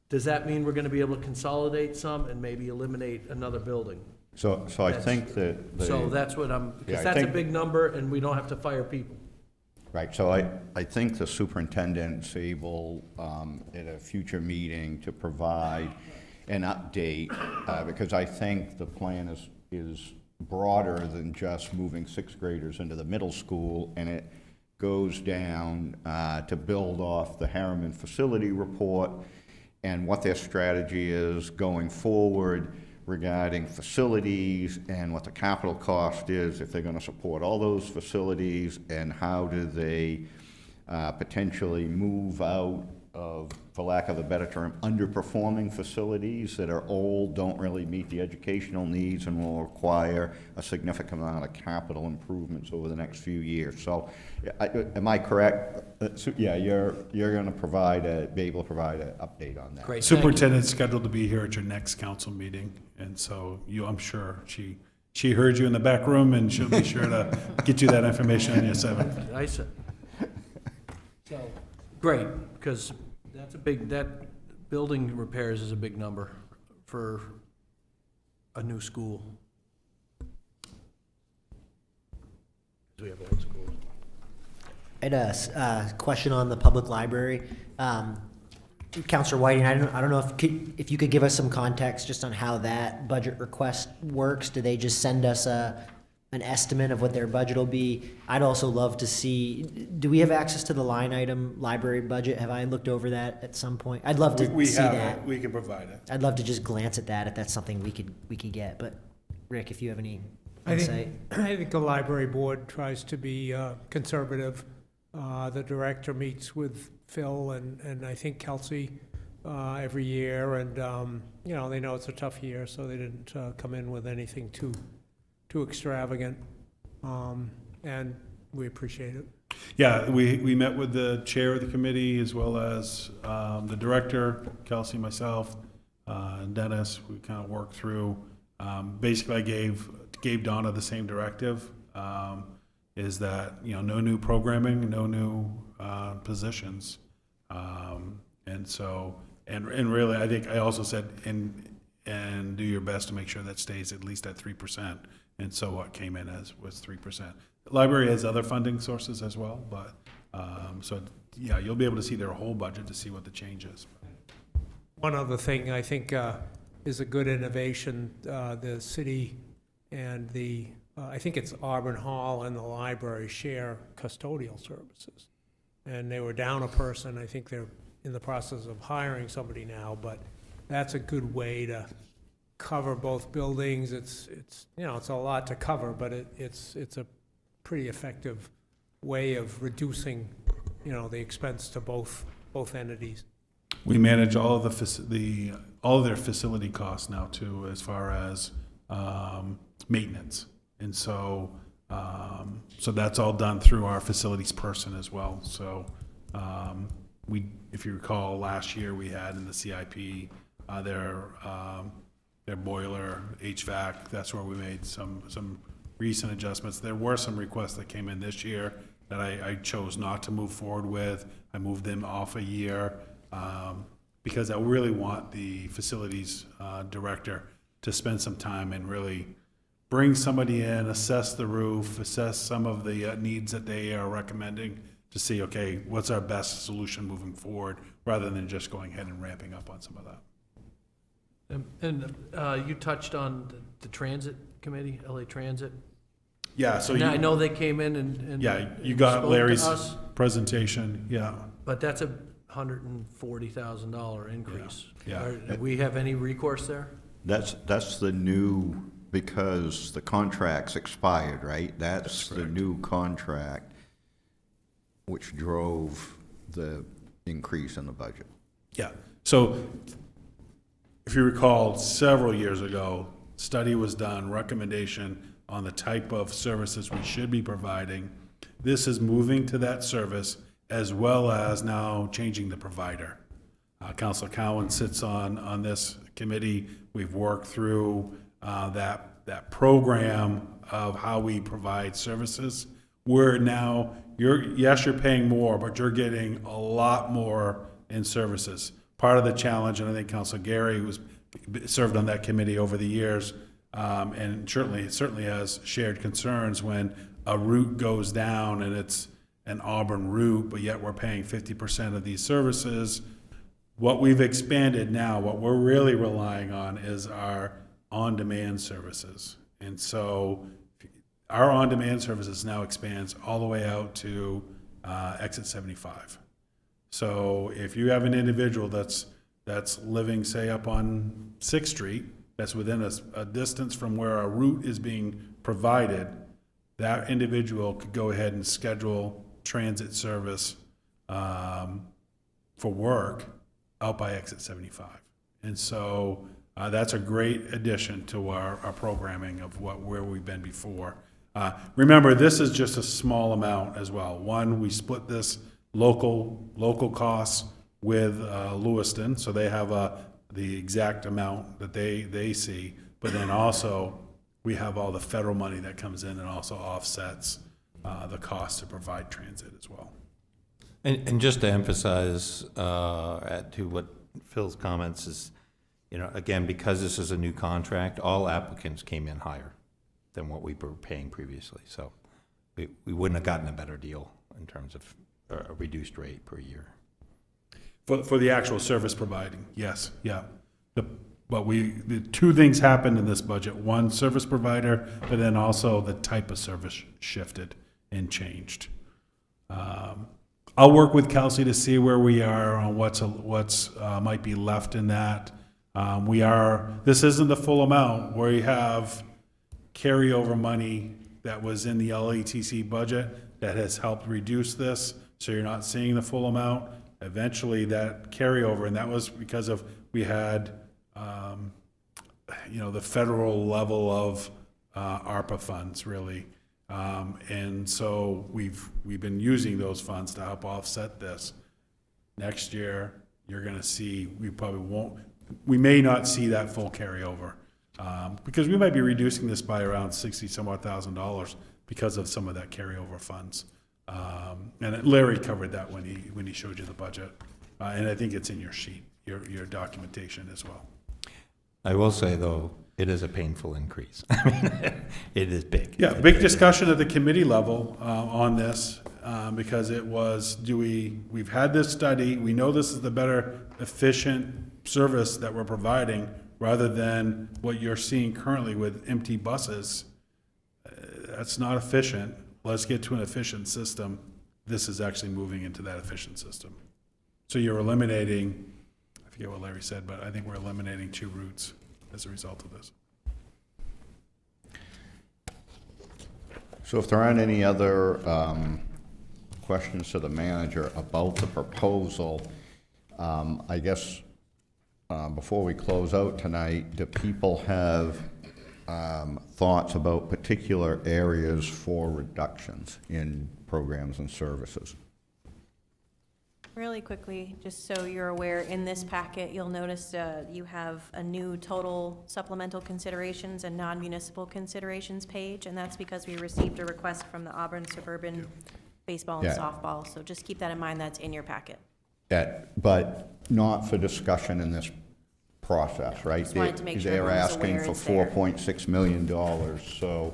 does that mean we're gonna be able to consolidate some and maybe eliminate another building? So I That's- think that So that's what Yeah, because I that's a think- big number and we don't have to fire people. Right, so I think the superintendent's able, at a future meeting, to provide an update, because I think the plan is broader than just moving sixth graders into the middle school, and it goes down to build off the Harriman facility report and what their strategy is going forward regarding facilities and what the capital cost is, if they're gonna support all those facilities, and how do they potentially move out of, for lack of a better term, underperforming facilities that are old, don't really meet the educational needs, and will require a significant amount of capital improvements over the next few years. So, am I correct? Yeah, you're gonna be able to provide an update on that. Great, thank you. Superintendent's scheduled to be here at your next council meeting, and so I'm sure she heard you in the back room, and she'll be sure to get you that information on your 7th. I said, So, great, because that's a big, that building repairs is a big number for a new school. We have old schools. I had a question on the public library. Counselor Whiting, I don't know if you could give us some context just on how that budget request works. Do they just send us an estimate of what their budget will be? I'd also love to see, do we have access to the line item library budget? Have I looked over that at some point? I'd love to We see have that. it, we can provide it. I'd love to just glance at that if that's something we could get. But Rick, if you have any I insight. think the library board tries to be conservative. The director meets with Phil and I think Kelsey every year, and, they know it's a tough year, so they didn't come in with anything too extravagant, and we appreciate it. Yeah, we met with the chair of the committee as well as the director, Kelsey, myself, and Dennis. We kind of worked through, basically I gave Donna the same directive, is that, no new programming, no new positions. And so, and really, I think I also said, and do your best to make sure that stays at least at 3%. And so what came in as was 3%. The library has other funding sources as well, but, so, yeah, you'll be able to see their whole budget to see what the change is. One other thing I think is a good innovation, the city and I think it's Auburn Hall and the library share custodial services. And they were down a person. I think they're in the process of hiring somebody now, but that's a good way to cover both buildings. It's a lot to cover, but it's a pretty effective way of reducing, the expense to both entities. We manage all of all of their facility costs now too, as far as maintenance, and so that's all done through our facilities person as well. So if you recall, last year we had in the CIP their boiler, HVAC. That's where we made some recent adjustments. There were some requests that came in this year that I chose not to move forward with. I moved them off a year. Because I really want the facilities director to spend some time and really bring somebody in, assess the roof, assess some of the needs that they are recommending to see, okay, what's our best solution moving forward, rather than just going ahead and ramping up on some of that. And you touched on the transit committee, LA Transit. Yeah, so And I know they came in and yeah, you and got spoke to Larry's us, presentation, yeah. but that's a $140,000 increase. Yeah. Do we have any recourse there? That's the new, because the contract's expired, right? That's the new contract, which drove the increase in the budget. Yeah, so if you recall, several years ago, study was done, recommendation on the type of services we should be providing. This is moving to that service, as well as now changing the provider. Councilor Cowan sits on this committee. We've worked through that program of how we provide services. We're now, you're paying more, but you're getting a lot more in services. Part of the challenge, and I think Councilor Gary, who's served on that committee over the years, and certainly has shared concerns when a route goes down and it's an Auburn route, but yet we're paying 50% of these services. What we've expanded now, what we're really relying on is our on-demand services. And so our on-demand services now expands all the way out to exit 75. So if you have an individual that's living, say, up on 6th Street, that's within a distance from where a route is being provided, that individual could go ahead and schedule transit service for work out by exit 75. And so that's a great addition to our programming of where we've been before. Remember, this is just a small amount as well. One, we split this local costs with Lewiston, so they have the exact amount that they see, but then also we have all the federal money that comes in and also offsets the cost to provide transit as well. And just to emphasize, add to what Phil's comments is, you know, again, because this is a new contract, all applicants came in higher than what we were paying previously. So we wouldn't have gotten a better deal in terms of a reduced rate per year. For the actual service providing, yes, yeah. But the two things happened in this budget. One, service provider, but then also the type of service shifted and changed. I'll work with Kelsey to see where we are on what's might be left in that. This isn't the full amount. We have carryover money that was in the LATC budget that has helped reduce this, so you're not seeing the full amount. Eventually, that carryover, and that was because of, we had, the federal level of ARPA funds, really. And so we've been using those funds to help offset this. Next year, you're gonna see, we may not see that full carryover. Because we might be reducing this by around $60,000 because of some of that carryover funds. And Larry covered that when he showed you the budget. And I think it's in your sheet, your documentation as well. I will say, though, it is a painful increase. I mean, it is big. Yeah, big discussion at the committee level on this, because it was, we've had this study, we know this is the better efficient service that we're providing, rather than what you're seeing currently with empty buses. That's not efficient. Let's get to an efficient system. This is actually moving into that efficient system. So you're eliminating, I forget what Larry said, but I think we're eliminating 2 routes as a result of this. So if there aren't any other questions to the manager about the proposal, I guess before we close out tonight, do people have thoughts about particular areas for reductions in programs and services? Really quickly, just so you're aware, in this packet, you'll notice you have a new total supplemental considerations and non-municipal considerations page, and that's because we received a request from the Auburn Suburban Baseball and Yeah. Softball, so just keep that in mind, that's in your packet. But not for discussion in this process, right? Just wanted to make sure They're everyone was asking aware for it's there. $4.6 million, so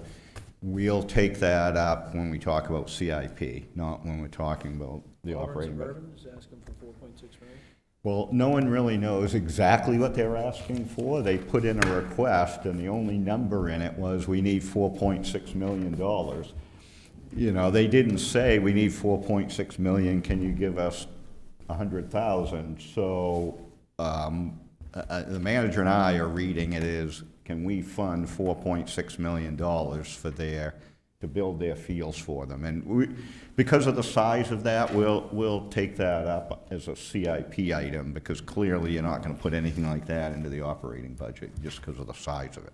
we'll take that up when we talk about CIP, not when we're talking about the operating budget. Auburn Suburban is asking for 4.6 million? Well, no one really knows exactly what they're asking for. They put in a request, and the only number in it was, we need $4.6 million. You know, they didn't say, we need $4.6 million, can you give us 100,000? So the manager and I are reading it as, can we fund $4.6 million to build their fields for them? And because of the size of that, we'll take that up as a CIP item, because clearly you're not gonna put anything like that into the operating budget just because of the size of it.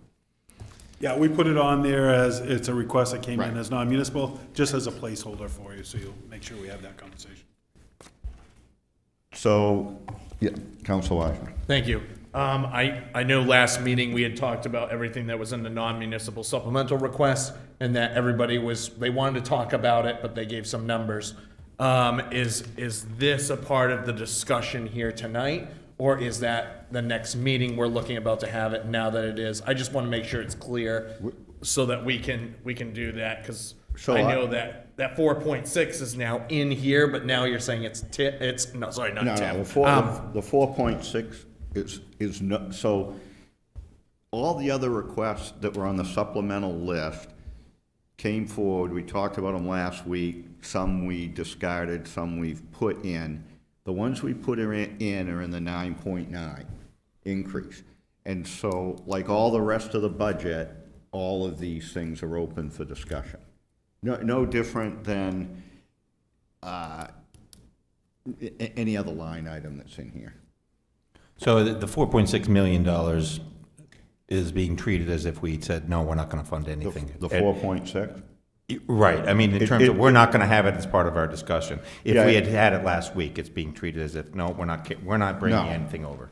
Yeah, we put it on there as, it's a request that came in Right. as non-municipal, just as a placeholder for you, so you'll make sure we have that conversation. So, yeah, Council Washington. Thank you. I know last meeting we had talked about everything that was in the non-municipal supplemental request, and that they wanted to talk about it, but they gave some numbers. Is this a part of the discussion here tonight, or is that the next meeting we're looking about to have it now that it is? I just want to make sure it's clear so that we can do that, because So I I- know that 4.6 is now in here, but now you're saying it's not No, TIP. the 4.6 is no, so all the other requests that were on the supplemental list came forward, we talked about them last week, some we discarded, some we've put in. The ones we put in are in the 9.9 increase. And so, like all the rest of the budget, all of these things are open for discussion. No different than any other line item that's in here. So the $4.6 million is being treated as if we said, no, we're not going to fund anything. The 4.6? Right, I mean, in terms of, we're not going to have it as part of our discussion. If Yeah. we had had it last week, it's being treated as if, no, we're not bringing No. anything over.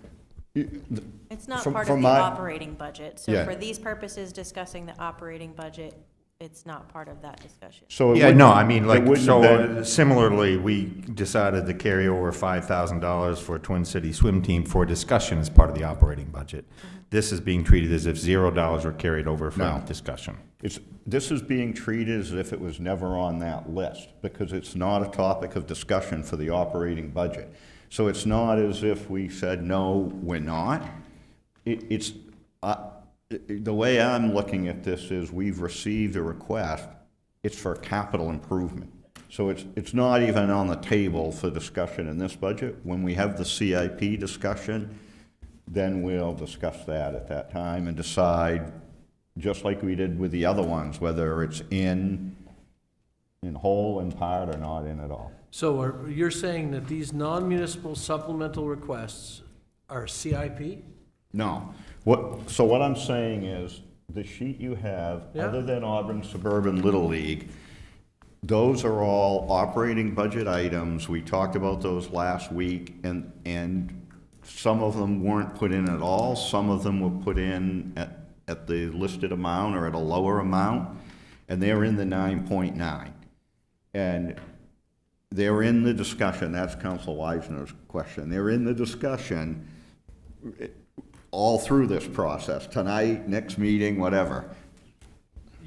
It's not From- part from of the my- operating budget, so Yeah. for these purposes, discussing the operating budget, it's not part of that discussion. So it Yeah, wouldn't- no, I mean, it like, wouldn't so have been- similarly, we decided to carry over $5,000 for Twin City Swim Team for discussion as part of the operating budget. This is being treated as if $0 were carried over for No. discussion. This is being treated as if it was never on that list, because it's not a topic of discussion for the operating budget. So it's not as if we said, no, we're not. The way I'm looking at this is we've received a request, it's for capital improvement. So it's not even on the table for discussion in this budget. When we have the CIP discussion, then we'll discuss that at that time and decide, just like we did with the other ones, whether it's in whole, in part, or not in at all. So you're saying that these non-municipal supplemental requests are CIP? No. What I'm saying is, the sheet you have, Yeah. other than Auburn Suburban Little League, those are all operating budget items. We talked about those last week, and some of them weren't put in at all. Some of them were put in at the listed amount or at a lower amount, and they're in the 9.9. And they're in the discussion, that's Council Weisner's question. They're in the discussion all through this process, tonight, next meeting, whatever.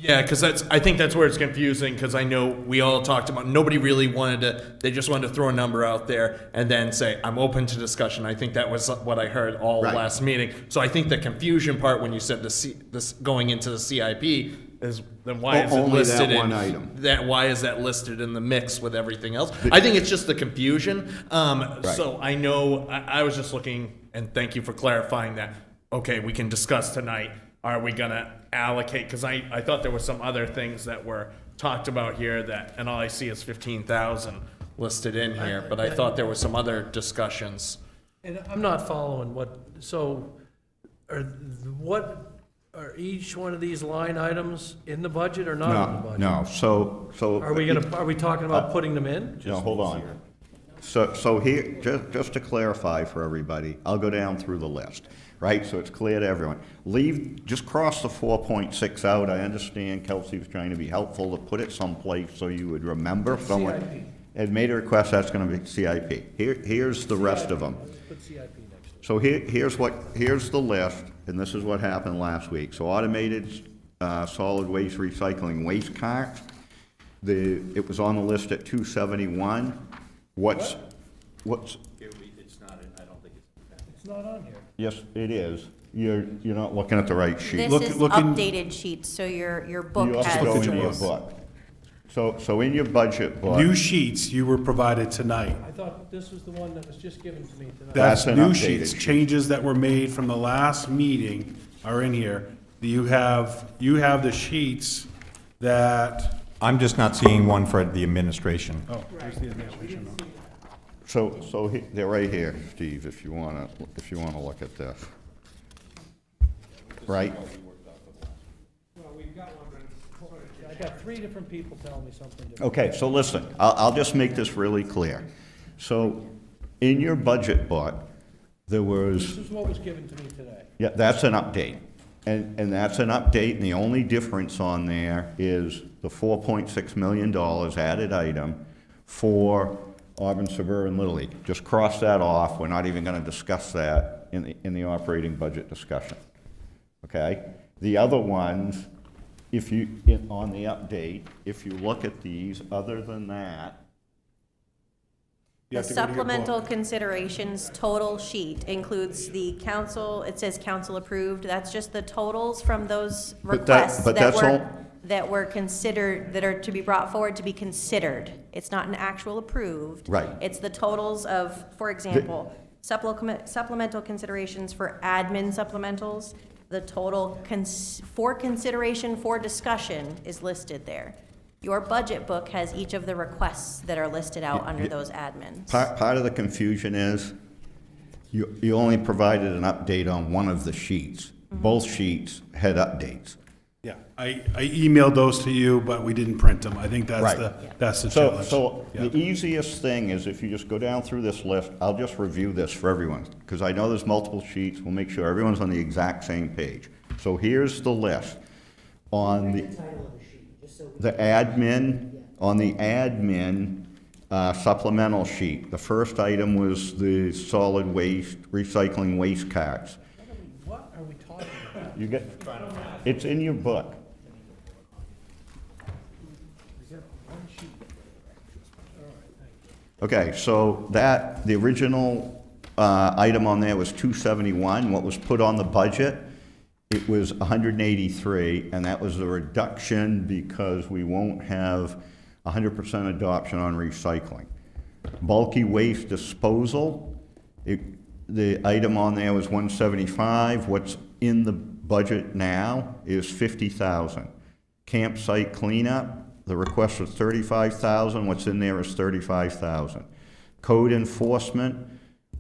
Yeah, because I think that's where it's confusing, because I know we all talked about, nobody really wanted to, they just wanted to throw a number out there and then say, I'm open to discussion. I think that was what I heard all Right. last meeting. So I think the confusion part when you said this going into the CIP is, then why is it Only that listed in? one item. Why is that listed in the mix with everything else? I think it's just the confusion. So I know, I was just looking, and thank you for clarifying that. Okay, we can discuss tonight. Are we gonna allocate? Because I thought there were some other things that were talked about here that, and all I see is 15,000 listed in here, but I thought there were some other discussions. And I'm not following what are each one of these line items in the budget or not in the budget? No, so. Are we talking about putting them in? No, hold on. So here, just to clarify for everybody, I'll go down through the list, right? So it's clear to everyone. Just cross the 4.6 out. I understand Kelsey was trying to be helpful to put it someplace so you would remember. Someone had made a request, that's gonna be CIP. Here's the rest of them. Put CIP next to it. So here's the list, and this is what happened last week. So automated solid waste recycling waste carts, it was on the list at 271. What's? It's not on here. Yes, it is. You're not looking at the right sheet. This Look- is look in- updated sheets, so your book You also go has, into your book. So in your budget book. New sheets you were provided tonight. I thought this was the one that was just given to me tonight. That's That's an new updated sheets. sheet. Changes that were made from the last meeting are in here. You have the sheets that, I'm just not seeing one for the administration. oh, there's the administration. They're right here, Steve, if you wanna look at this. Right? I got 3 different people telling me something different. Okay, so listen, I'll just make this really clear. So in your budget book, there was. This is what was given to me today. Yeah, that's an update. And that's an update, and the only difference on there is the $4.6 million added item for Auburn Suburban Little League. Just cross that off, we're not even gonna discuss that in the operating budget discussion. Okay? The other ones, on the update, if you look at these, other than that, You the have to go to your book. supplemental considerations total sheet includes the council, it says council approved, that's just the totals from those But that- requests but that's all- that were considered, that are to be brought forward to be considered. It's not an actual approved. Right. It's the totals of, for example, supplemental considerations for admin supplementals. The total for consideration for discussion is listed there. Your budget book has each of the requests that are listed out under those admins. part of the confusion is, you only provided an update on one of the sheets. Both sheets had updates. Yeah, I emailed those to you, but we didn't print them. I think that's Right. that's the So, challenge. Yeah. the easiest thing is if you just go down through this list, I'll just review this for everyone, because I know there's multiple sheets, we'll make sure everyone's on the exact same page. So here's the list. On the, The admin, on the admin supplemental sheet, the first item was the solid waste, recycling waste cards. What are we talking about? You get, it's in your book. Okay, so that, the original item on there was 271. What was put on the budget, it was 183, and that was a reduction because we won't have 100% adoption on recycling. Bulky waste disposal, the item on there was 175. What's in the budget now is 50,000. Campsite cleanup, the request was 35,000. What's in there is 35,000. Code enforcement,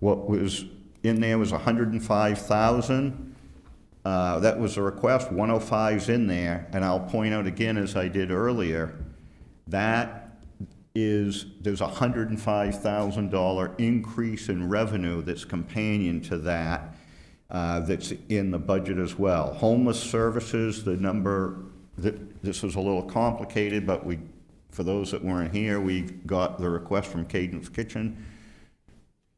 what was in there was 105,000. That was a request. 105's in there, and I'll point out again, as I did earlier, that is, there's a $105,000 increase in revenue that's companion to that, that's in the budget as well. Homeless services, the number, this was a little complicated, but we, for those that weren't here, we got the request from Cadence Kitchen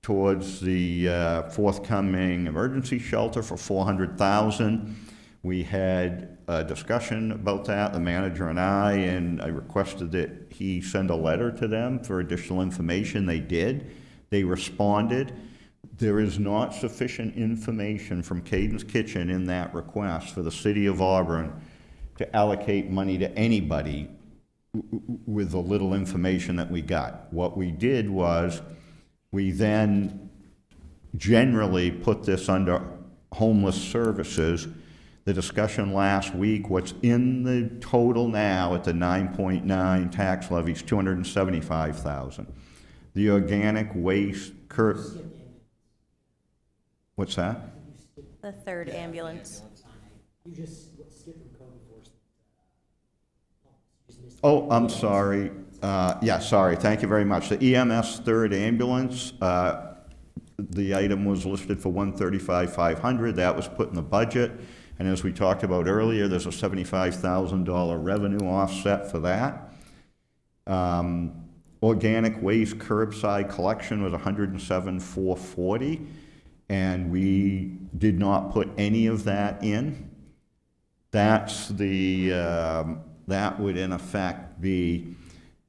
towards the forthcoming emergency shelter for $400,000. We had a discussion about that, the manager and I requested that he send a letter to them for additional information. They did. They responded. There is not sufficient information from Cadence Kitchen in that request for the City of Auburn to allocate money to anybody with the little information that we got. What we did was, we then generally put this under homeless services. The discussion last week, what's in the total now at the 9.9 tax levy is $275,000. The organic waste what's that? The third ambulance. You just skipped from code enforcement. Oh, I'm sorry. Yeah, sorry. Thank you very much. The EMS third ambulance, the item was listed for $135,500. That was put in the budget. And as we talked about earlier, there's a $75,000 revenue offset for that. Organic waste curbside collection was $107,440, and we did not put any of that in. That's the, that would in effect be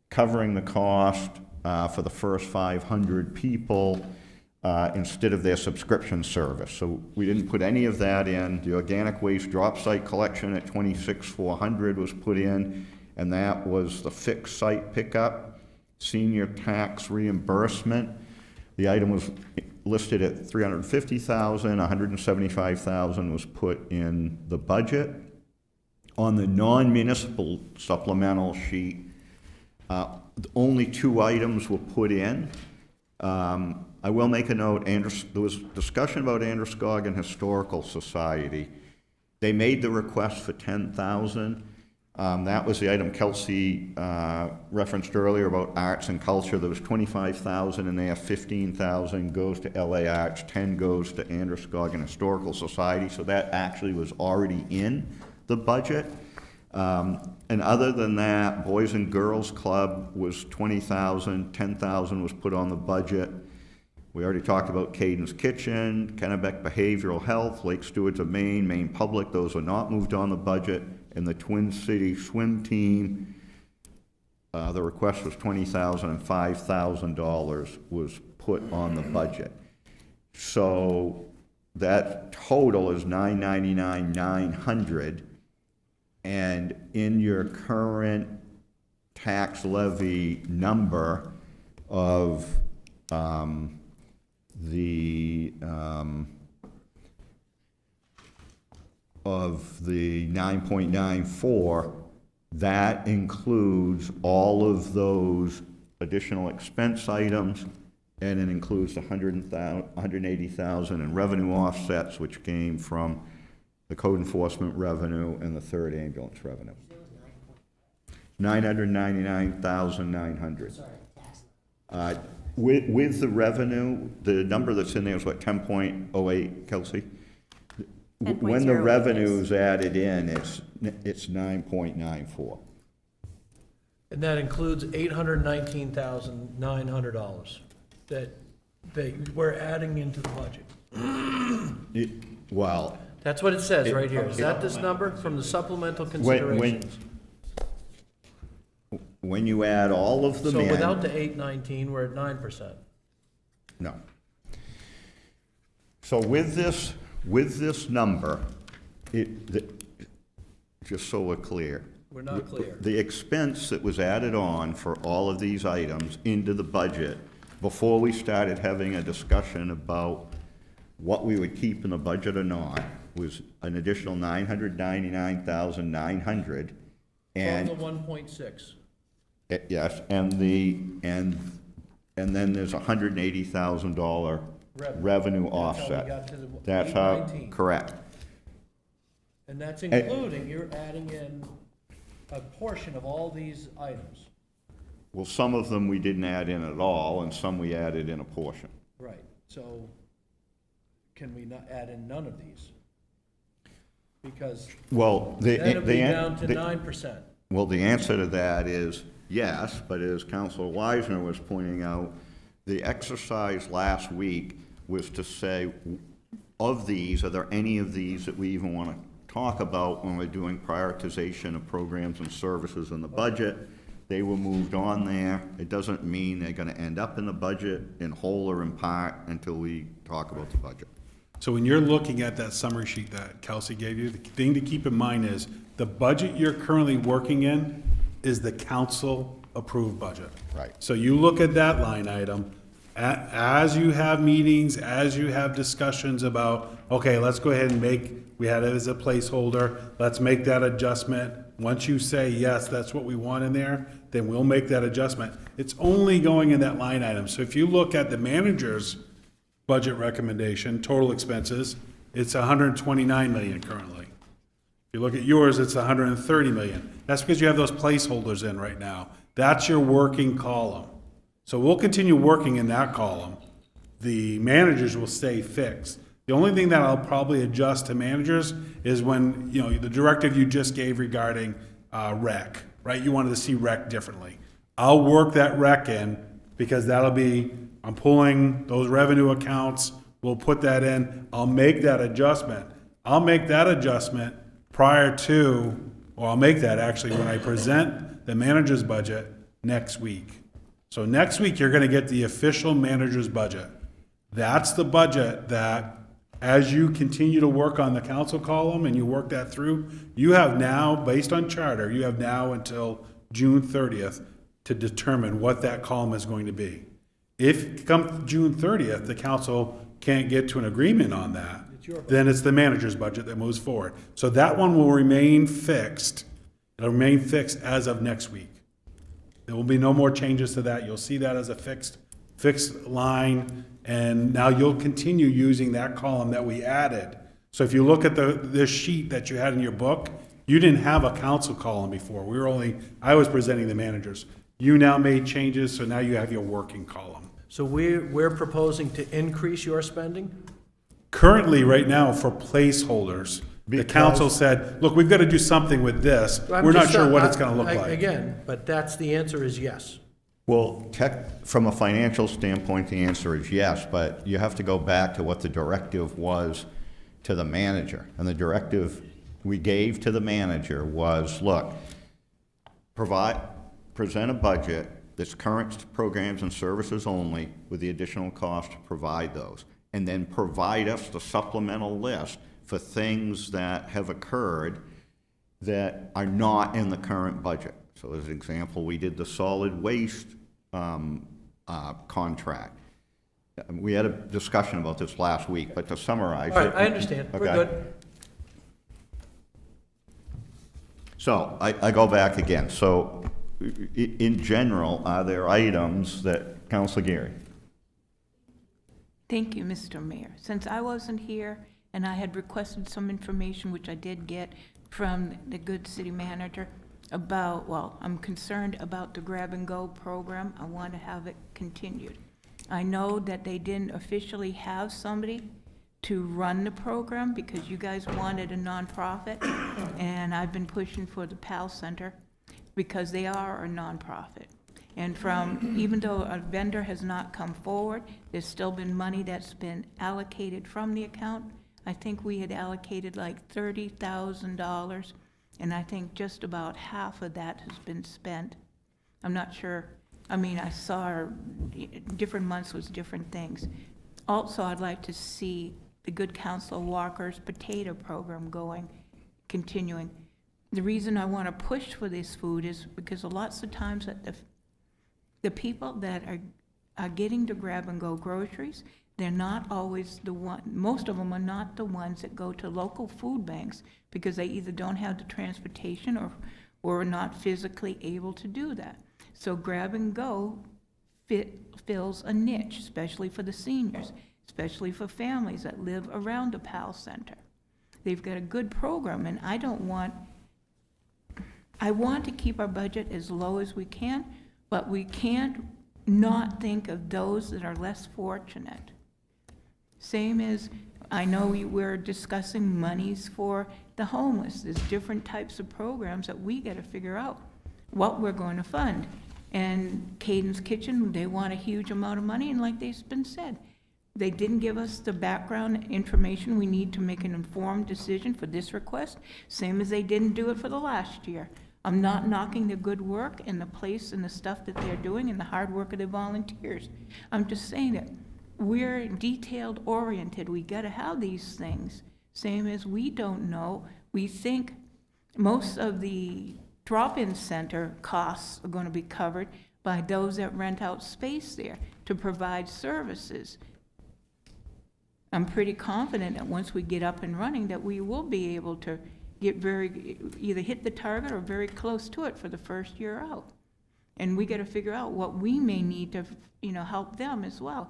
covering the cost for the first 500 people instead of their subscription service. So we didn't put any of that in. The organic waste drop site collection at $26,400 was put in, and that was the fixed site pickup. Senior tax reimbursement, the item was listed at $350,000, $175,000 was put in the budget. On the non-municipal supplemental sheet, only 2 items were put in. I will make a note, there was discussion about Androscoggin Historical Society. They made the request for $10,000. That was the item Kelsey referenced earlier about arts and culture. There was $25,000 in there, $15,000 goes to LA Arts, $10,000 goes to Androscoggin Historical Society, so that actually was already in the budget. And other than that, Boys and Girls Club was $20,000, $10,000 was put on the budget. We already talked about Cadence Kitchen, Kennebec Behavioral Health, Lake Stewards of Maine, Maine Public, those were not moved on the budget. And the Twin City Swim Team, the request was $20,000 and $5,000 was put on the budget. So that total is $999,900. And in your current tax levy number of the 9.94, that includes all of those additional expense items, and it includes the $180,000 in revenue offsets, which came from the code enforcement revenue and the third ambulance revenue. $999,900. With the revenue, the number that's in there is what, 10.08, Kelsey? When the 10.08, revenue is added in, it's 9.94. And that includes $819,900 that we're adding into the budget. Well, That's what it says right here. Is that this number from the supplemental when, considerations? when you add all of them So in. without the 819, we're at 9%. No. So with this number, just so we're clear. We're not clear. The expense that was added on for all of these items into the budget, before we started having a discussion about what we would keep in the budget or not, was an additional $999,900. And From the 1.6. yes, and then there's a $180,000 revenue That's how we offset. got to the That's how, 819. correct. And that's including, you're adding in a portion of all these items. Well, some of them we didn't add in at all, and some we added in a portion. Right, so can we not add in none of these? Because Well, then it'd be down to 9%. well, the answer to that is yes, but as Counselor Wisener was pointing out, the exercise last week was to say, of these, are there any of these that we even want to talk about when we're doing prioritization of programs and services in the budget? They were moved on there. It doesn't mean they're going to end up in the budget in whole or in part until we talk about the budget. So when you're looking at that summary sheet that Kelsey gave you, the thing to keep in mind is the budget you're currently working in is the council-approved budget. Right. So you look at that line item, as you have meetings, as you have discussions about, okay, let's go ahead and we had it as a placeholder, let's make that adjustment. Once you say, yes, that's what we want in there, then we'll make that adjustment. It's only going in that line item. So if you look at the manager's budget recommendation, total expenses, it's 129 million currently. If you look at yours, it's 130 million. That's because you have those placeholders in right now. That's your working column. So we'll continue working in that column. The managers will stay fixed. The only thing that I'll probably adjust to managers is when, you know, the directive you just gave regarding rec, right? You wanted to see rec differently. I'll work that rec in because that'll be, I'm pulling those revenue accounts, we'll put that in, I'll make that adjustment. I'll make that adjustment prior to, or I'll make that actually when I present the manager's budget next week. So next week, you're gonna get the official manager's budget. That's the budget that, as you continue to work on the council column and you work that through, you have now, based on charter, you have now until June 30th to determine what that column is going to be. If come June 30th, the council can't get to an agreement on that, then it's the manager's budget that moves forward. So that one will remain fixed. It'll remain fixed as of next week. There will be no more changes to that. You'll see that as a fixed line, and now you'll continue using that column that we added. So if you look at this sheet that you had in your book, you didn't have a council column before. I was presenting the managers. You now made changes, so now you have your working column. So we're proposing to increase your spending? Currently, right now, for placeholders, the council said, look, we've got to do something with this. We're not sure what it's going to look like. Again, but that's, the answer is yes. Well, from a financial standpoint, the answer is yes, but you have to go back to what the directive was to the manager. And the directive we gave to the manager was, look, present a budget that's current programs and services only with the additional cost to provide those. And then provide us the supplemental list for things that have occurred that are not in the current budget. So as an example, we did the solid waste contract. We had a discussion about this last week, but to summarize it. All right, I understand. We're Okay. good. So I go back again. So in general, are there items that, Councilor Geary? Thank you, Mr. Mayor. Since I wasn't here and I had requested some information, which I did get from the good city manager, about, well, I'm concerned about the grab-and-go program. I want to have it continued. I know that they didn't officially have somebody to run the program because you guys wanted a nonprofit, and I've been pushing for the PAL Center. because they are a nonprofit. And from, even though a vendor has not come forward, there's still been money that's been allocated from the account. I think we had allocated like $30,000, and I think just about half of that has been spent. I'm not sure. I mean, I saw different months was different things. Also, I'd like to see the Good Counsel Walker's potato program continuing. The reason I want to push for this food is because lots of times that the people that are getting to grab and go groceries, they're not always the one, most of them are not the ones that go to local food banks because they either don't have the transportation or are not physically able to do that. So grab and go fills a niche, especially for the seniors, especially for families that live around the PAL Center. They've got a good program, and I want to keep our budget as low as we can, but we can't not think of those that are less fortunate. Same as, I know we're discussing monies for the homeless. There's different types of programs that we gotta figure out what we're going to fund. And Caden's Kitchen, they want a huge amount of money, and like they've been said, they didn't give us the background information we need to make an informed decision for this request, same as they didn't do it for the last year. I'm not knocking the good work and the place and the stuff that they're doing and the hard work of the volunteers. I'm just saying that we're detailed oriented. We gotta have these things. Same as we don't know. We think most of the drop-in center costs are gonna be covered by those that rent out space there to provide services. I'm pretty confident that once we get up and running, that we will be able to get either hit the target or very close to it for the first year out. And we gotta figure out what we may need to, help them as well.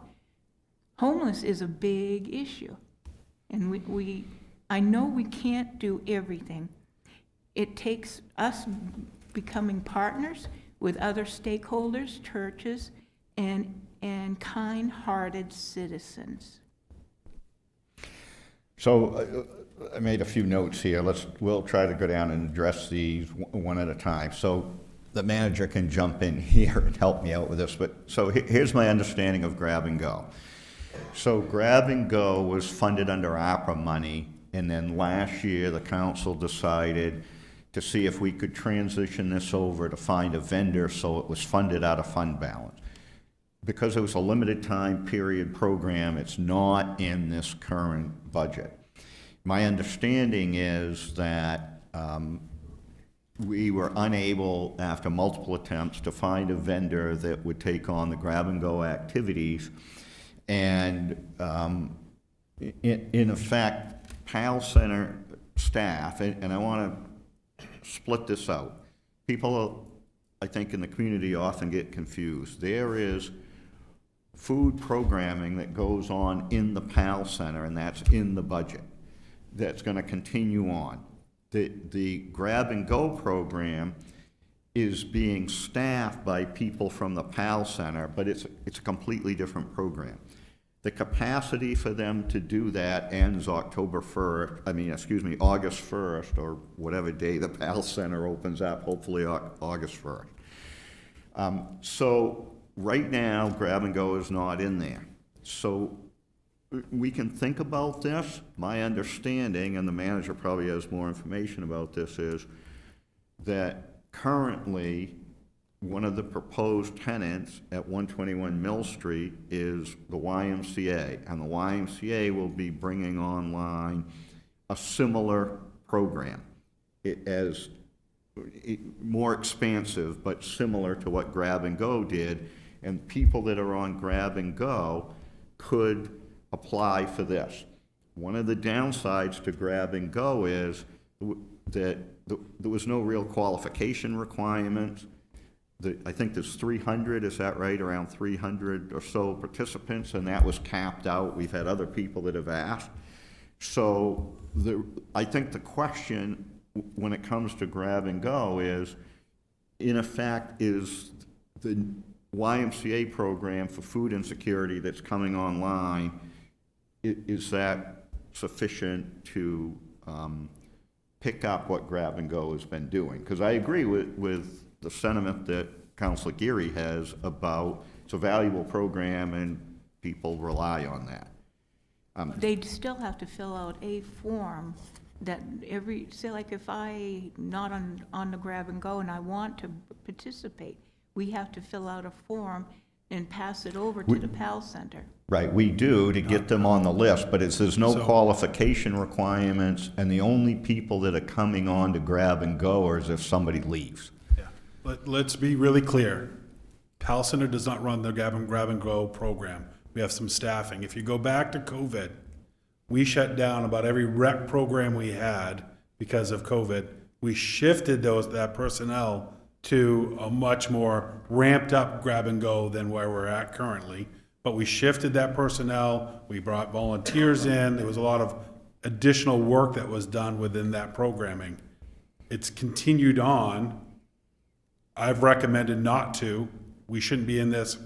Homeless is a big issue. And I know we can't do everything. It takes us becoming partners with other stakeholders, churches, and kind-hearted citizens. So I made a few notes here. We'll try to go down and address these one at a time. So the manager can jump in here and help me out with this. But so here's my understanding of Grab and Go. So Grab and Go was funded under ARPA money, and then last year the council decided to see if we could transition this over to find a vendor so it was funded out of fund balance. Because it was a limited time period program, it's not in this current budget. My understanding is that we were unable, after multiple attempts, to find a vendor that would take on the grab and go activities. And in effect, PAL Center staff, and I want to split this out. People, I think, in the community often get confused. There is food programming that goes on in the PAL Center, and that's in the budget. That's going to continue on. The grab and go program is being staffed by people from the PAL Center, but it's a completely different program. The capacity for them to do that ends August 1st, or whatever day the PAL Center opens up, hopefully August 1st. So right now, grab and go is not in there. So we can think about this. My understanding, and the manager probably has more information about this, is that currently one of the proposed tenants at 121 Mill Street is the YMCA, and the YMCA will be bringing online a similar program. More expansive, but similar to what Grab and Go did, and people that are on Grab and Go could apply for this. One of the downsides to Grab and Go is that there was no real qualification requirements. I think there's 300, is that right? Around 300 or so participants, and that was capped out. We've had other people that have asked. So I think the question when it comes to Grab and Go is, in effect, is the YMCA program for food insecurity that's coming online, is that sufficient to pick up what Grab and Go has been doing? Because I agree with the sentiment that Councilor Geary has about it's a valuable program and people rely on that. They'd still have to fill out a form that say like if I not on the grab and go and I want to participate, we have to fill out a form and pass it over to the PAL Center. Right, we do to get them on the list, but there's no qualification requirements, and the only people that are coming on to grab and go are if somebody leaves. Yeah. Let's be really clear. PAL Center does not run the grab and go program. We have some staffing. If you go back to COVID, we shut down about every rec program we had because of COVID. We shifted that personnel to a much more ramped up grab and go than where we're at currently. But we shifted that personnel, we brought volunteers in, there was a lot of additional work that was done within that programming. It's continued on. I've recommended not to. We shouldn't be in this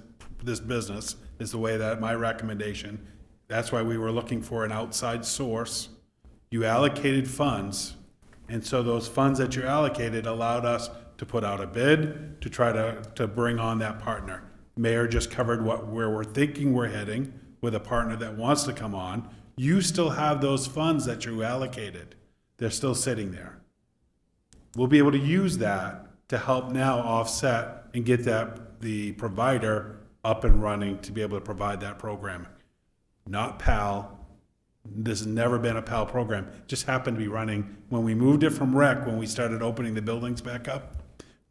business, is the way that my recommendation. That's why we were looking for an outside source. You allocated funds, and so those funds that you allocated allowed us to put out a bid to try to bring on that partner. Mayor just covered where we're thinking we're heading with a partner that wants to come on. You still have those funds that you allocated. They're still sitting there. We'll be able to use that to help now offset and get the provider up and running to be able to provide that program. Not PAL. This has never been a PAL program. It just happened to be running. When we moved it from rec, when we started opening the buildings back up,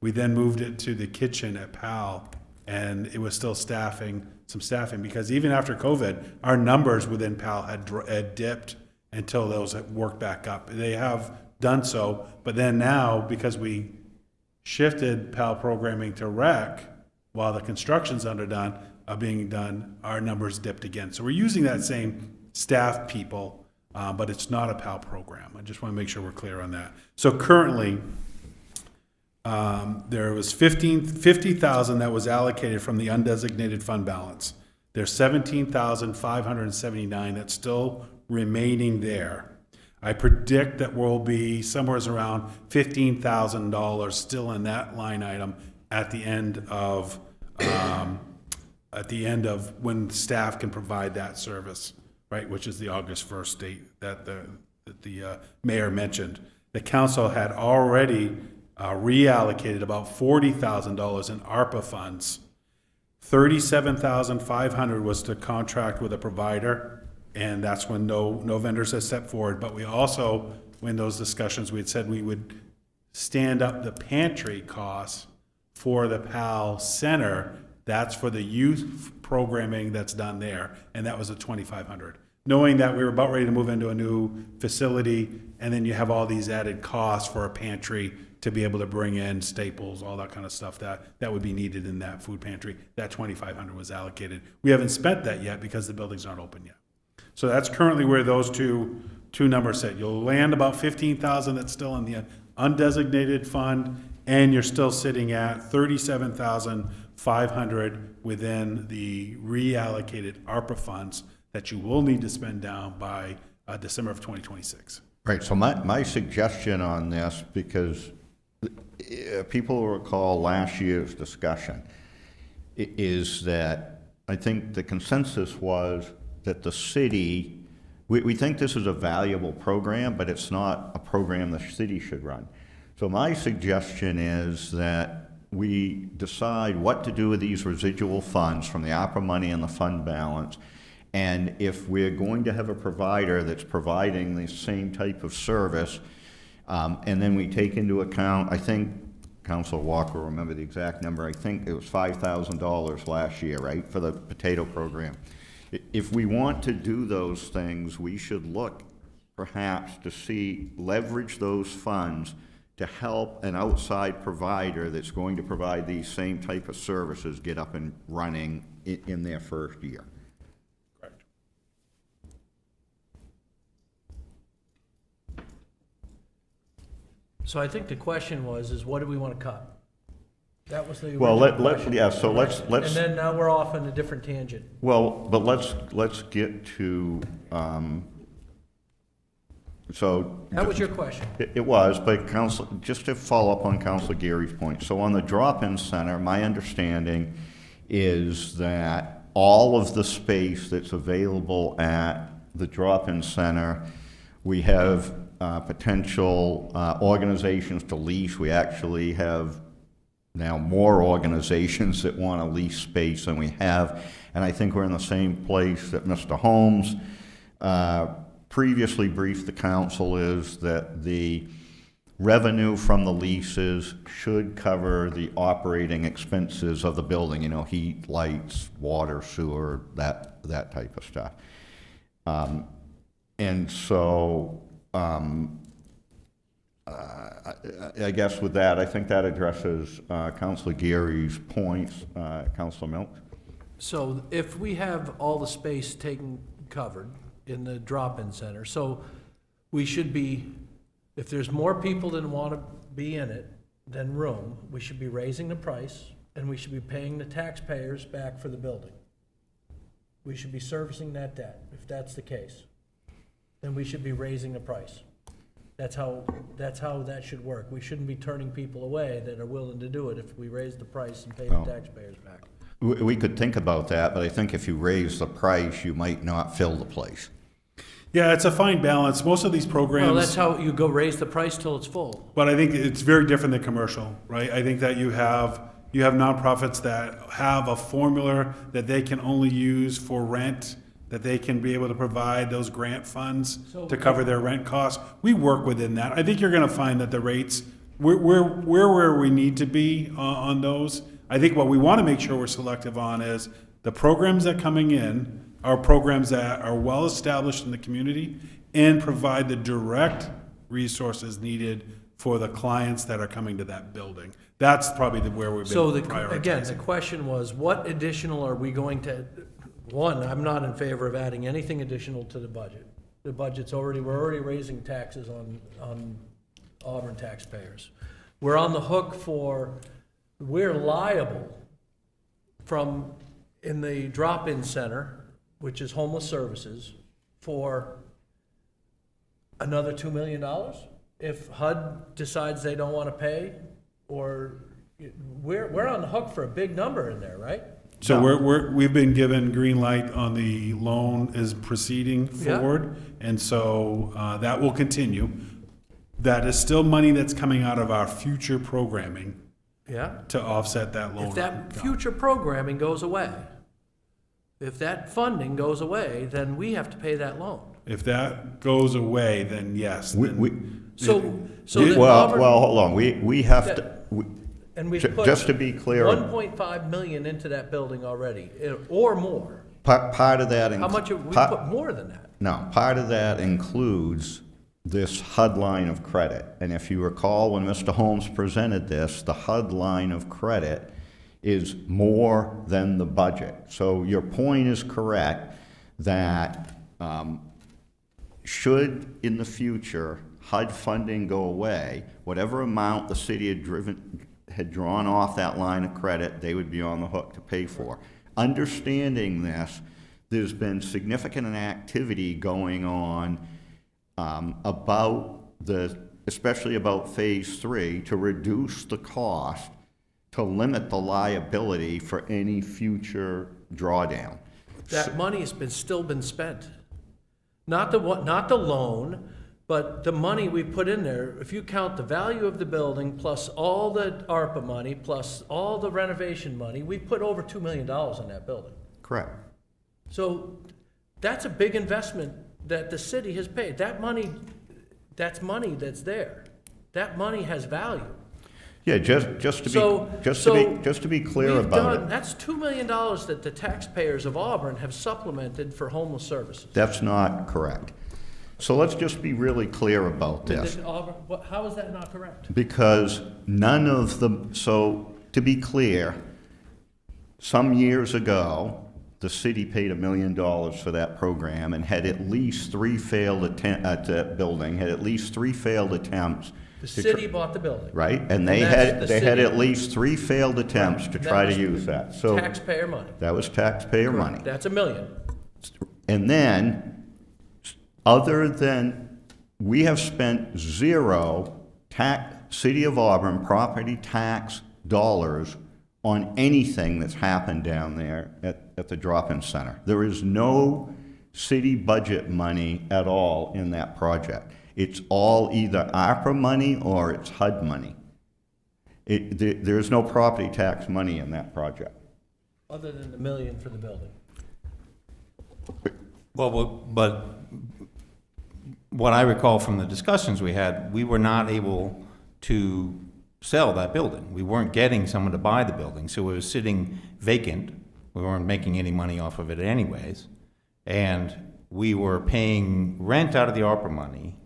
we then moved it to the kitchen at PAL, and it was still some staffing, because even after COVID, our numbers within PAL had dipped until those had worked back up. They have done so, but then now, because we shifted PAL programming to rec, while the construction's being done, our numbers dipped again. So we're using that same staff people, but it's not a PAL program. I just want to make sure we're clear on that. So currently, there was $50,000 that was allocated from the undesignated fund balance. There's $17,579 that's still remaining there. I predict that we'll be somewhere around $15,000 still in that line item at the end of when staff can provide that service, right, which is the August 1st date that the mayor mentioned. The council had already reallocated about $40,000 in ARPA funds. $37,500 was to contract with a provider, and that's when no vendors has stepped forward. But we also, in those discussions, we had said we would stand up the pantry costs for the PAL Center. That's for the youth programming that's done there, and that was a $2,500. Knowing that we were about ready to move into a new facility, and then you have all these added costs for a pantry to be able to bring in staples, all that kind of stuff that would be needed in that food pantry. That $2,500 was allocated. We haven't spent that yet because the building's not open yet. So that's currently where those two numbers sit. You'll land about $15,000 that's still in the undesignated fund, and you're still sitting at $37,500 within the reallocated ARPA funds that you will need to spend down by December of 2026. Right, so my suggestion on this, because people will recall last year's discussion, is that I think the consensus was that the city, we think this is a valuable program, but it's not a program the city should run. So my suggestion is that we decide what to do with these residual funds from the ARPA money and the fund balance. And if we're going to have a provider that's providing the same type of service, and then we take into account, I think Councilor Walker will remember the exact number, I think it was $5,000 last year, right, for the potato program. If we want to do those things, we should look perhaps to leverage those funds to help an outside provider that's going to provide these same type of services get up and running in their first year. Correct. So I think the question is what do we want to cut? That was the Well, original question. let's. And then now we're off on a different tangent. Well, but let's get to, So. That was your question. It was, but Council, just to follow up on Councilor Geary's point, so on the drop-in center, my understanding is that all of the space that's available at the drop-in center, we have potential organizations to lease. We actually have now more organizations that want to lease space than we have, and I think we're in the same place that Mr. Holmes previously briefed the council, is that the revenue from the leases should cover the operating expenses of the building, you know, heat, lights, water, sewer, that type of stuff. And so, I guess with that, I think that addresses Councilor Geary's points. Councilor Milks? So if we have all the space covered in the drop-in center, so we should be, if there's more people that want to be in it than room, we should be raising the price, and we should be paying the taxpayers back for the building. We should be servicing that debt. If that's the case, then we should be raising the price. That's how that should work. We shouldn't be turning people away that are willing to do it if we raise the price and pay the taxpayers back. We could think about that, but I think if you raise the price, you might not fill the place. Yeah, it's a fine balance. Most of these programs. Well, that's how you go raise the price till it's full. But I think it's very different than commercial, right? I think that you have nonprofits that have a formula that they can only use for rent, that they can be able to provide those grant funds to cover their rent costs. We work within that. I think you're going to find that the rates, we're where we need to be on those. I think what we want to make sure we're selective on is the programs that are coming in are programs that are well established in the community and provide the direct resources needed for the clients that are coming to that building. That's probably where we've been prioritizing. Again, the question was, what additional are we going to, one, I'm not in favor of adding anything additional to the budget. The budget's we're already raising taxes on Auburn taxpayers. We're on the hook we're liable in the drop-in center, which is homeless services, for another $2 million? If HUD decides they don't want to pay, or we're on the hook for a big number in there, right? So we've been given green light on the loan is proceeding forward, and so that will continue. That is still money that's coming out of our future programming to offset that loan. If that future programming goes away, if that funding goes away, then we have to pay that loan. If that goes away, then yes. Then Well, hold on, we have to, and we've put just to be clear. 1.5 million into that building already, or more. Part of that. How much, we put more than that. No, part of that includes this HUD line of credit. And if you recall, when Mr. Holmes presented this, the HUD line of credit is more than the budget. So your point is correct that should, in the future, HUD funding go away, whatever amount the city had drawn off that line of credit, they would be on the hook to pay for. Understanding this, there's been significant activity going on especially about phase 3, to reduce the cost, to limit the liability for any future drawdown. That money has still been spent. Not the loan, but the money we put in there. If you count the value of the building, plus all the ARPA money, plus all the renovation money, we put over $2 million in that building. Correct. So that's a big investment that the city has paid. That money, that's money that's there. That money has value. Yeah, just to be clear about it. That's $2 million that the taxpayers of Auburn have supplemented for homeless services. That's not correct. So let's just be really clear about this. How is that not correct? Because none of them, so to be clear, some years ago, the city paid $1 million for that program and had at least 3 failed attempts at that building, had at least 3 failed attempts. The city bought the building. Right, and they had at least 3 failed attempts to try to use that. So taxpayer money. that was taxpayer money. That's $1 million. And then, other than we have spent zero City of Auburn property tax dollars on anything that's happened down there at the drop-in center. There is no city budget money at all in that project. It's all either ARPA money or it's HUD money. There's no property tax money in that project. Other than the $1 million for the building. Well, but what I recall from the discussions we had, we were not able to sell that building. We weren't getting someone to buy the building, so it was sitting vacant. We weren't making any money off of it anyways. And we were paying rent out of the ARPA money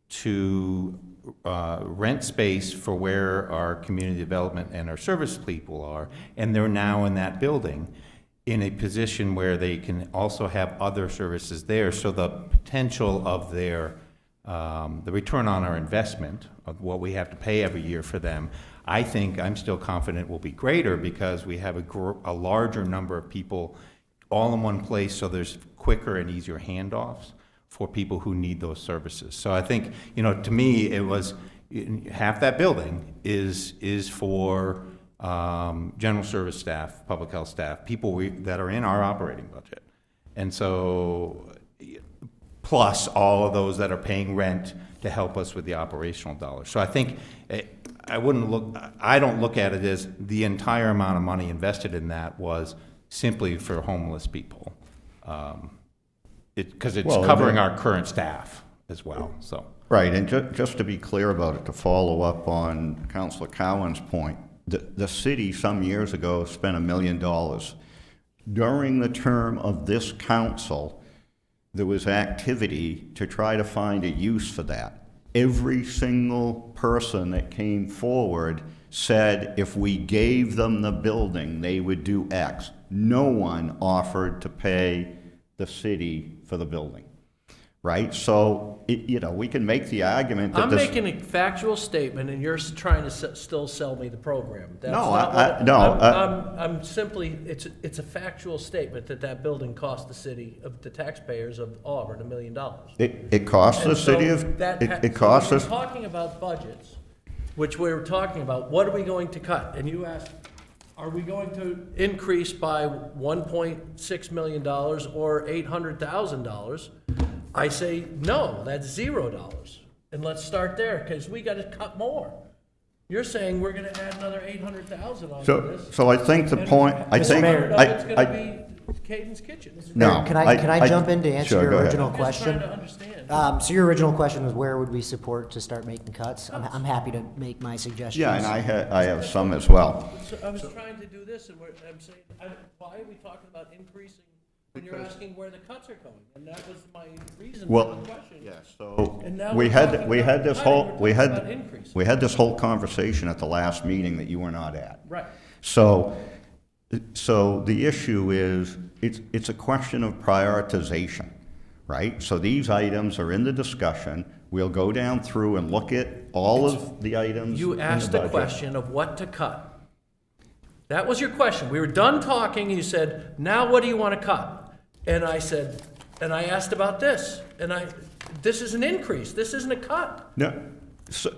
to rent space for where our community development and our service people are, and they're now in that building in a position where they can also have other services there, so the potential of their, the return on our investment of what we have to pay every year for them, I think I'm still confident will be greater because we have a larger number of people all in one place, so there's quicker and easier handoffs for people who need those services. So I think, you know, to me, it was half that building is for general service staff, public health staff, people that are in our operating budget. And so, plus all of those that are paying rent to help us with the operational dollars. So I think I don't look at it as the entire amount of money invested in that was simply for homeless people. Because it's covering our current staff as well, so. Right, and just to be clear about it, to follow up on Councilor Cowan's point, the city some years ago spent $1 million. During the term of this council, there was activity to try to find a use for that. Every single person that came forward said if we gave them the building, they would do X. No one offered to pay the city for the building, right? So, you know, we can make the argument that I'm making a factual statement, and you're trying to still sell me the program. That's No, not what- no, I'm simply, it's a factual statement that building cost the city, of the taxpayers of Auburn, $1 million. it costs the And city so of, that it costs so us, we're talking about budgets, which we were talking about, what are we going to cut? And you asked, are we going to increase by $1.6 million or $800,000? I say, no, that's $0. And let's start there, because we gotta cut more. You're saying we're gonna add another $800,000 onto this. so I think the point, I and think, Mayor, $100 of it's gonna I, be Caden's Kitchen. no. Can I jump in to answer sure, your go ahead. original I'm just trying question? to understand. So your original question was where would we support to start making cuts? I'm happy to make my suggestions. Yeah, and I have some as well. So I was trying to do this, and I'm saying, why are we talking about increasing when you're asking where the cuts are going? And that was my reason for Well, the question. yeah, so And now we we're had, talking we about had this cutting, whole, we're talking about increasing. we had this whole conversation at the last meeting that you were not at. Right. So the issue is, it's a question of prioritization, right? So these items are in the discussion. We'll go down through and look at all of the items in You the asked the budget. question of what to cut. That was your question. We were done talking, and you said, now what do you want to cut? And I said, and I asked about this, and this is an increase, this isn't a cut. No, so,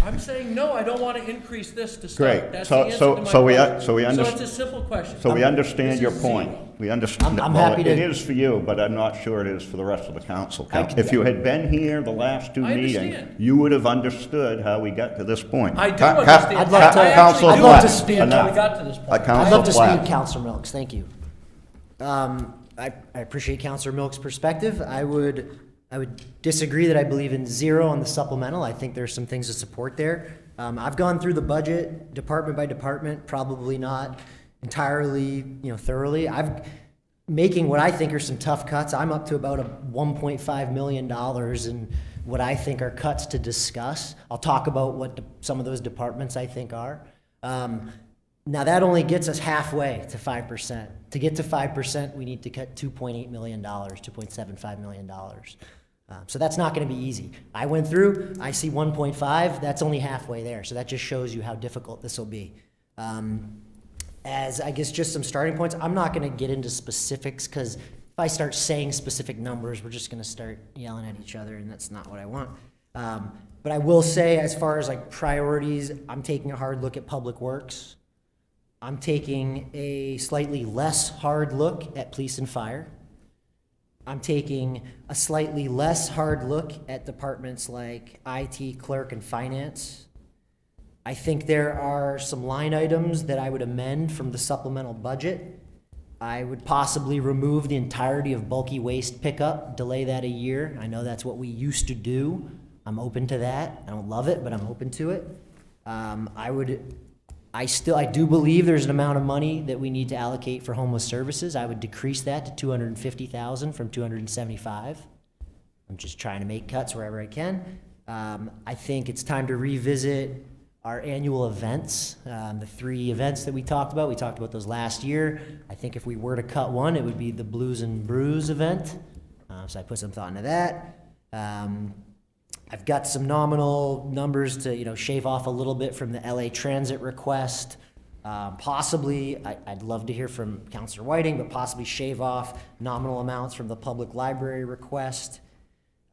I'm saying, no, I don't want to increase this to Great. start. That's So- the answer so- to my so we- question. so we So underst- it's a simple question. so we understand This your is point. zero. We understand. I'm well, happy It to- is for you, but I'm not sure it is for the rest of the council. If you had been here the last two I meetings, understand. you would have understood how we got to this point. I do Ca- ca- understand. I'd love to- I actually Counselor do I'd love to understand speak- how we enough. got to this point. I'd Counselor love to Platt. speak, Counselor Milks, thank you. I appreciate Counselor Milks' perspective. I would disagree that I believe in zero on the supplemental. I think there's some things to support there. I've gone through the budget department by department, probably not entirely, thoroughly. Making what I think are some tough cuts. I'm up to about $1.5 million in what I think are cuts to discuss. I'll talk about what some of those departments I think are. Now that only gets us halfway to 5%. To get to 5%, we need to cut $2.8 million, $2.75 million. So that's not going to be easy. I went through, I see 1.5, that's only halfway there. So that just shows you how difficult this will be. As I guess just some starting points, I'm not going to get into specifics because if I start saying specific numbers, we're just gonna start yelling at each other, and that's not what I want. But I will say, as far as like priorities, I'm taking a hard look at Public Works. I'm taking a slightly less hard look at police and fire. I'm taking a slightly less hard look at departments like IT, clerk, and finance. I think there are some line items that I would amend from the supplemental budget. I would possibly remove the entirety of bulky waste pickup, delay that a year. I know that's what we used to do. I'm open to that. I don't love it, but I'm open to it. I do believe there's an amount of money that we need to allocate for homeless services. I would decrease that to 250,000 from 275. I'm just trying to make cuts wherever I can. I think it's time to revisit our annual events, the 3 events that we talked about those last year. I think if we were to cut one, it would be the Blues and Brews event. So I put some thought into that. I've got some nominal numbers to, shave off a little bit from the LA Transit request. Possibly, I'd love to hear from Councilor Whiting, but possibly shave off nominal amounts from the public library request.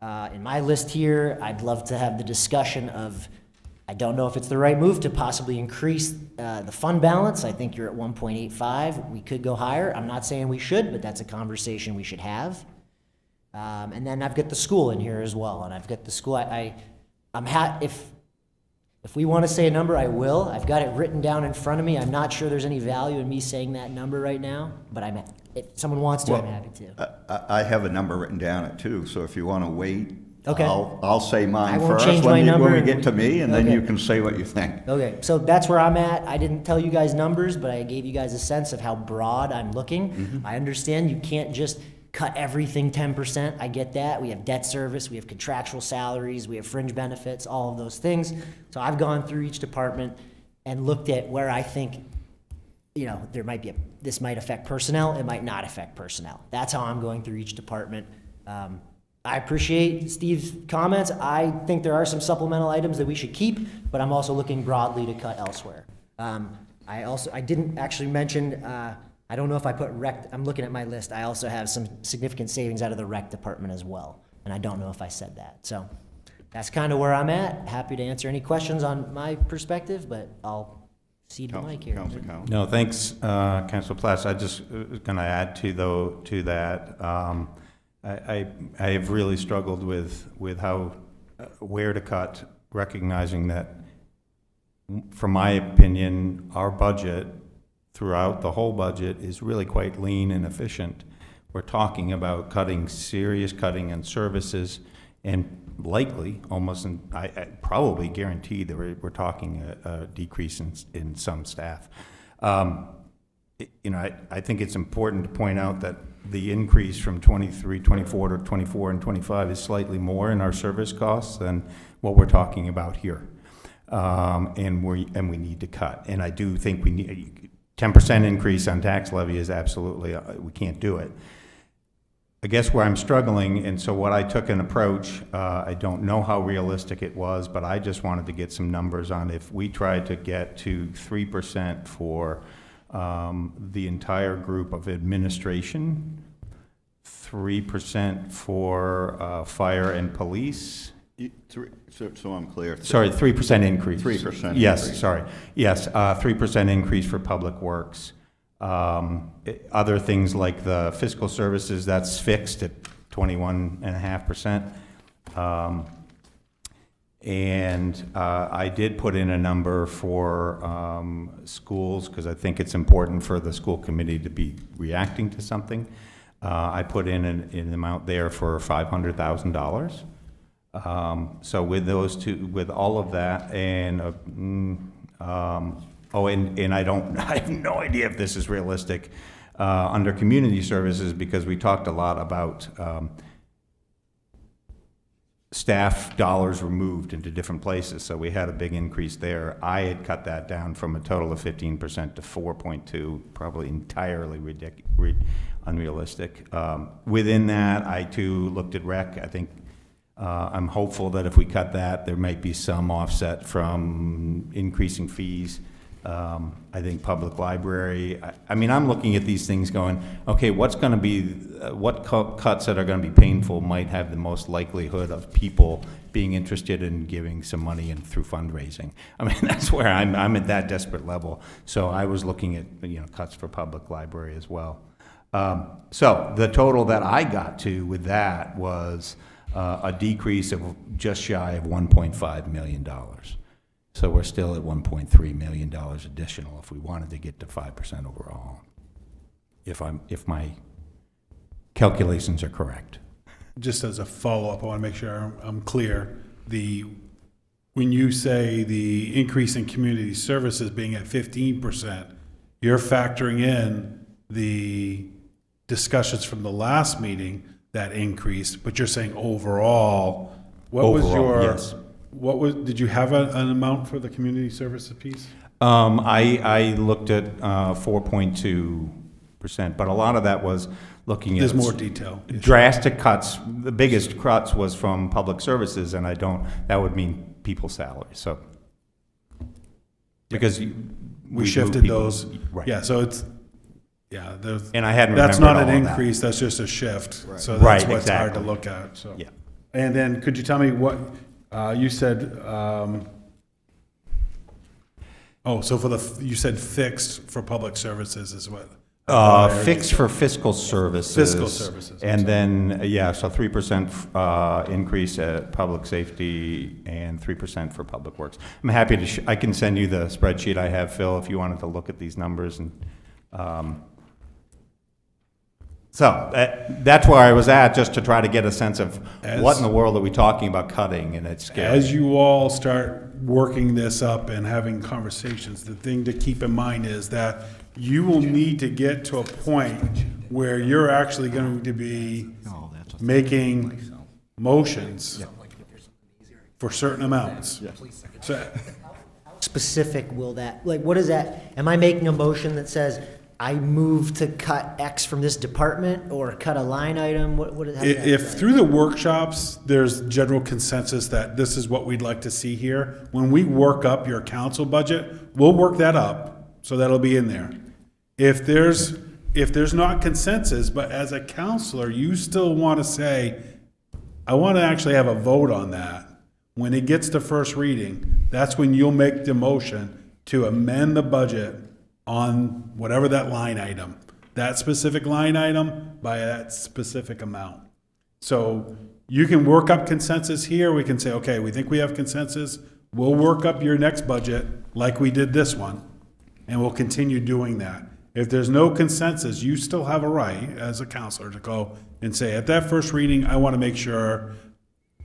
In my list here, I'd love to have the discussion of, I don't know if it's the right move to possibly increase the fund balance. I think you're at 1.85. We could go higher. I'm not saying we should, but that's a conversation we should have. And then I've got the school in here as well, and I've got the school. If we want to say a number, I will. I've got it written down in front of me. I'm not sure there's any value in me saying that number right now, but if someone wants to, I'm happy to. I have a number written down at 2, so if you want to wait, Okay. I'll say I mine won't first change my when number we and get to me, and then okay. you can say what you think. Okay, so that's where I'm at. I didn't tell you guys numbers, but I gave you guys a sense of how broad I'm looking. I understand you can't just cut everything 10%. I get that. We have debt service, we have contractual salaries, we have fringe benefits, all of those things. So I've gone through each department and looked at where I think, there might be this might affect personnel, it might not affect personnel. That's how I'm going through each department. I appreciate Steve's comments. I think there are some supplemental items that we should keep, but I'm also looking broadly to cut elsewhere. I didn't actually mention, I don't know if I put rec, I'm looking at my list. I also have some significant savings out of the rec department as well, and I don't know if I said that. So that's kind of where I'm at. Happy to answer any questions on my perspective, but I'll cede the mic here. Councilor Cowell. No, thanks, Councilor Plass. I just was going to add to that. I have really struggled with how where to cut, recognizing that, from my opinion, our budget throughout the whole budget is really quite lean and efficient. We're talking about serious cutting in services, and likely, almost, I probably guarantee that we're talking a decrease in some staff. I think it's important to point out that the increase from 23, 24 to 24 and 25 is slightly more in our service costs than what we're talking about here. And we need to cut. And I do think we need 10% increase on tax levy is absolutely, we can't do it. I guess where I'm struggling, and so what I took an approach, I don't know how realistic it was, but I just wanted to get some numbers on if we tried to get to 3% for the entire group of administration, 3% for fire and police. So I'm clear. Sorry, 3% increase. 3% Yes, increase. sorry. Yes, 3% increase for public works. Other things like the fiscal services, that's fixed at 21.5%. And I did put in a number for schools because I think it's important for the school committee to be reacting to something. I put in an amount there for $500,000. So with those two, with all of that, and and I have no idea if this is realistic under community services, because we talked a lot about staff dollars removed into different places, so we had a big increase there. I had cut that down from a total of 15% to 4.2, probably entirely unrealistic. Within that, I too looked at rec. I think I'm hopeful that if we cut that, there might be some offset from increasing fees I think public library, I mean, I'm looking at these things going, okay, what's going to be, what cuts that are going to be painful might have the most likelihood of people being interested in giving some money in through fundraising. I mean, that's where I'm at that desperate level. So I was looking at, cuts for public library as well. So the total that I got to with that was a decrease of just shy of $1.5 million. So we're still at $1.3 million additional if we wanted to get to 5% overall, if my calculations are correct. Just as a follow-up, I want to make sure I'm clear. When you say the increase in community services being at 15%, you're factoring in the discussions from the last meeting that increased, but you're saying overall, Yes. did you have an amount for the community services piece? I looked at 4.2%, but a lot of that was looking at. There's more detail. Drastic cuts. The biggest cuts was from public services, and that would mean people's salaries, so. Because We moved shifted people- those. Right. Yeah, so it's, And I hadn't that's remembered not an all of that. increase, that's just a shift. So Right, that's what's hard to exactly. look at, so. Yeah. And then, could you tell me what, you said, you said fixed for public services is what? Fixed for fiscal services. Fiscal services, I'm And then, so 3% increase at public safety and 3% for public works. I'm happy to, I can send you the spreadsheet I have, Phil, if you wanted to look at these numbers. And so that's where I was at, just to try to get a sense of what in the world are we talking about cutting, and it's scary. As you all start working this up and having conversations, the thing to keep in mind is that you will need to get to a point where you're actually going to be making motions for certain amounts. So, Specific will that, like, what is that? Am I making a motion that says, I move to cut X from this department, or cut a line item? What is, how does that? if through the workshops, there's general consensus that this is what we'd like to see here, when we work up your council budget, we'll work that up, so that'll be in there. If there's not consensus, but as a counselor, you still want to say, I want to actually have a vote on that, when it gets to first reading, that's when you'll make the motion to amend the budget on whatever that line item, that specific line item by that specific amount. So you can work up consensus here. We can say, okay, we think we have consensus. We'll work up your next budget like we did this one, and we'll continue doing that. If there's no consensus, you still have a right as a counselor to go and say, at that first reading, I want to make sure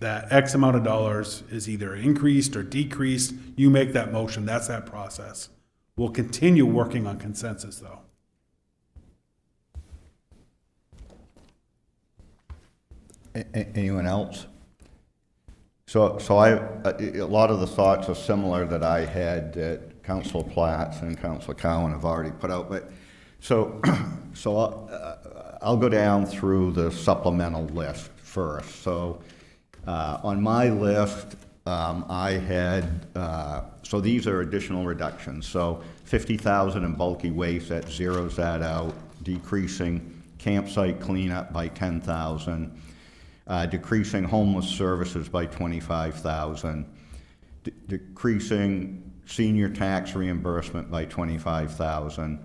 that X amount of dollars is either increased or decreased. You make that motion. That's that process. We'll continue working on consensus, though. Anyone else? So a lot of the thoughts are similar that I had that Council Platts and Council Cowan have already put out, but so I'll go down through the supplemental list first. So on my list, I had, so these are additional reductions. So 50,000 in bulky waste, that zeroes that out, decreasing campsite cleanup by 10,000, decreasing homeless services by 25,000, decreasing senior tax reimbursement by 25,000.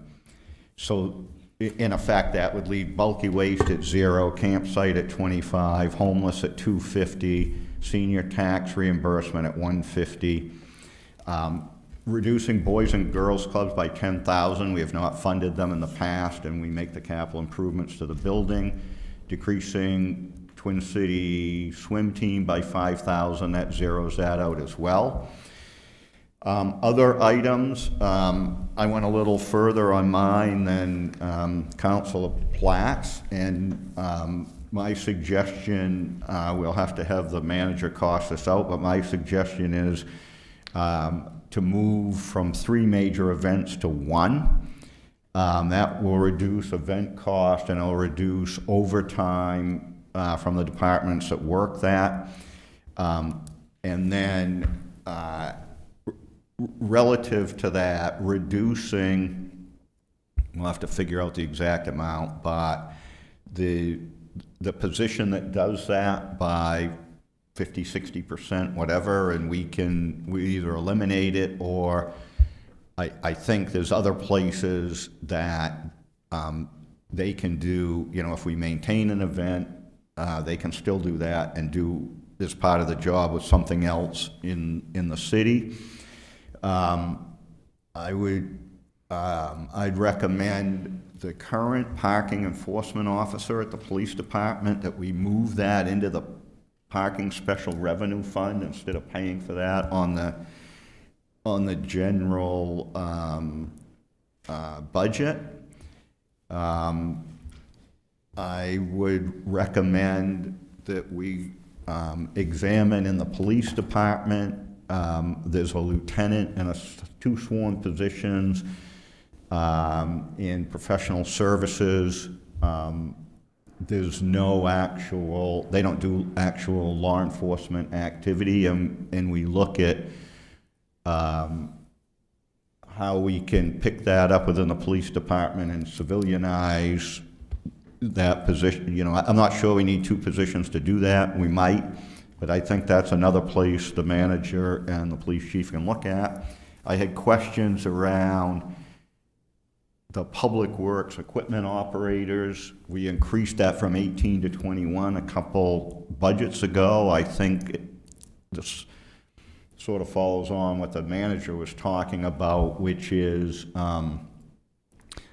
So in effect, that would leave bulky waste at 0, campsite at 25, homeless at 250, senior tax reimbursement at 150. Reducing boys and girls clubs by 10,000. We have not funded them in the past, and we make the capital improvements to the building. Decreasing Twin City swim team by 5,000. That zeroes that out as well. Other items, I went a little further on mine than Councilor Platts, and my suggestion, we'll have to have the manager cost this out, but my suggestion is to move from 3 major events to 1. That will reduce event cost, and it'll reduce overtime from the departments that work that. And then relative to that, reducing, we'll have to figure out the exact amount, but the position that does that by 50, 60%, whatever, and we either eliminate it, or I think there's other places that they can do, you know, if we maintain an event, they can still do that and do this part of the job with something else in the city. I'd recommend the current parking enforcement officer at the police department, that we move that into the parking special revenue fund instead of paying for that on the general budget. I would recommend that we examine in the police department. There's a lieutenant and two sworn positions in professional services. There's no actual, they don't do actual law enforcement activity, and we look at how we can pick that up within the police department and civilianize that position. You know, I'm not sure we need two positions to do that. We might, but I think that's another place the manager and the police chief can look at. I had questions around the public works equipment operators. We increased that from 18 to 21 a couple budgets ago. I think this sort of follows on what the manager was talking about, which is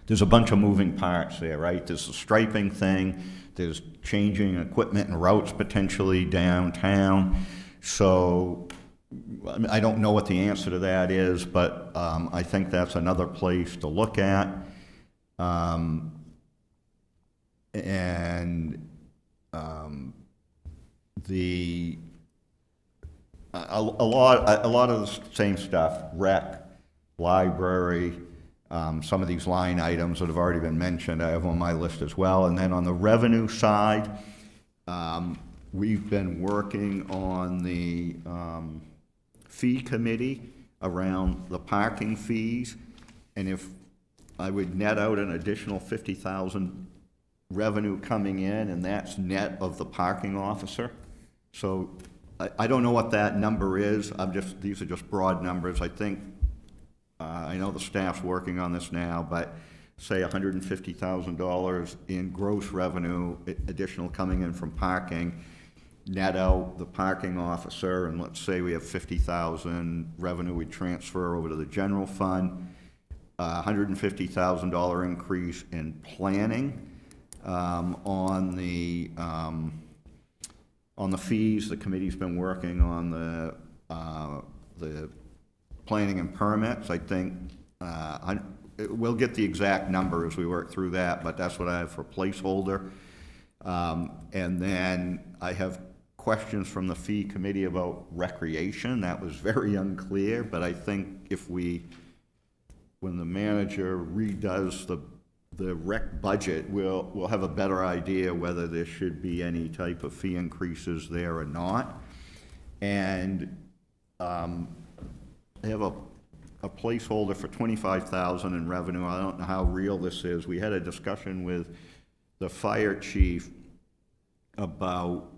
there's a bunch of moving parts there, right? There's the striping thing, there's changing equipment and routes potentially downtown. So I don't know what the answer to that is, but I think that's another place to look at. A lot of the same stuff, rec, library, some of these line items that have already been mentioned, I have on my list as well. And then on the revenue side, we've been working on the fee committee around the parking fees, and if I would net out an additional 50,000 revenue coming in, and that's net of the parking officer. So I don't know what that number is. These are just broad numbers. I think, I know the staff's working on this now, but say $150,000 in gross revenue, additional coming in from parking, net out the parking officer, and let's say we have 50,000 revenue we transfer over to the general fund, $150,000 increase in planning on the fees. The committee's been working on the planning and permits. I think we'll get the exact number as we work through that, but that's what I have for placeholder. And then I have questions from the fee committee about recreation. That was very unclear, but I think when the manager redoes the rec budget, we'll have a better idea whether there should be any type of fee increases there or not. And I have a placeholder for $25,000 in revenue. I don't know how real this is. We had a discussion with the fire chief about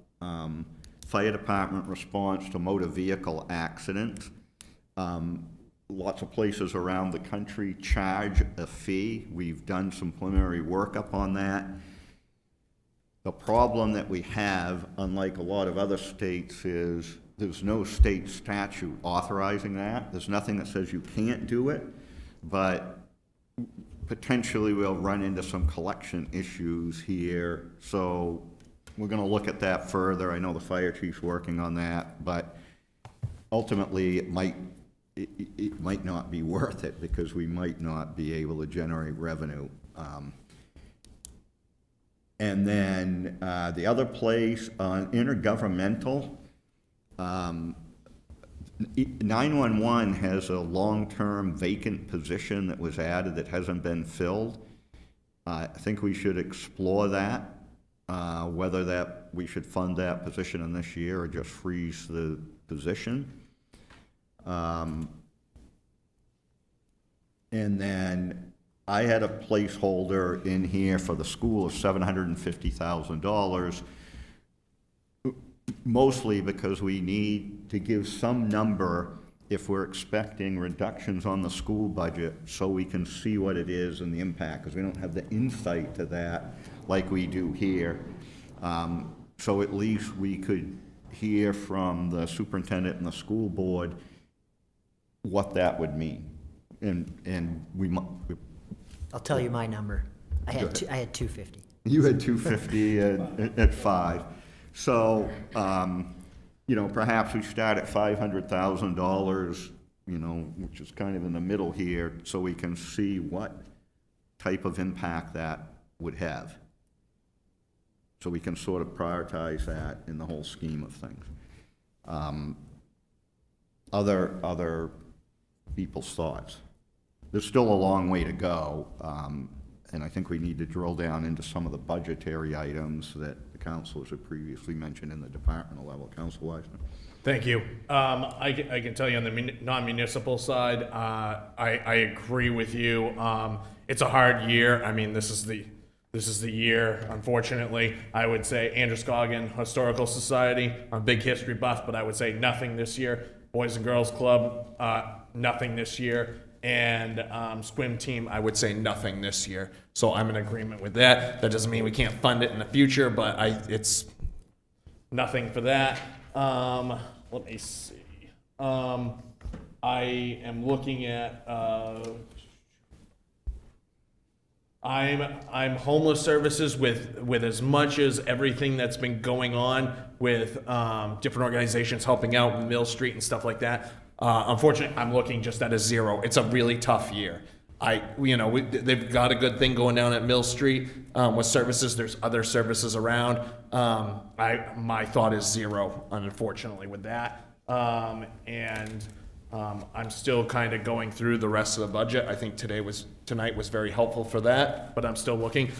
fire department response to motor vehicle accidents. Lots of places around the country charge a fee. We've done some preliminary workup on that. The problem that we have, unlike a lot of other states, is there's no state statute authorizing that. There's nothing that says you can't do it, but potentially we'll run into some collection issues here. So we're going to look at that further. I know the fire chief's working on that, but ultimately it might not be worth it because we might not be able to generate revenue. And then the other place on intergovernmental, 911 has a long-term vacant position that was added that hasn't been filled. I think we should explore that, whether we should fund that position in this year or just freeze the position. And then I had a placeholder in here for the school of $750,000, mostly because we need to give some number if we're expecting reductions on the school budget, so we can see what it is and the impact, because we don't have the insight to that like we do here. So at least we could hear from the superintendent and the school board what that would mean. And I'll tell you my number. I had 250. you had 250 at 5. So, perhaps we start at $500,000, which is kind of in the middle here, so we can see what type of impact that would have. So we can sort of prioritize that in the whole scheme of things. Other people's thoughts. There's still a long way to go, and I think we need to drill down into some of the budgetary items that the councilors have previously mentioned in the departmental level. Council Weisner. Thank you. I can tell you on the non-municipal side, I agree with you. It's a hard year. I mean, this is the year, unfortunately. I would say Androscoggin Historical Society, I'm a big history buff, but I would say nothing this year. Boys and Girls Club, nothing this year. And swim team, I would say nothing this year. So I'm in agreement with that. That doesn't mean we can't fund it in the future, but it's nothing for that. Let me see. I am looking at I'm homeless services with as much as everything that's been going on with different organizations helping out in Mill Street and stuff like that. Unfortunately, I'm looking just at a 0. It's a really tough year. They've got a good thing going down at Mill Street with services. There's other services around. My thought is 0, unfortunately, with that. I'm still kind of going through the rest of the budget. I think tonight was very helpful for that, but I'm still looking.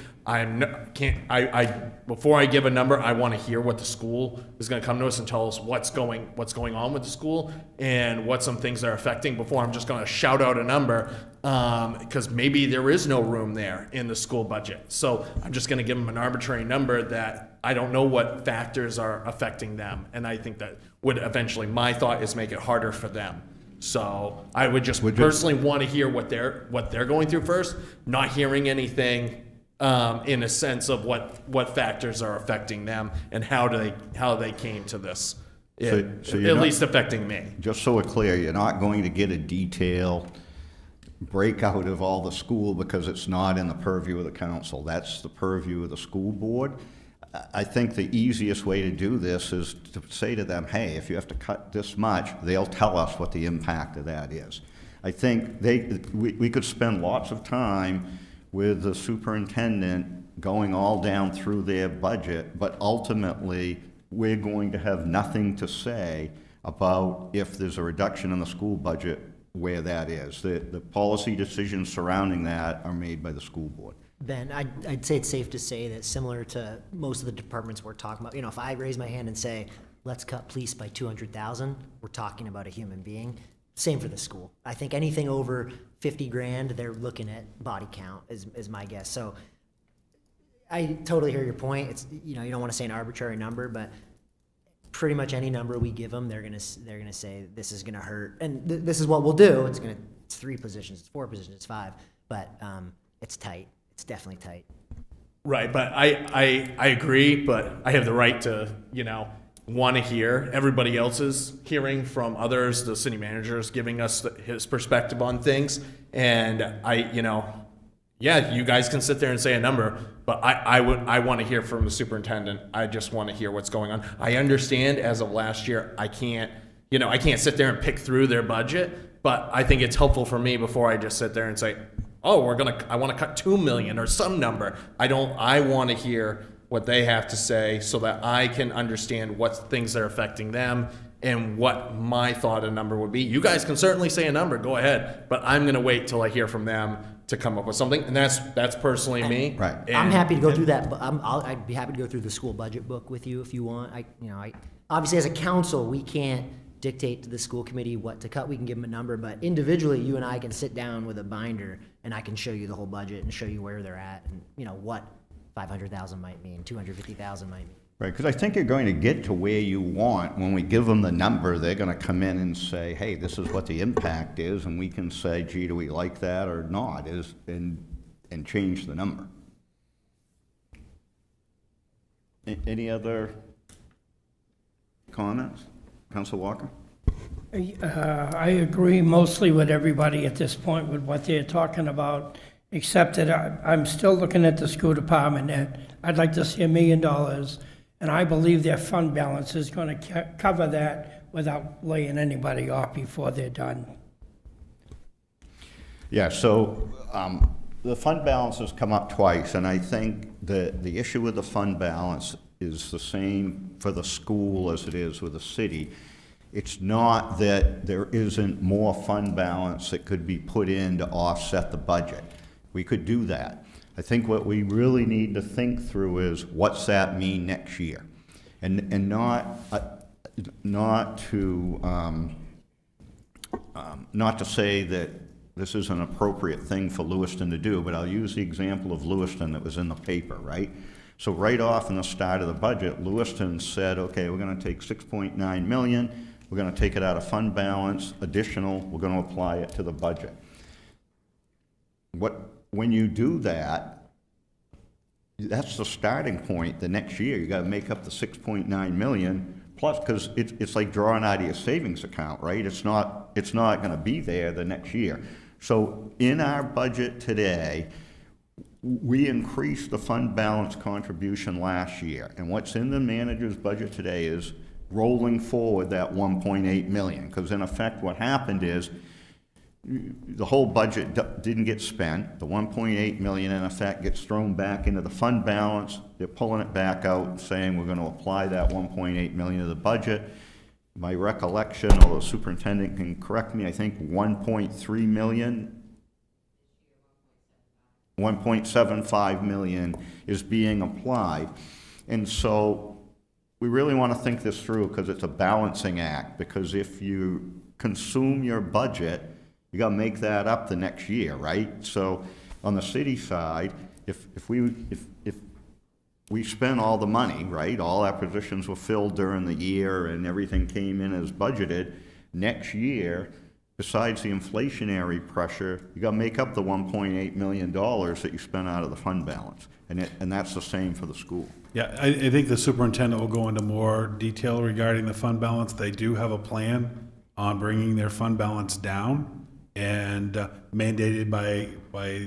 Before I give a number, I want to hear what the school is going to come to us and tell us what's going on with the school and what some things are affecting before I'm just going to shout out a number, because maybe there is no room there in the school budget. So I'm just going to give them an arbitrary number that I don't know what factors are affecting them, and I think that would eventually, my thought is make it harder for them. So I would just personally want to hear what they're going through first, not hearing anything in a sense of what factors are affecting them and how they came to this, at least affecting me. Just so we're clear, you're not going to get a detailed breakout of all the school because it's not in the purview of the council. That's the purview of the school board. I think the easiest way to do this is to say to them, hey, if you have to cut this much, they'll tell us what the impact of that is. I think we could spend lots of time with the superintendent going all down through their budget, but ultimately we're going to have nothing to say about if there's a reduction in the school budget, where that is. The policy decisions surrounding that are made by the school board. Ben, I'd say it's safe to say that similar to most of the departments we're talking about, if I raise my hand and say, let's cut police by 200,000, we're talking about a human being. Same for the school. I think anything over 50 grand, they're looking at body count is my guess. So I totally hear your point. It's, you don't want to say an arbitrary number, but pretty much any number we give them, they're gonna say this is gonna hurt, and this is what we'll do. It's 3 positions, it's 4 positions, it's 5, but it's tight. It's definitely tight. Right, but I agree, but I have the right to, want to hear everybody else's hearing from others. The city manager is giving us his perspective on things, and you guys can sit there and say a number, but I want to hear from the superintendent. I just want to hear what's going on. I understand as of last year, I can't sit there and pick through their budget, but I think it's helpful for me before I just sit there and say, oh, I want to cut 2 million or some number. I want to hear what they have to say so that I can understand what things are affecting them and what my thought a number would be. You guys can certainly say a number, go ahead, but I'm going to wait till I hear from them to come up with something, and that's personally me. Right. I'm happy to go through that, but I'd be happy to go through the school budget book with you if you want. I obviously as a council, we can't dictate to the school committee what to cut. We can give them a number, but individually, you and I can sit down with a binder and I can show you the whole budget and show you where they're at and, you know, what 500,000 might mean, 250,000 might mean. Right, because I think you're going to get to where you want. When we give them the number, they're going to come in and say, hey, this is what the impact is, and we can say, gee, do we like that or not, and change the number. Any other comments? Council Walker? I agree mostly with everybody at this point with what they're talking about, except that I'm still looking at the school department, and I'd like to see $1 million, and I believe their fund balance is going to cover that without laying anybody off before they're done. Yeah, so the fund balance has come up twice, and I think the issue with the fund balance is the same for the school as it is with the city. It's not that there isn't more fund balance that could be put in to offset the budget. We could do that. I think what we really need to think through is what's that mean next year? And not to say that this is an appropriate thing for Lewiston to do, but I'll use the example of Lewiston that was in the paper, right? So right off in the start of the budget, Lewiston said, okay, we're gonna take 6.9 million, we're gonna take it out of fund balance, additional, we're gonna apply it to the budget. When you do that, that's the starting point the next year. You gotta make up the 6.9 million, plus, because it's like drawing out of your savings account, right? It's not gonna be there the next year. So in our budget today, we increased the fund balance contribution last year, and what's in the manager's budget today is rolling forward that 1.8 million, because in effect what happened is the whole budget didn't get spent. The 1.8 million in effect gets thrown back into the fund balance. They're pulling it back out and saying we're going to apply that 1.8 million to the budget. My recollection, although the superintendent can correct me, I think 1.3 million 1.75 million is being applied. And so we really want to think this through because it's a balancing act, because if you consume your budget, you got to make that up the next year, right? So on the city side, if we spent all the money, right, all our positions were filled during the year and everything came in as budgeted, next year, besides the inflationary pressure, you got to make up the $1.8 million that you spent out of the fund balance. And that's the same for the school. Yeah, I think the superintendent will go into more detail regarding the fund balance. They do have a plan on bringing their fund balance down and mandated by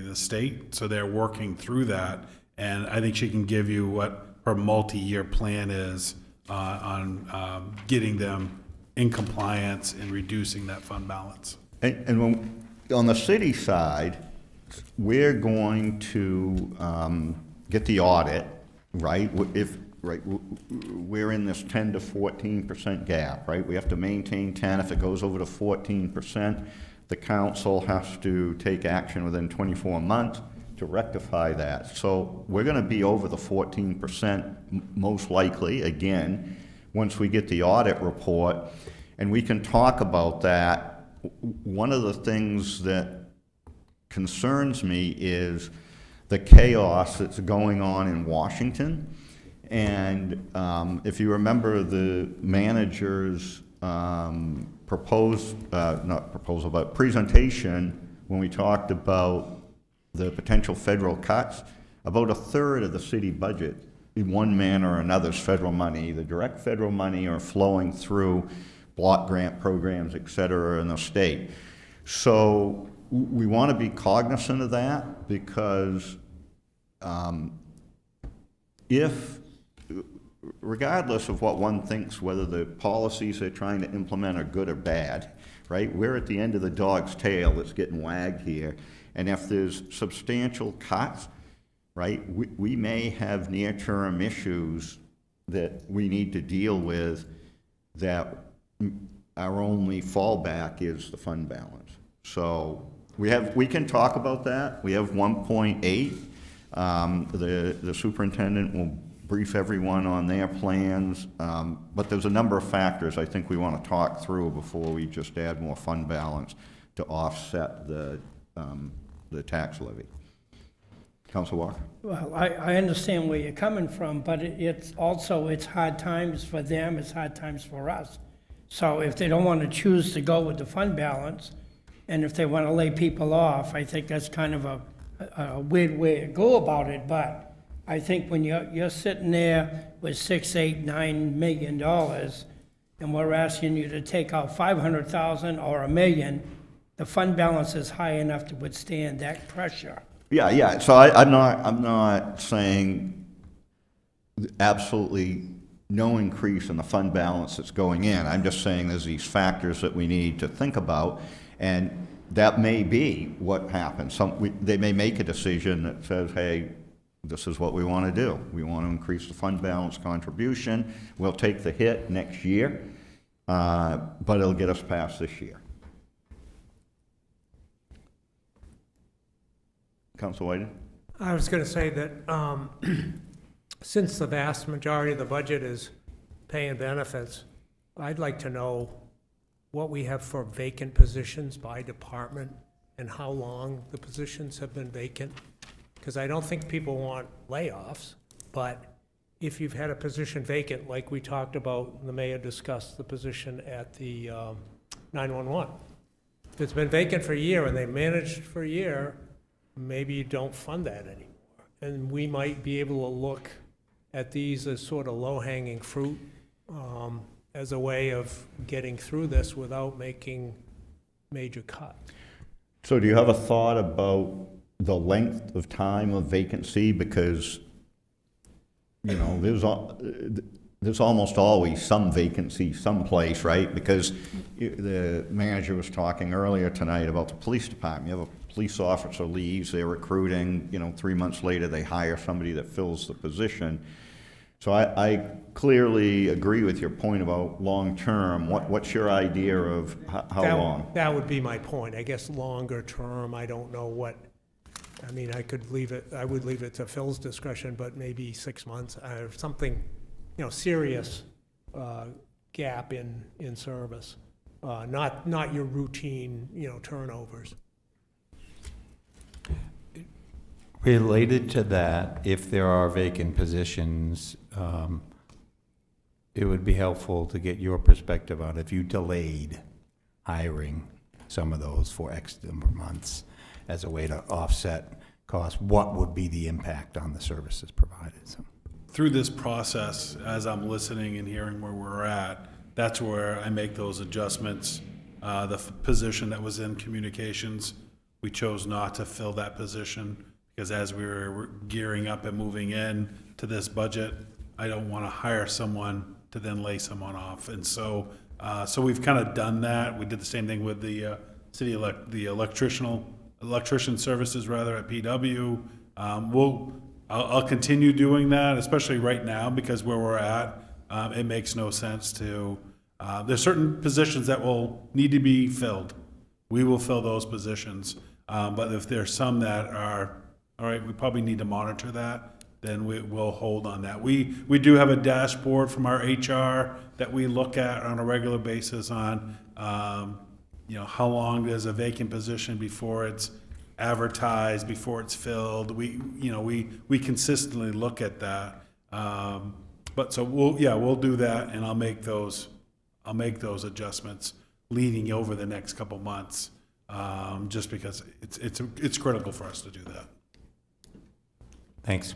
the state. So they're working through that. And I think she can give you what her multi-year plan is on getting them in compliance and reducing that fund balance. And when, on the city side, we're going to get the audit, right? We're in this 10 to 14% gap, right? We have to maintain 10. If it goes over to 14%, the council has to take action within 24 months to rectify that. So we're going to be over the 14% most likely, again, once we get the audit report. And we can talk about that. One of the things that concerns me is the chaos that's going on in Washington. And if you remember the manager's presentation, when we talked about the potential federal cuts, about a third of the city budget, in one manner or another's federal money, either direct federal money or flowing through block grant programs, et cetera, in the state. So we want to be cognizant of that, because regardless of what one thinks, whether the policies they're trying to implement are good or bad, right? We're at the end of the dog's tail that's getting wagged here. And if there's substantial cuts, right, we may have near-term issues that we need to deal with, that our only fallback is the fund balance. So we can talk about that. We have 1.8. The superintendent will brief everyone on their plans, but there's a number of factors I think we want to talk through before we just add more fund balance to offset the tax levy. Council Walker? Well, I understand where you're coming from, but it's also, it's hard times for them, it's hard times for us. So if they don't want to choose to go with the fund balance, and if they want to lay people off, I think that's kind of a weird way to go about it, but I think when you're sitting there with $6, $8, $9 million, and we're asking you to take out 500,000 or $1 million, the fund balance is high enough to withstand that pressure. Yeah, so I'm not saying absolutely no increase in the fund balance that's going in. I'm just saying there's these factors that we need to think about, and that may be what happens. They may make a decision that says, hey, this is what we want to do. We want to increase the fund balance contribution. We'll take the hit next year, but it'll get us past this year. Council Whiting? I was going to say that since the vast majority of the budget is paying benefits, I'd like to know what we have for vacant positions by department and how long the positions have been vacant. Because I don't think people want layoffs, but if you've had a position vacant, like we talked about, the mayor discussed the position at the 911. If it's been vacant for a year and they managed for a year, maybe you don't fund that anymore. And we might be able to look at these as sort of low-hanging fruit as a way of getting through this without making major cuts. So do you have a thought about the length of time of vacancy? Because, you know, there's almost always some vacancy someplace, right? Because the manager was talking earlier tonight about the police department. You have a police officer leaves, they're recruiting, 3 months later they hire somebody that fills the position. So I clearly agree with your point about long-term. What's your idea of how long? That would be my point. I guess longer term, I don't know what, I mean, I would leave it to Phil's discretion, but maybe 6 months or something, serious gap in service. Not your routine, turnovers. Related to that, if there are vacant positions, it would be helpful to get your perspective on if you delayed hiring some of those for X number of months as a way to offset costs, what would be the impact on the services provided? So, Through this process, as I'm listening and hearing where we're at, that's where I make those adjustments. The position that was in communications, we chose not to fill that position because as we were gearing up and moving in to this budget, I don't want to hire someone to then lay someone off. And so we've kind of done that. We did the same thing with the electrician services rather at PW. I'll continue doing that, especially right now, because where we're at, it makes no sense to, there's certain positions that will need to be filled. We will fill those positions. But if there's some that are, all right, we probably need to monitor that, then we'll hold on that. We do have a dashboard from our HR that we look at on a regular basis on, how long is a vacant position before it's advertised, before it's filled. We consistently look at that. But so we'll do that, and I'll make those adjustments leading over the next couple months, just because it's critical for us to do that. thanks.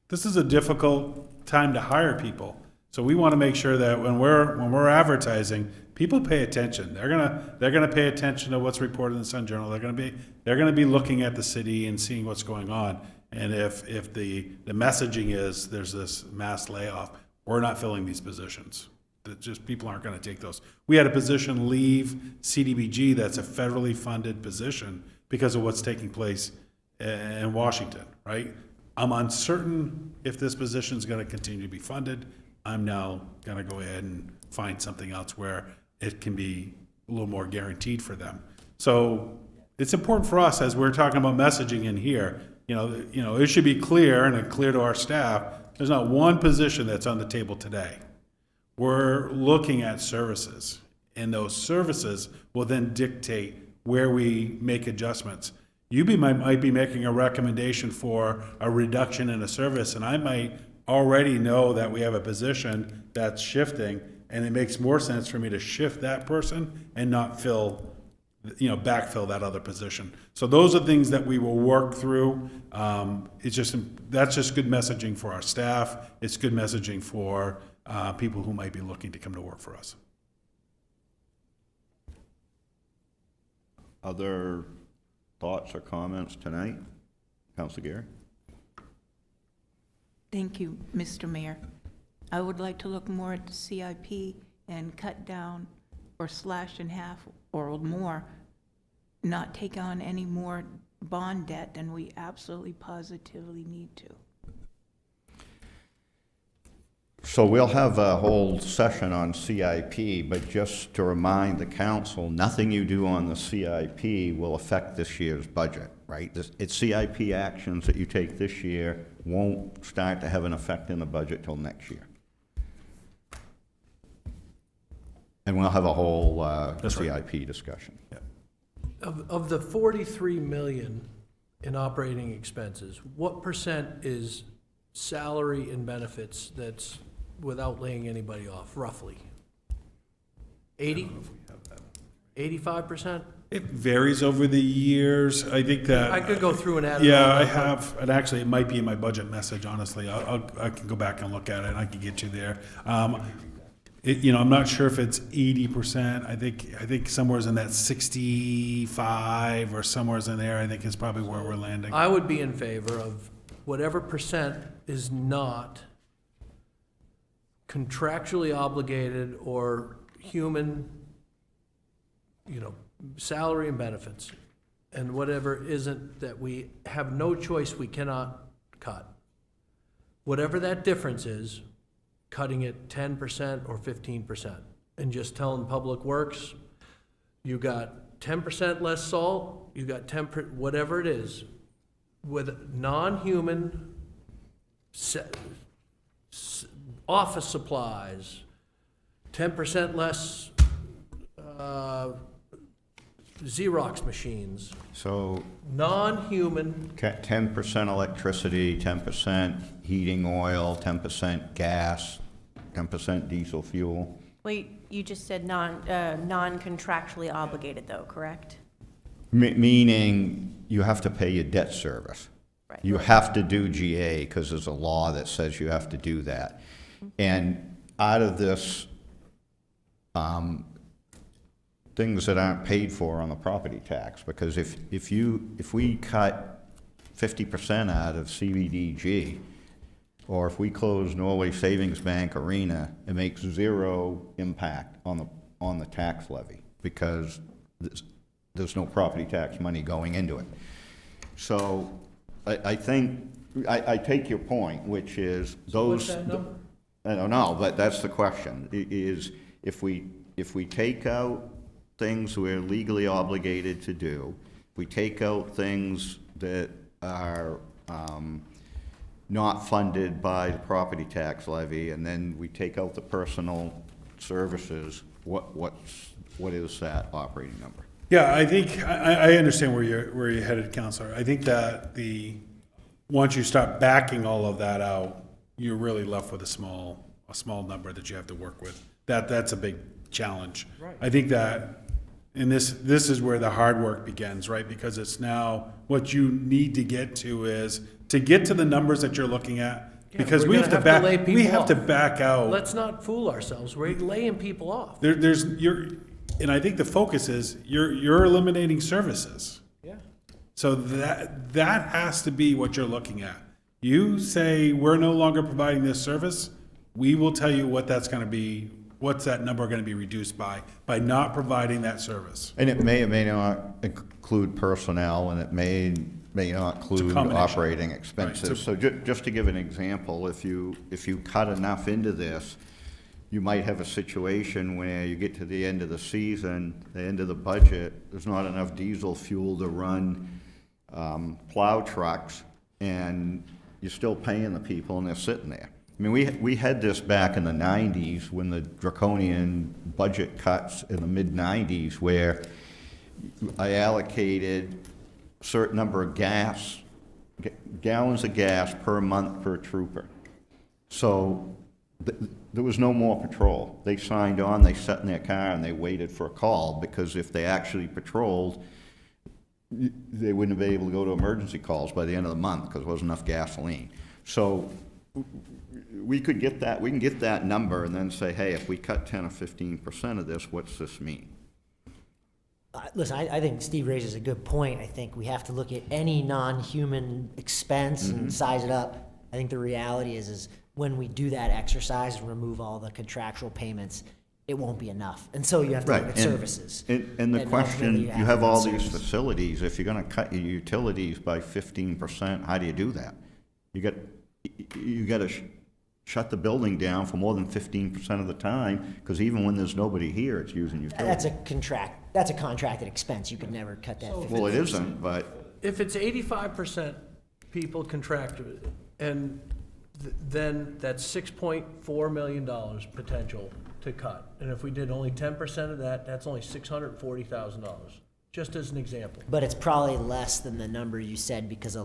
This is a difficult time to hire people, so we want to make sure that when we're advertising, people pay attention. They're gonna pay attention to what's reported in the Sun Journal. They're gonna be looking at the city and seeing what's going on. And if the messaging is there's this mass layoff, we're not filling these positions. That just people aren't going to take those. We had a position leave CDBG that's a federally funded position because of what's taking place in Washington, right? I'm uncertain if this position is going to continue to be funded. I'm now going to go ahead and find something else where it can be a little more guaranteed for them. So it's important for us as we're talking about messaging in here. It should be clear and clear to our staff. There's not one position that's on the table today. We're looking at services, and those services will then dictate where we make adjustments. Might be making a recommendation for a reduction in a service, and I might already know that we have a position that's shifting, and it makes more sense for me to shift that person and not backfill that other position. So those are things that we will work through. That's just good messaging for our staff. It's good messaging for people who might be looking to come to work for us. Other thoughts or comments tonight? Councilor Gary? Thank you, Mr. Mayor. I would like to look more at the CIP and cut down or slash in half or more, not take on any more bond debt than we absolutely positively need to. So we'll have a whole session on CIP, but just to remind the council, nothing you do on the CIP will affect this year's budget, right? It's CIP actions that you take this year won't start to have an effect in the budget till next year. And we'll have a whole CIP discussion. Of the 43 million in operating expenses, what percent is salary and benefits that's without laying anybody off, roughly? 80? 85%? It varies over the years. I think that. I could go through and add it Yeah, all I up. have, and actually, it might be in my budget message, honestly. I can go back and look at it, and I can get you there. I'm not sure if it's 80%. I think somewhere's in that 65 or somewhere's in there, I think is probably where we're landing. I would be in favor of whatever percent is not contractually obligated or human, salary and benefits, and whatever isn't, that we have no choice, we cannot cut. Whatever that difference is, cutting it 10% or 15%, and just telling Public Works, you got 10% less salt, you got 10%, whatever it is, with non-human office supplies, 10% less Xerox machines, So non-human, 10% electricity, 10% heating oil, 10% gas, 10% diesel fuel. Well, you just said non-contractually obligated though, correct? Meaning you have to pay your debt service. Right. You have to do GA because there's a law that says you have to do that. And out of this, things that aren't paid for on the property tax, because if we cut 50% out of CBDG, or if we close Norway Savings Bank Arena, it makes zero impact on the tax levy because there's no property tax money going into it. So I think I take your point, which is those. what's that number? I don't know, but that's the question, is if we take out things we're legally obligated to do, we take out things that are not funded by the property tax levy, and then we take out the personal services, what is that operating number? Yeah, I think, I understand where you're headed, Counselor. I think that once you start backing all of that out, you're really left with a small number that you have to work with. That's a big challenge. Right. I think that, and this is where the hard work begins, right? Because it's now, what you need to get to is, to get to the numbers that you're looking at, because we're we have gonna to have to lay back, people we have to off. back out. Let's not fool ourselves, we're laying people off. And I think the focus is, you're eliminating services. Yeah. So that has to be what you're looking at. You say, we're no longer providing this service, we will tell you what that's gonna be, what's that number gonna be reduced by not providing that service. And it may or may not include personnel, and it may not include combination. operating expenses. Right, So just to give an example, if you cut enough into this, you might have a situation where you get to the end of the season, the end of the budget, there's not enough diesel fuel to run plow trucks, and you're still paying the people and they're sitting there. I mean, we had this back in the 90s when the draconian budget cuts in the mid-90s where I allocated a certain number of gallons of gas per month per trooper. So there was no more patrol. They signed on, they sat in their car, and they waited for a call, because if they actually patrolled, they wouldn't have been able to go to emergency calls by the end of the month because there wasn't enough gasoline. So we can get that number and then say, hey, if we cut 10 or 15% of this, what's this mean? Listen, I think Steve raises a good point. I think we have to look at any non-human expense and size it up. I think the reality is when we do that exercise and remove all the contractual payments, it won't be enough. And so you have to look at services. And the And question, ultimately you have all these services. facilities, if you're gonna cut your utilities by 15%, how do you do that? You gotta shut the building down for more than 15% of the time, because even when there's nobody here, it's using utilities. That's a contracted expense. You could never cut that 50%. Well, it isn't, but, If it's 85% people contracted, and then that's $6.4 million potential to cut. And if we did only 10% of that, that's only $640,000, just as an example. But it's probably less than the number you said, because the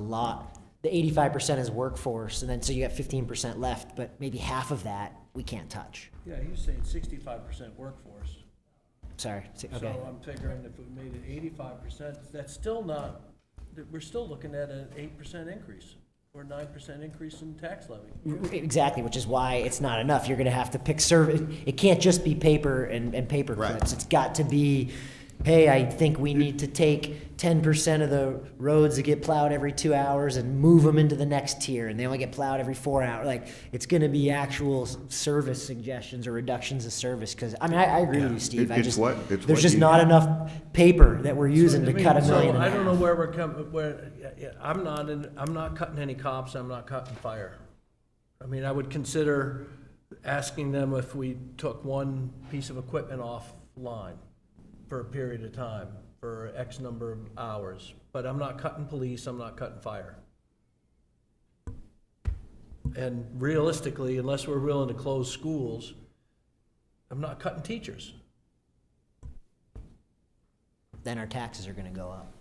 85% is workforce, and then so you got 15% left, but maybe half of that we can't touch. Yeah, he's saying 65% workforce. Sorry. So Okay. I'm figuring if we made it 85%, that's still not, we're still looking at an 8% increase or 9% increase in tax levy. Exactly, which is why it's not enough. You're going to have to pick service. It can't just be paper and paper Right. clips. It's got to be, hey, I think we need to take 10% of the roads that get plowed every 2 hours and move them into the next tier, and they only get plowed every 4 hours. Like, it's going to be actual service suggestions or reductions of service. Because I mean, I agree with you, Steve. It's what There's just not enough paper that we're using to cut $1 million. So I don't know where we're coming, I'm not cutting any cops, I'm not cutting fire. I mean, I would consider asking them if we took one piece of equipment offline for a period of time, for X number of hours. But I'm not cutting police, I'm not cutting fire. And realistically, unless we're willing to close schools, I'm not cutting teachers. Then our taxes are going to go up.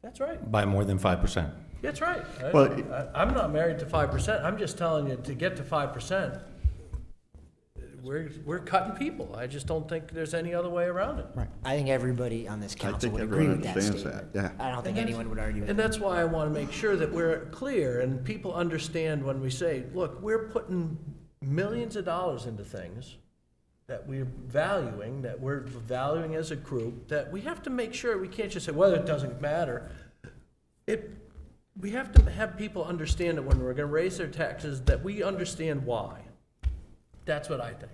That's right, By more than 5%. that's right. Well, I'm not married to 5%, I'm just telling you, to get to 5%, we're cutting people. I just don't think there's any other way around it. I think everybody on this I council think would agree everyone with that understands statement. that, yeah. I don't think anyone would argue with And that. that's why I want to make sure that we're clear and people understand when we say, look, we're putting millions of dollars into things that we're valuing as a group, that we have to make sure, we can't just say, well, it doesn't matter. We have to have people understand that when we're going to raise their taxes, that we understand why. That's what I think.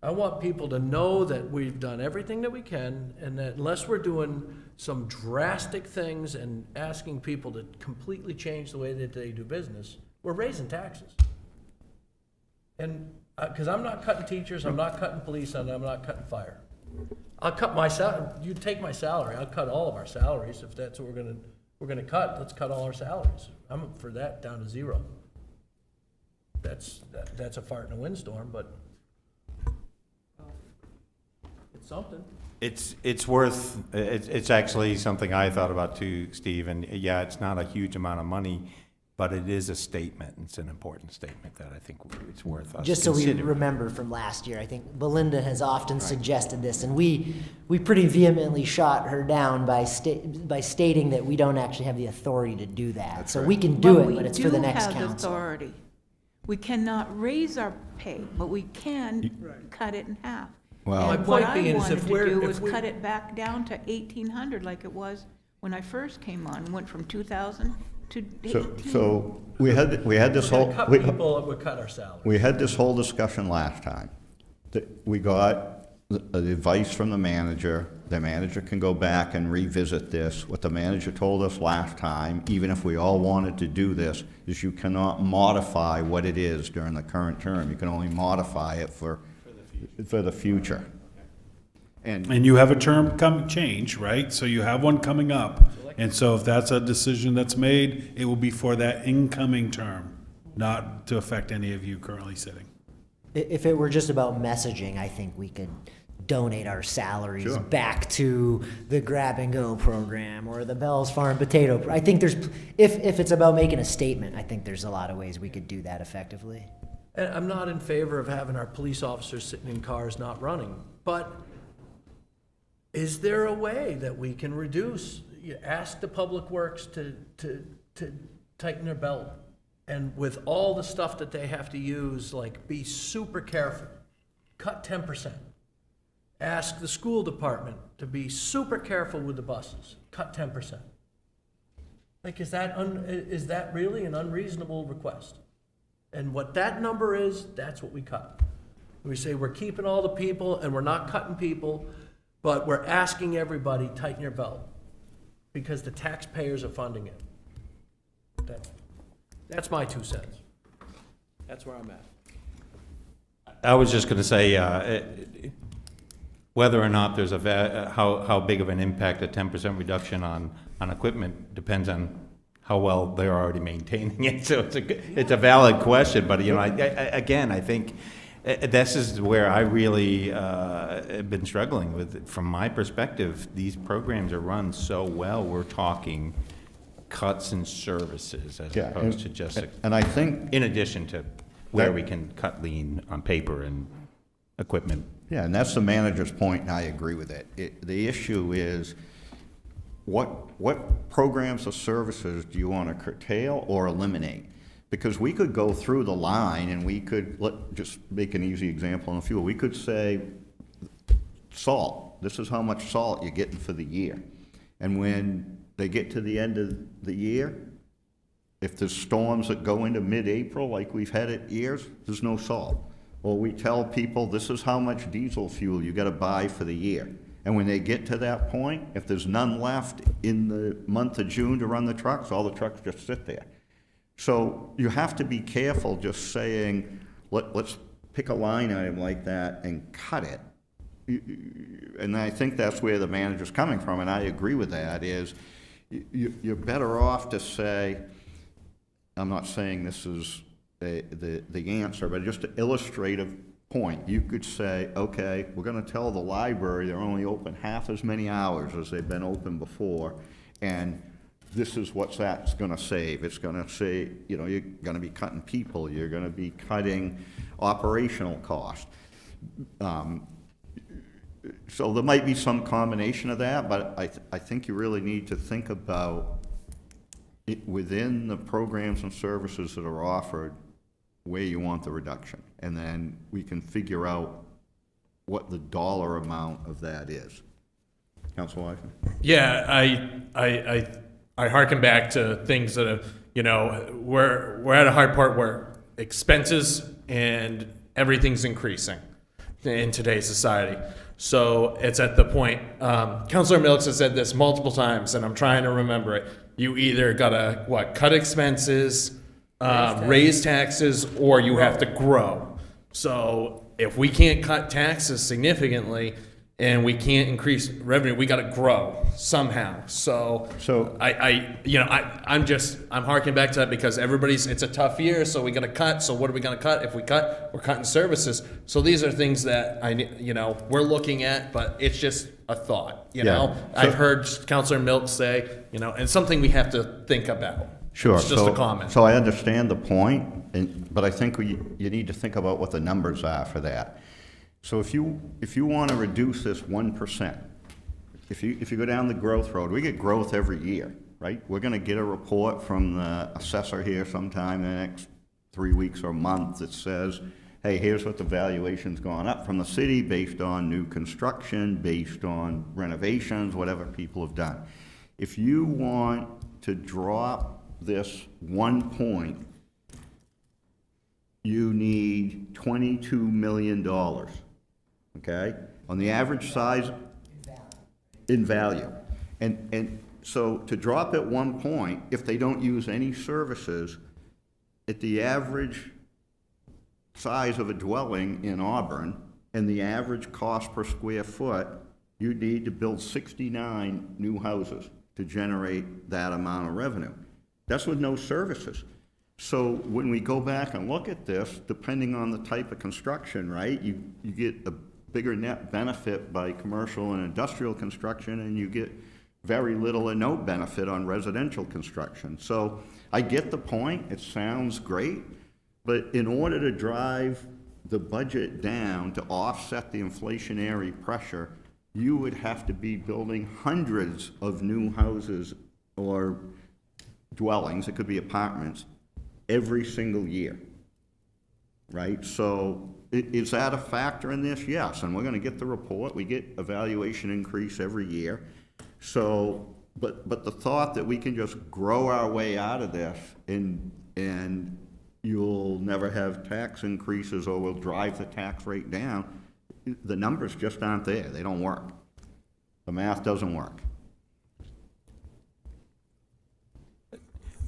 I want people to know that we've done everything that we can, and that unless we're doing some drastic things and asking people to completely change the way that they do business, we're raising taxes. And, because I'm not cutting teachers, I'm not cutting police, and I'm not cutting fire. I'll cut my salary, you take my salary, I'll cut all of our salaries, if that's what we're gonna cut, let's cut all our salaries. I'm up for that down to zero. That's a fart in a windstorm, but it's something. It's worth, it's actually something I thought about too, Steve, and yeah, it's not a huge amount of money, but it is a statement. It's an important statement that I think it's worth us Just so we considering. remember from last year, I think Belinda has often suggested this, and we pretty vehemently shot her down by stating that we don't actually have the authority to do that. So we can do it, but it's for the next We do have council. authority. We cannot raise our pay, but we can cut it in half. Well- My And point what I being is wanted if to we're- do if was we- cut it back down to 1,800 like it was when I first came on, went from 2,000 to 18. So we had this We're whole, gonna cut people, we cut our salary. we had this whole discussion last time. We got the advice from the manager can go back and revisit this. What the manager told us last time, even if we all wanted to do this, is you cannot modify what it is during the current term. You can only modify it for the future. And you have a term change, right? So you have one coming up. And so if that's a decision that's made, it will be for that incoming term, not to affect any of you currently sitting. If it were just about messaging, I think we could donate our salaries back to the grab and go program or the Bell's Farm potato. I think if it's about making a statement, I think there's a lot of ways we could do that effectively. And I'm not in favor of having our police officers sitting in cars not running, but is there a way that we can reduce, ask the Public Works to tighten their belt? And with all the stuff that they have to use, like, be super careful, cut 10%. Ask the school department to be super careful with the buses, cut 10%. Like, is that really an unreasonable request? And what that number is, that's what we cut. We say we're keeping all the people and we're not cutting people, but we're asking everybody, tighten your belt, because the taxpayers are funding it. That's my 2 cents. That's where I'm at. I was just going to say, whether or not there's how big of an impact a 10% reduction on equipment depends on how well they're already maintaining it. So it's a valid question, but I think this is where I really have been struggling with. From my perspective, these programs are run so well. We're talking cuts in services as opposed to just, and I think, in addition to where we can cut lean on paper and equipment. yeah, and that's the manager's point, and I agree with it. The issue is, what programs or services do you want to curtail or eliminate? Because we could go through the line and we could, just make an easy example on fuel. We could say, salt, this is how much salt you're getting for the year. And when they get to the end of the year, if there's storms that go into mid-April, like we've had it years, there's no salt. Or we tell people, this is how much diesel fuel you gotta buy for the year. And when they get to that point, if there's none left in the month of June to run the trucks, all the trucks just sit there. So you have to be careful just saying, let's pick a line item like that and cut it. And I think that's where the manager's coming from, and I agree with that, is you're better off to say, I'm not saying this is the answer, but just an illustrative point. You could say, okay, we're gonna tell the library they're only open half as many hours as they've been open before, and this is what that's gonna save. It's gonna say, you're gonna be cutting people, you're gonna be cutting operational costs. So there might be some combination of that, but I think you really need to think about it within the programs and services that are offered, where you want the reduction. And then we can figure out what the dollar amount of that is. Council Eisen? Yeah, I hearken back to things that are, we're at a hard part where expenses and everything's increasing in today's society. So it's at the point, Councilor Milks has said this multiple times, and I'm trying to remember it. You either gotta, cut expenses, raise taxes, or you have to grow. So if we can't cut taxes significantly and we can't increase revenue, we gotta grow somehow. So I'm harking back to that because it's a tough year, so we gotta cut. So what are we gonna cut? If we cut, we're cutting services. So these are things that we're looking at, but it's just a thought, I've heard Councilor Milk say, and something we have to think about. Sure. It's just a comment. So I understand the point, but I think you need to think about what the numbers are for that. So if you want to reduce this 1%, if you go down the growth road, we get growth every year, right? We're going to get a report from the assessor here sometime in the next 3 weeks or a month that says, hey, here's what the valuation's gone up from the city based on new construction, based on renovations, whatever people have done. If you want to drop this 1 point, you need $22 million, okay? On the average size, in value. And so to drop it 1 point, if they don't use any services, at the average size of a dwelling in Auburn and the average cost per square foot you need to build 69 new houses to generate that amount of revenue. That's with no services. So when we go back and look at this, depending on the type of construction, right, you get a bigger net benefit by commercial and industrial construction, and you get very little or no benefit on residential construction. So I get the point, it sounds great, but in order to drive the budget down to offset the inflationary pressure, you would have to be building hundreds of new houses or dwellings, it could be apartments, every single year, right? So is that a factor in this? Yes, and we're gonna get the report, we get evaluation increase every year. So, but the thought that we can just grow our way out of this and you'll never have tax increases or we'll drive the tax rate down, the numbers just aren't there, they don't work. The math doesn't work.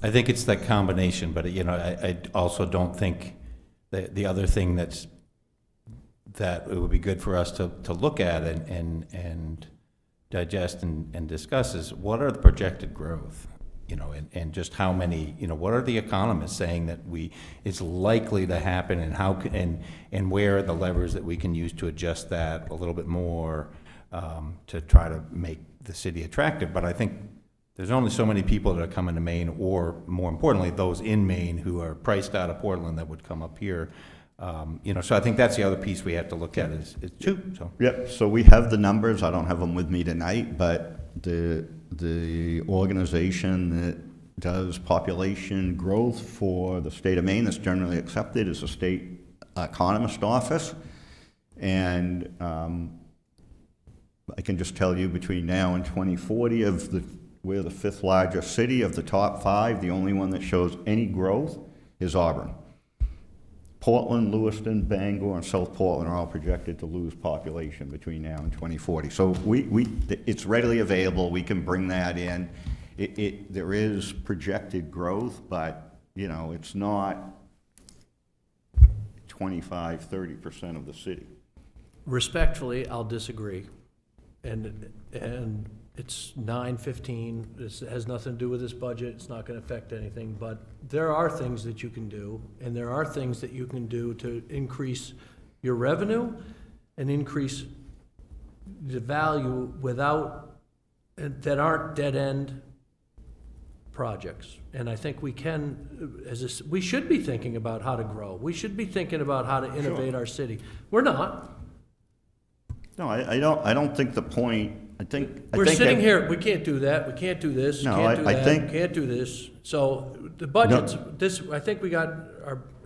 I think it's that combination, but, you know, I also don't think that the other thing that it would be good for us to look at and digest and discuss is what are the projected growth, you know, and just how many, you know, what are the economists saying that it's likely to happen, and how and where are the levers that we can use to adjust that a little bit more to try to make the city attractive. But I think there's only so many people that are coming to Maine, or more importantly, those in Maine who are priced out of Portland that would come up here. You know, so I think that's the other piece we have to look at is too. So. Yep, so we have the numbers, I don't have them with me tonight, but the organization that does population growth for the state of Maine that's generally accepted is the State Economist Office. And I can just tell you between now and 2040 we're the 5th largest city of the top 5. The only one that shows any growth is Auburn. Portland, Lewiston, Bangor, and South Portland are all projected to lose population between now and 2040. So it's readily available. We can bring that in. There is projected growth, but, you know, it's not 25, 30% of the city. Respectfully, I'll disagree. And it's 9:15, this has nothing to do with this budget, it's not gonna affect anything, but there are things that you can do, and there are things that you can do to increase your revenue and increase the value that aren't dead-end projects. And I think we can, we should be thinking about how to grow. We should be thinking about how to innovate our city. We're not. No, I don't think the point, We're sitting here, we can't do that, we can't do this, No, can't do I that, think- can't do this. So the budgets, I think we got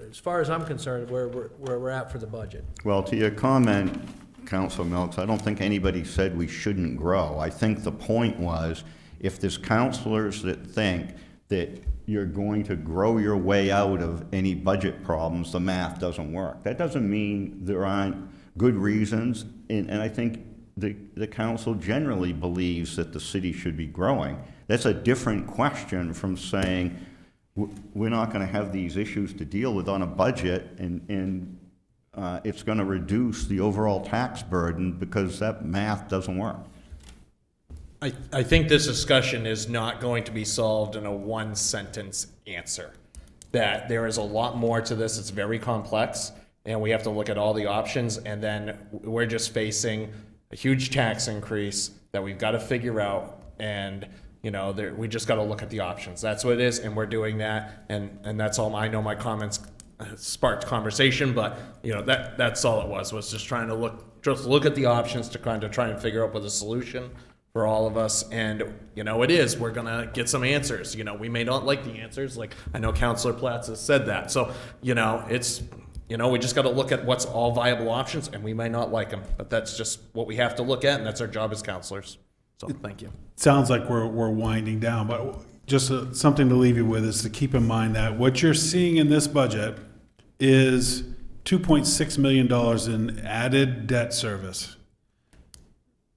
as far as I'm concerned, where we're at for the budget. well, to your comment, Councilor Milks, I don't think anybody said we shouldn't grow. I think the point was, if there's councilors that think that you're going to grow your way out of any budget problems, the math doesn't work. That doesn't mean there aren't good reasons, and I think the council generally believes that the city should be growing. That's a different question from saying we're not going to have these issues to deal with on a budget, and it's going to reduce the overall tax burden, because that math doesn't work. I think this discussion is not going to be solved in a one-sentence answer. That there is a lot more to this, it's very complex, and we have to look at all the options, and then we're just facing a huge tax increase that we've got to figure out, and, you know, we just got to look at the options. That's what it is, and we're doing that, and that's all. I know my comments sparked conversation, but, you know, that's all it was just trying to look at the options to kind of try and figure out what the solution for all of us. And, you know, we're gonna get some answers. You know, we may not like the answers, like I know Councilor Platts has said that. So, you know, we just got to look at what's all viable options, and we may not like them, but that's just what we have to look at, and that's our job as councilors. So, thank you. Sounds like we're winding down, but just something to leave you with is to keep in mind that what you're seeing in this budget is $2.6 million in added debt service.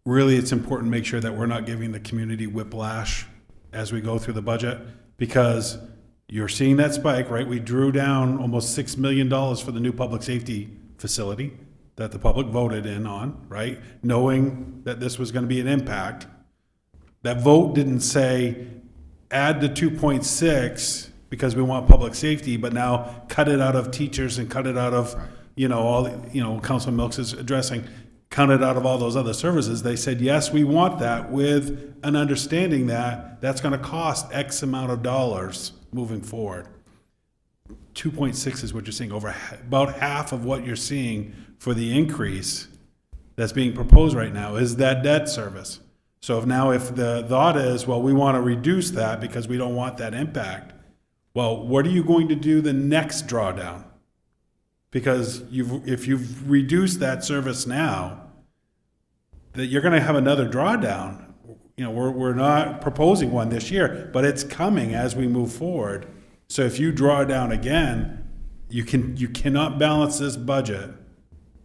Really, it's important to make sure that we're not giving the community whiplash as we go through the budget, because you're seeing that spike, right? We drew down almost $6 million for the new public safety facility. that the public voted in on, right? Knowing that this was gonna be an impact. That vote didn't say, add the 2.6 because we want public safety, but now cut it out of teachers and cut it out of, all, Councilman Milks is addressing, cut it out of all those other services. They said, yes, we want that, with an understanding that that's gonna cost X amount of dollars moving forward. 2.6 is what you're seeing, about half of what you're seeing for the increase that's being proposed right now is that debt service. So if the thought is, well, we want to reduce that because we don't want that impact, well, what are you going to do the next drawdown? Because if you've reduced that service now, that you're going to have another drawdown. We're not proposing one this year, but it's coming as we move forward. So if you draw down again, you cannot balance this budget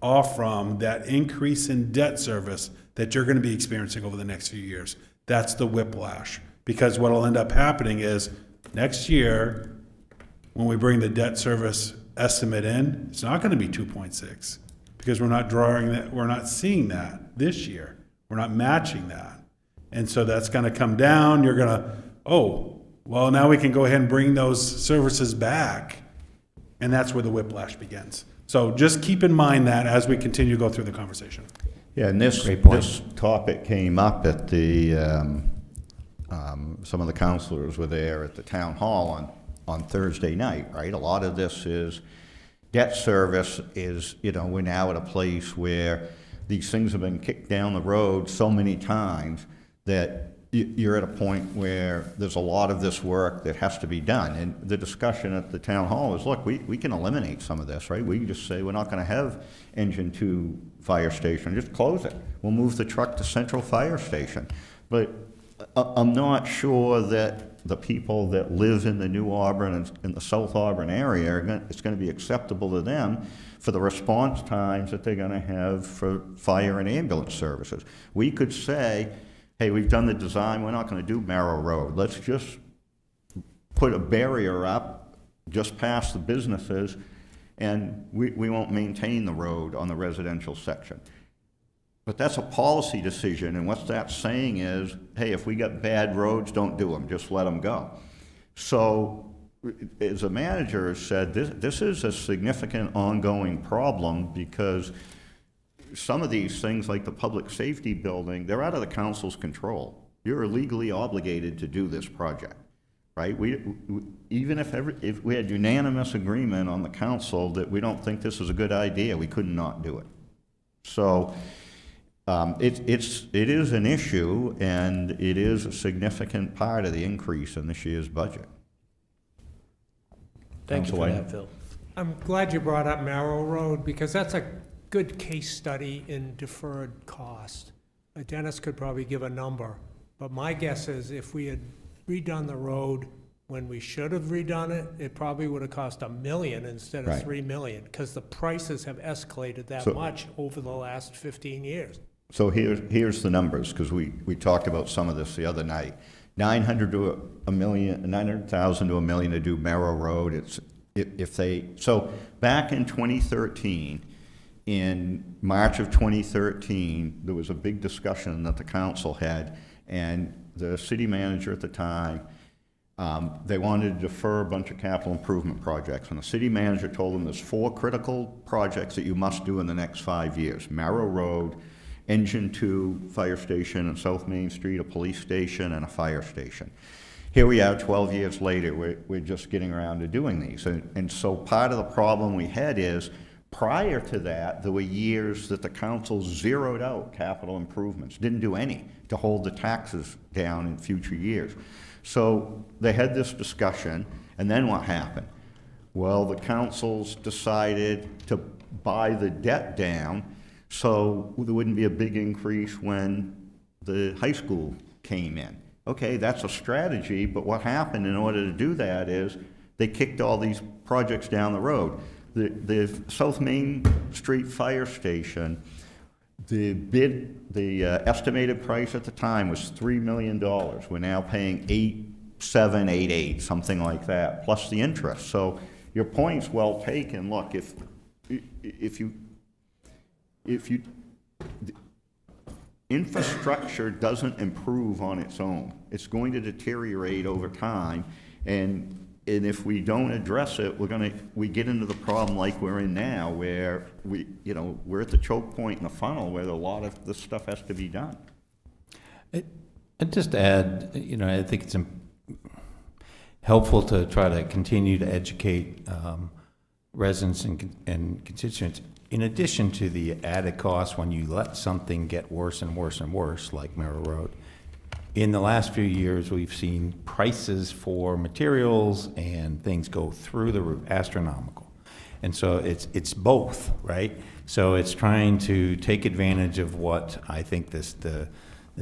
off from that increase in debt service that you're going to be experiencing over the next few years. That's the whiplash. Because what will end up happening is next year, when we bring the debt service estimate in, it's not going to be 2.6 because we're not seeing that this year. We're not matching that. And so that's going to come down. You're going to, now we can go ahead and bring those services back. And that's where the whiplash begins. So just keep in mind that as we continue to go through the conversation. Yeah, and this topic came up at the, some of the counselors were there at the town hall on Thursday night, right? A lot of this is debt service is, we're now at a place where these things have been kicked down the road so many times that you're at a point where there's a lot of this work that has to be done. And the discussion at the town hall is, look, we can eliminate some of this, right? We can just say we're not going to have Engine 2 fire station, just close it. We'll move the truck to Central Fire Station. But I'm not sure that the people that live in the New Auburn and in the South Auburn area, it's going to be acceptable to them for the response times that they're going to have for fire and ambulance services. We could say, hey, we've done the design, we're not going to do Merrill Road. Let's just put a barrier up just past the businesses, and we won't maintain the road on the residential section. But that's a policy decision, and what that's saying is, hey, if we got bad roads, don't do them, just let them go. So, as a manager has said, this is a significant ongoing problem because some of these things, like the public safety building, they're out of the council's control. You're legally obligated to do this project, right? Even if we had unanimous agreement on the council that we don't think this is a good idea, we could not do it. So it is an issue, and it is a significant part of the increase in this year's budget. Thank you for that, Phil. I'm glad you brought up Merrill Road, because that's a good case study in deferred cost. Dennis could probably give a number, but my guess is if we had redone the road when we should have redone it, it probably would have cost $1 million instead of Right. $3 million, because the prices have escalated that So- much over the last 15 years. So here's the numbers, because we talked about some of this the other night. 900,000 to $1 million to do Merrill Road. So back in 2013, in March of 2013, there was a big discussion that the council had, and the city manager at the time, they wanted to defer a bunch of capital improvement projects. And the city manager told them there's 4 critical projects that you must do in the next 5 years. Merrill Road, Engine 2 fire station on South Main Street, a police station, and a fire station. Here we are 12 years later, we're just getting around to doing these. And so part of the problem we had is, prior to that, there were years that the council zeroed out capital improvements, didn't do any to hold the taxes down in future years. So they had this discussion, and then what happened? Well, the councils decided to buy the debt down so there wouldn't be a big increase when the high school came in. Okay, that's a strategy, but what happened in order to do that is they kicked all these projects down the road. The South Main Street Fire Station, the estimated price at the time was $3 million. We're now paying 8.7, 8.8, something like that, plus the interest. So your point's well taken. Look, if if you, infrastructure doesn't improve on its own. It's going to deteriorate over time, and if we don't address it, we get into the problem like we're in now, where we're at the choke point in the funnel where a lot of this stuff has to be done. And just to add, I think it's helpful to try to continue to educate residents and constituents. In addition to the added cost when you let something get worse and worse and worse, like Merrill Road, in the last few years, we've seen prices for materials and things go through the roof, astronomical. And so it's both, right? So it's trying to take advantage of what I think the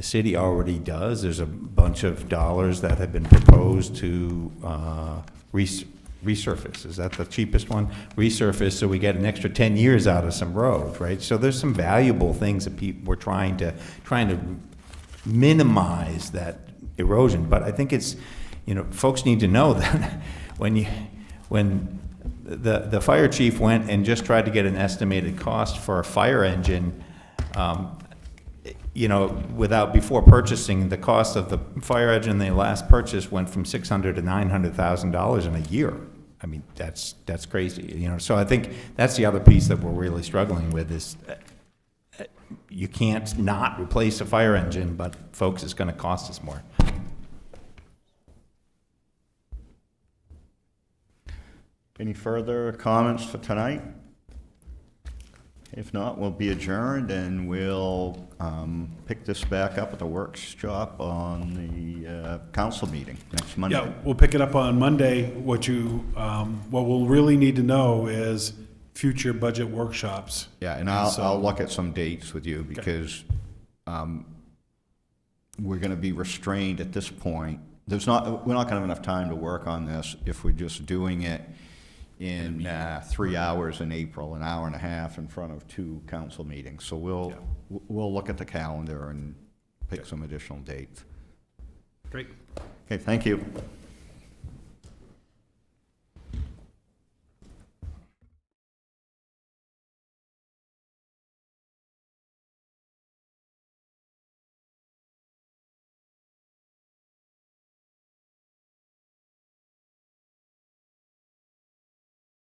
city already does. There's a bunch of dollars that have been proposed to resurface. Is that the cheapest one? Resurface, so we get an extra 10 years out of some road, right? So there's some valuable things that we're trying to minimize that erosion. But I think it's, folks need to know that when the fire chief went and just tried to get an estimated cost for a fire engine, before purchasing, the cost of the fire engine they last purchased went from $600,000 to $900,000 in a year. I mean, that's crazy, So I think that's the other piece that we're really struggling with is you can't not replace a fire engine, but folks, it's going to cost us more. Any further comments for tonight? If not, we'll be adjourned, and we'll pick this back up at the workshop on the council meeting next Monday. Yeah, we'll pick it up on Monday. What we'll really need to know is future budget workshops. Yeah, and I'll look at some dates with you, because we're going to be restrained at this point. We're not going to have enough time to work on this if we're just doing it in 3 hours in April, an hour and a half in front of 2 council meetings. So we'll look at the calendar and pick some additional dates. Great. Okay, thank you.